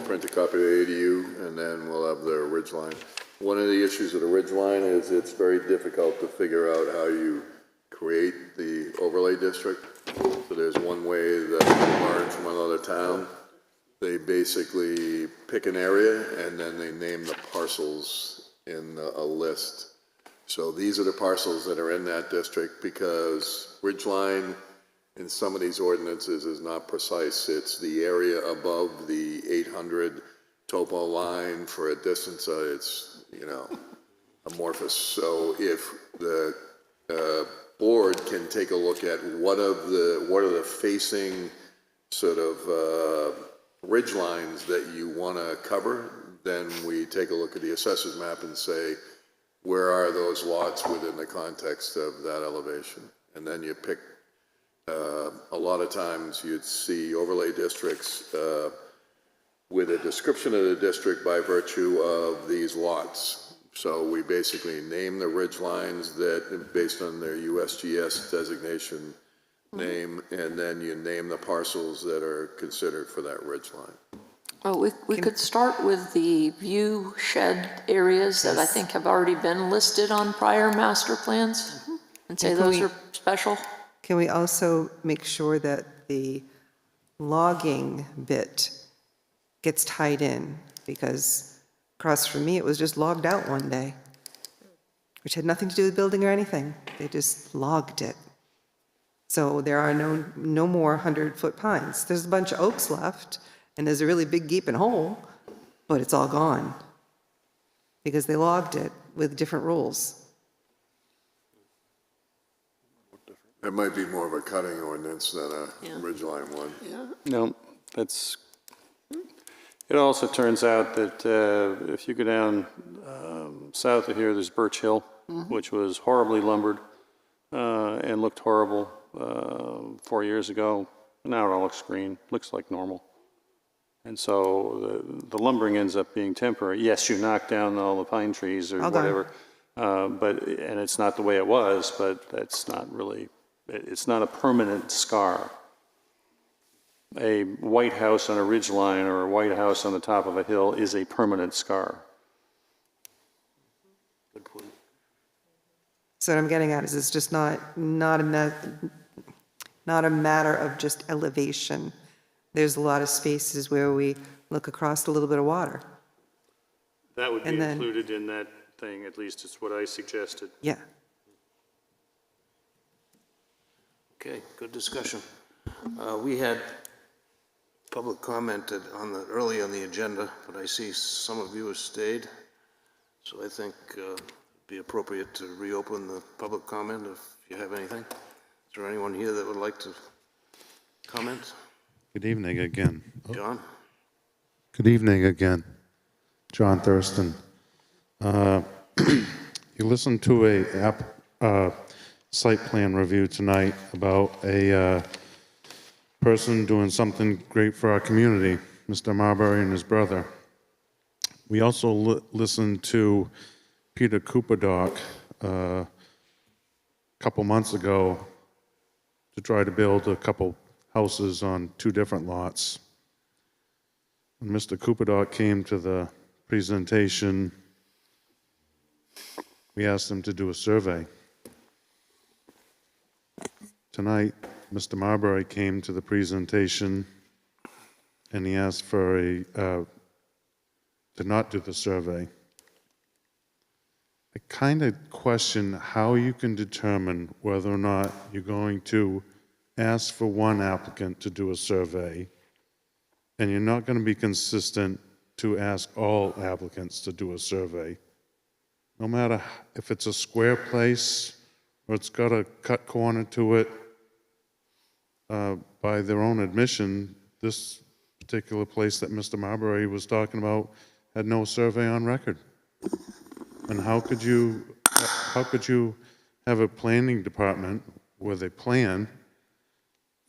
print a copy of the ADU, and then we'll have the ridge line. One of the issues with the ridge line is it's very difficult to figure out how you create the overlay district. So there's one way that I learned from another town. They basically pick an area, and then they name the parcels in a list. So these are the parcels that are in that district, because ridgeline in some of these ordinances is not precise. It's the area above the 800 topo line for a distance. It's, you know, amorphous. So if the board can take a look at what are the facing sort of ridge lines that you want to cover, then we take a look at the assessor's map and say, where are those lots within the context of that elevation? And then you pick, a lot of times you'd see overlay districts with a description of the district by virtue of these lots. So we basically name the ridge lines that, based on their USGS designation name, and then you name the parcels that are considered for that ridge line. Well, we could start with the view shed areas that I think have already been listed on prior master plans, and say those are special. Can we also make sure that the logging bit gets tied in? Because across from me, it was just logged out one day, which had nothing to do with building or anything. They just logged it. So there are no more 100-foot pines. There's a bunch of oaks left, and there's a really big gaping hole, but it's all gone because they logged it with different rules. That might be more of a cutting ordinance than a ridgeline one. Yeah. No, that's, it also turns out that if you go down south of here, there's Birch Hill, which was horribly lumbered and looked horrible 4 years ago. Now it all looks green, looks like normal. And so the lumbering ends up being temporary. Yes, you knock down all the pine trees or whatever, and it's not the way it was, but that's not really, it's not a permanent scar. a white house on a ridge line or a white house on the top of a hill is a permanent scar. Good point. So what I'm getting at is it's just not a matter of just elevation. There's a lot of spaces where we look across a little bit of water. That would be And then- included in that thing, at least it's what I suggested. Yeah. Okay, good discussion. We had public commented early on the agenda, but I see some of you have stayed. So I think it'd be appropriate to reopen the public comment if you have anything. Is there anyone here that would like to comment? Good evening again. John? Good evening again. John Thurston. You listened to a site plan review tonight about a person doing something great for our community, Mr. Marbury and his brother. We also listened to Peter Cooperdock a couple months ago to try to build a couple houses on 2 different lots. When Mr. Cooperdock came to the presentation, we asked him to do a survey. Tonight, Mr. Marbury came to the presentation and he asked for to not do the survey. I kind of question how you can determine whether or not you're going to ask for one applicant to do a survey and you're not going to be consistent to ask all applicants to do a survey. No matter if it's a square place or it's got a cut corner to it, by their own admission, this particular place that Mr. Marbury was talking about had no survey on record. And how could you have a planning department with a plan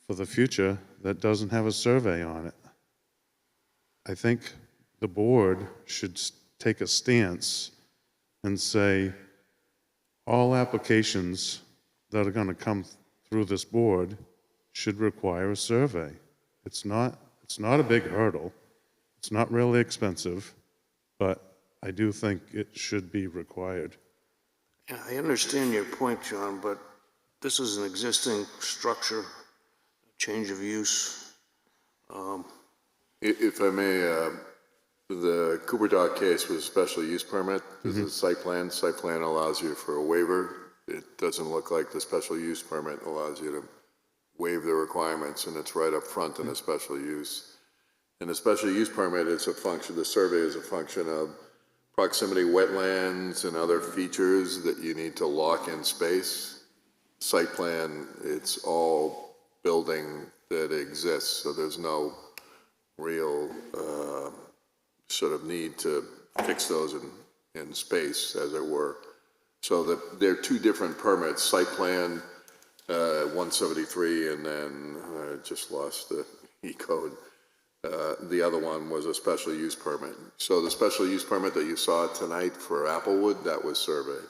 for the future that doesn't have a survey on it? I think the board should take a stance and say all applications that are going to come through this board should require a survey. It's not a big hurdle. It's not really expensive, but I do think it should be required. Yeah, I understand your point, John, but this is an existing structure, change of use. If I may, the Cooperdock case was a special use permit. This is a site plan. Site plan allows you for a waiver. It doesn't look like the special use permit allows you to waive the requirements, and it's right up front in a special use. In a special use permit, it's a function, the survey is a function of proximity wetlands and other features that you need to lock in space. Site plan, it's all building that exists, so there's no real sort of need to fix those in space, as it were. So they're 2 different permits, site plan 173, and then I just lost the E-code. The other one was a special use permit. So the special use permit that you saw tonight for Applewood, that was surveyed.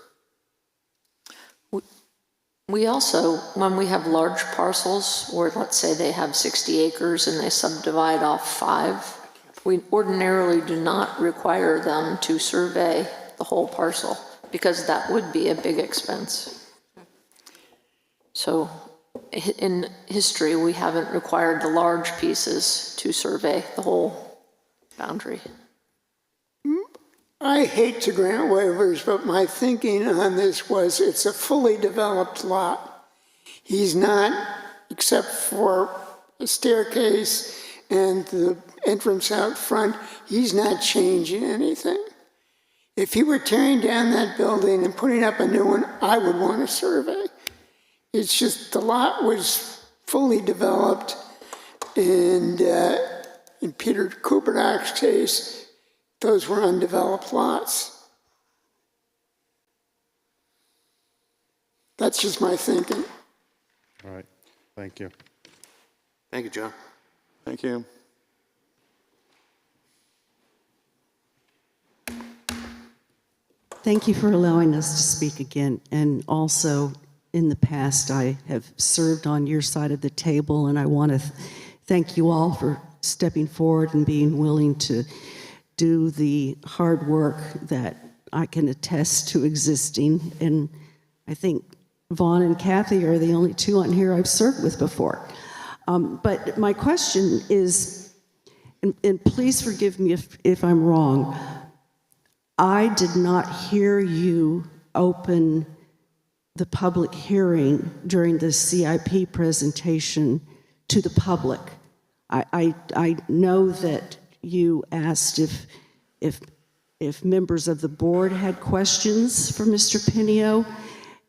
We also, when we have large parcels, or let's say they have 60 acres and they subdivide off 5, we ordinarily do not require them to survey the whole parcel because that would be a big expense. So in history, we haven't required the large pieces to survey the whole boundary. I hate to grant waivers, but my thinking on this was it's a fully developed lot. He's not, except for a staircase and the entrance out front, he's not changing anything. If he were tearing down that building and putting up a new one, I would want a survey. It's just the lot was fully developed, and in Peter Cooperdock's case, those were undeveloped lots. That's just my thinking. All right, thank you. Thank you, John. Thank you. Thank you for allowing us to speak again. And also, in the past, I have served on your side of the table, and I want to thank you all for stepping forward and being willing to do the hard work that I can attest to existing. And I think Vaughn and Kathy are the only two on here I've served with before. But my question is, and please forgive me if I'm wrong, I did not hear you open the public hearing during the CIP presentation to the public. I know that you asked if members of the board had questions for Mr. Pinio,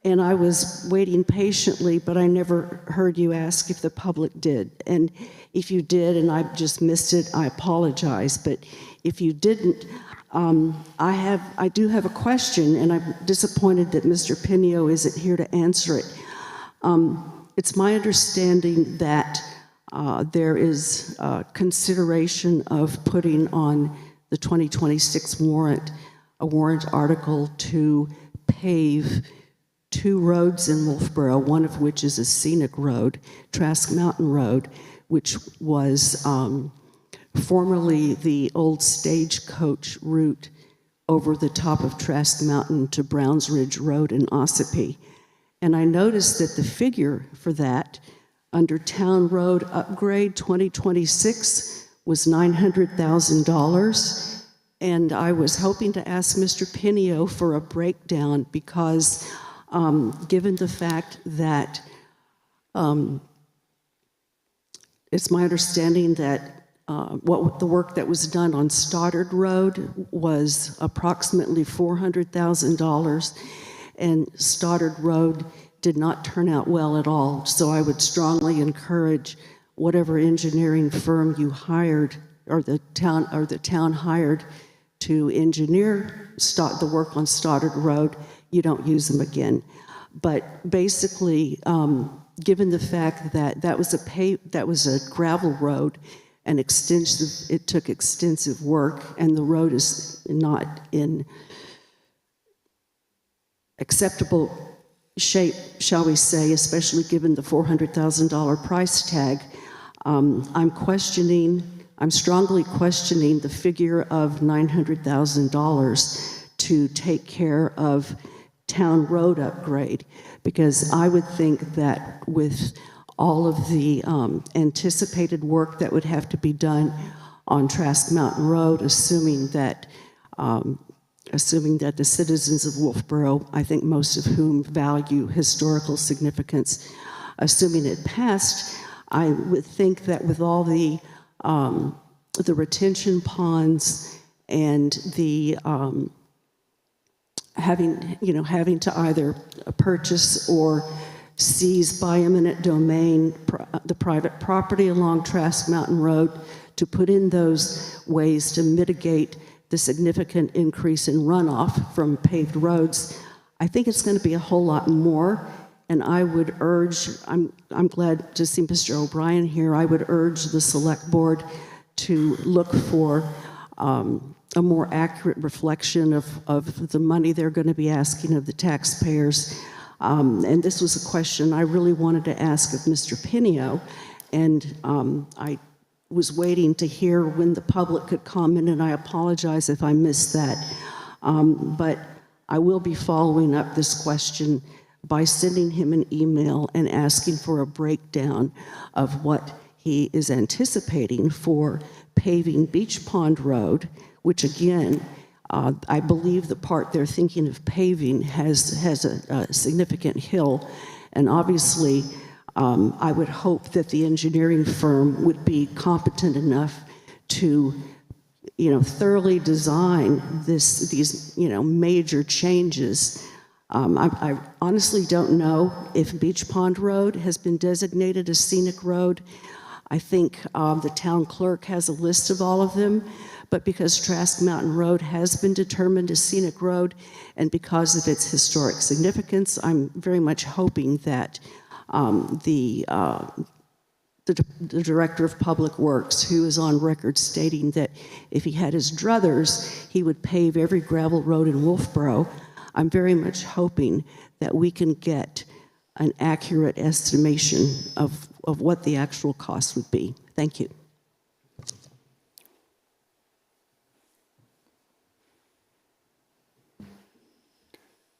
and I was waiting patiently, but I never heard you ask if the public did. And if you did and I just missed it, I apologize. But if you didn't, I do have a question, and I'm disappointed that Mr. Pinio isn't here to answer it. It's my understanding that there is consideration of putting on the 2026 warrant, a warrant article to pave 2 roads in Wolfeboro, one of which is a scenic road, Trask Mountain Road, which was formerly the old stagecoach route over the top of Trask Mountain to Browns Ridge Road in Ossipee. And I noticed that the figure for that under Town Road Upgrade 2026 was $900,000. And I was hoping to ask Mr. Pinio for a breakdown because given the fact that it's my understanding that the work that was done on Stoddard Road was approximately $400,000, and Stoddard Road did not turn out well at all. So I would strongly encourage whatever engineering firm you hired, or the town hired to engineer the work on Stoddard Road, you don't use them again. But basically, given the fact that that was a gravel road, and it took extensive work, and the road is not in acceptable shape, shall we say, especially given the $400,000 price tag. I'm strongly questioning the figure of $900,000 to take care of Town Road Upgrade, because I would think that with all of the anticipated work that would have to be done on Trask Mountain Road, assuming that the citizens of Wolfeboro, I think most of whom value historical significance, assuming it passed, I would think that with all the retention ponds and the having to either purchase or seize by eminent domain the private property along Trask Mountain Road, to put in those ways to mitigate the significant increase in runoff from paved roads, I think it's going to be a whole lot more. And I would urge, I'm glad to see Mr. O'Brien here, I would urge the select board to look for a more accurate reflection of the money they're going to be asking of the taxpayers. And this was a question I really wanted to ask of Mr. Pinio, and I was waiting to hear when the public could comment, and I apologize if I missed that. But I will be following up this question by sending him an email and asking for a breakdown of what he is anticipating for paving Beach Pond Road, which again, I believe the part they're thinking of paving has a significant hill, and obviously I would hope that the engineering firm would be competent enough to thoroughly design these major changes. I honestly don't know if Beach Pond Road has been designated a scenic road. I think the town clerk has a list of all of them, but because Trask Mountain Road has been determined a scenic road, and because of its historic significance, I'm very much hoping that the Director of Public Works, who is on record stating that if he had his druthers, he would pave every gravel road in Wolfeboro, I'm very much hoping that we can get an accurate estimation of what the actual cost would be. Thank you.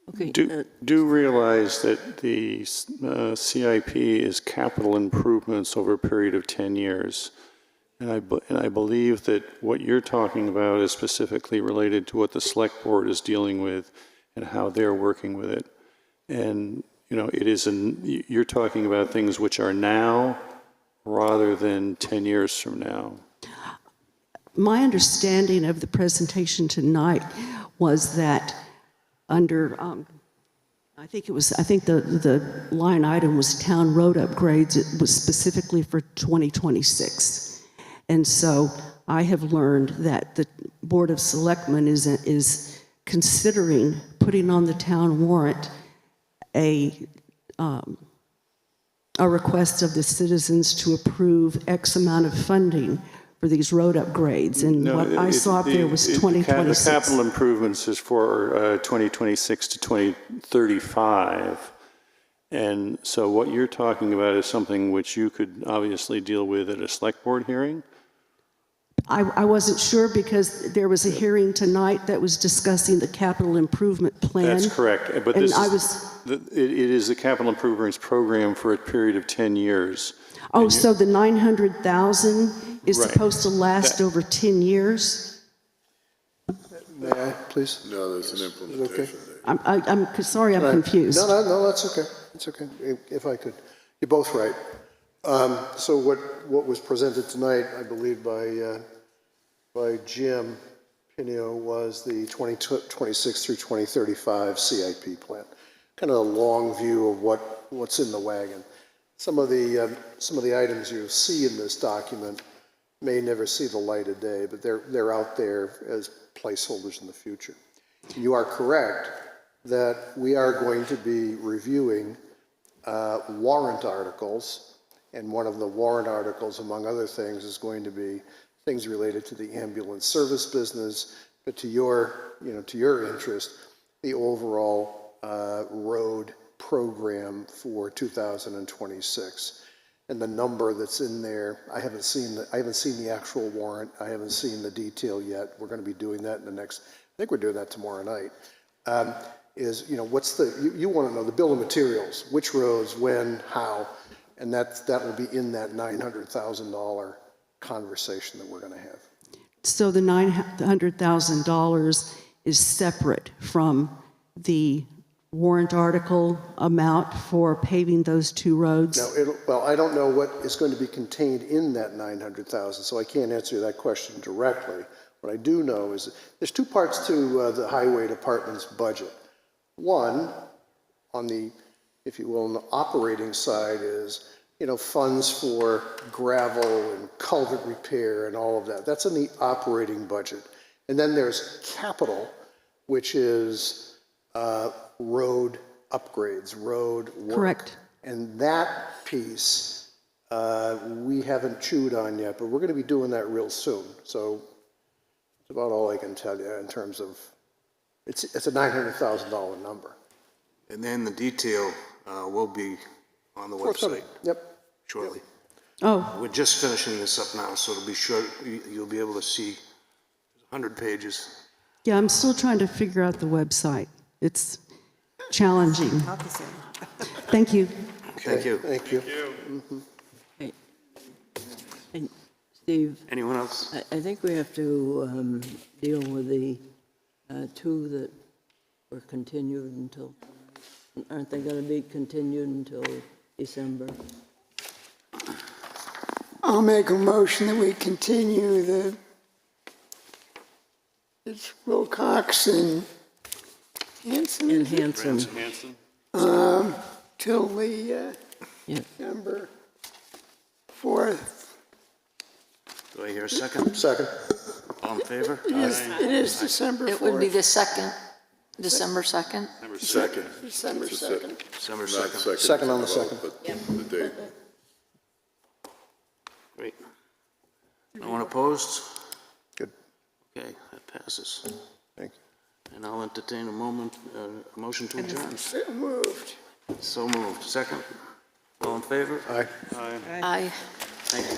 Okay. Do realize that the CIP is capital improvements over a period of 10 years. And I believe that what you're talking about is specifically related to what the select board is dealing with and how they're working with it. And, you know, you're talking about things which are now rather than 10 years from now. My understanding of the presentation tonight was that under, I think the line item was town road upgrades. It was specifically for 2026. And so I have learned that the Board of Selectmen is considering putting on the town warrant a request of the citizens to approve X amount of funding for these road upgrades, and No, what I saw up there was 2026. The capital improvements is for 2026 to 2035. And so what you're talking about is something which you could obviously deal with at a select board hearing? I wasn't sure because there was a hearing tonight that was discussing the capital improvement plan. That's correct. But And this I is, was, it is a capital improvements program for a period of 10 years. oh, so the 900,000 is Right. supposed to last over 10 years? May I, please? No, there's an implementation date. I'm sorry, I'm Right. confused. No, that's okay. It's okay. If I could, you're both right. So what was presented tonight, I believe by Jim Pinio, was the 2026 through 2035 CIP plan. Kind of a long view of what's in the wagon. Some of the items you see in this document may never see the light of day, but they're out there as placeholders in the future. You are correct that we are going to be reviewing warrant articles, and one of the warrant articles, among other things, is going to be things related to the ambulance service business, but to your interest, the overall road program for 2026. And the number that's in there, I haven't seen the actual warrant. I haven't seen the detail yet. We're going to be doing that in the next, I think we're doing that tomorrow night. What's you want to know the bill of materials, which roads, when, how, and that will be in that $900,000 conversation that we're going to have. So the $900,000 is separate from the warrant article amount for paving those two roads? Now, well, I don't know what is going to be contained in that 900,000, so I can't answer that question directly. What I do know is that there's two parts to the highway department's budget. One, on the, if you will, on the operating side is, funds for gravel and culvert repair and all of that. That's in the operating budget. And then there's capital, which is road upgrades, road work. Correct. And that piece we haven't chewed on yet, but we're going to be doing that real soon. So that's about all I can tell you in terms of, it's a $900,000 number. And then the detail will be on the website. Yep. Shortly. Oh. We're just finishing this up now, so it'll be short. You'll be able to see 100 pages. Yeah, I'm still trying to figure out the website. It's challenging. Not the same. Thank you. Thank you. Thank you. Mm-hmm. Hey. And Steve, Anyone else? I think we have to deal with the two that were continued until, aren't they going to be continued until December? I'll make a motion that we continue it's Wilcox and Hanson. And Hanson. Till the December 4th. Do I hear a second? Second. All in favor? It is December 4th. It would be the second, December 2nd. December 2nd. December 2nd. December Not 2nd. Second on the vote, second. but the date. Great. No one opposed? Good. Okay, that passes. Thank you. And I'll entertain a motion to adjourn. So moved. So moved. Second? All in favor? Aye. Aye. Aye. Thank you.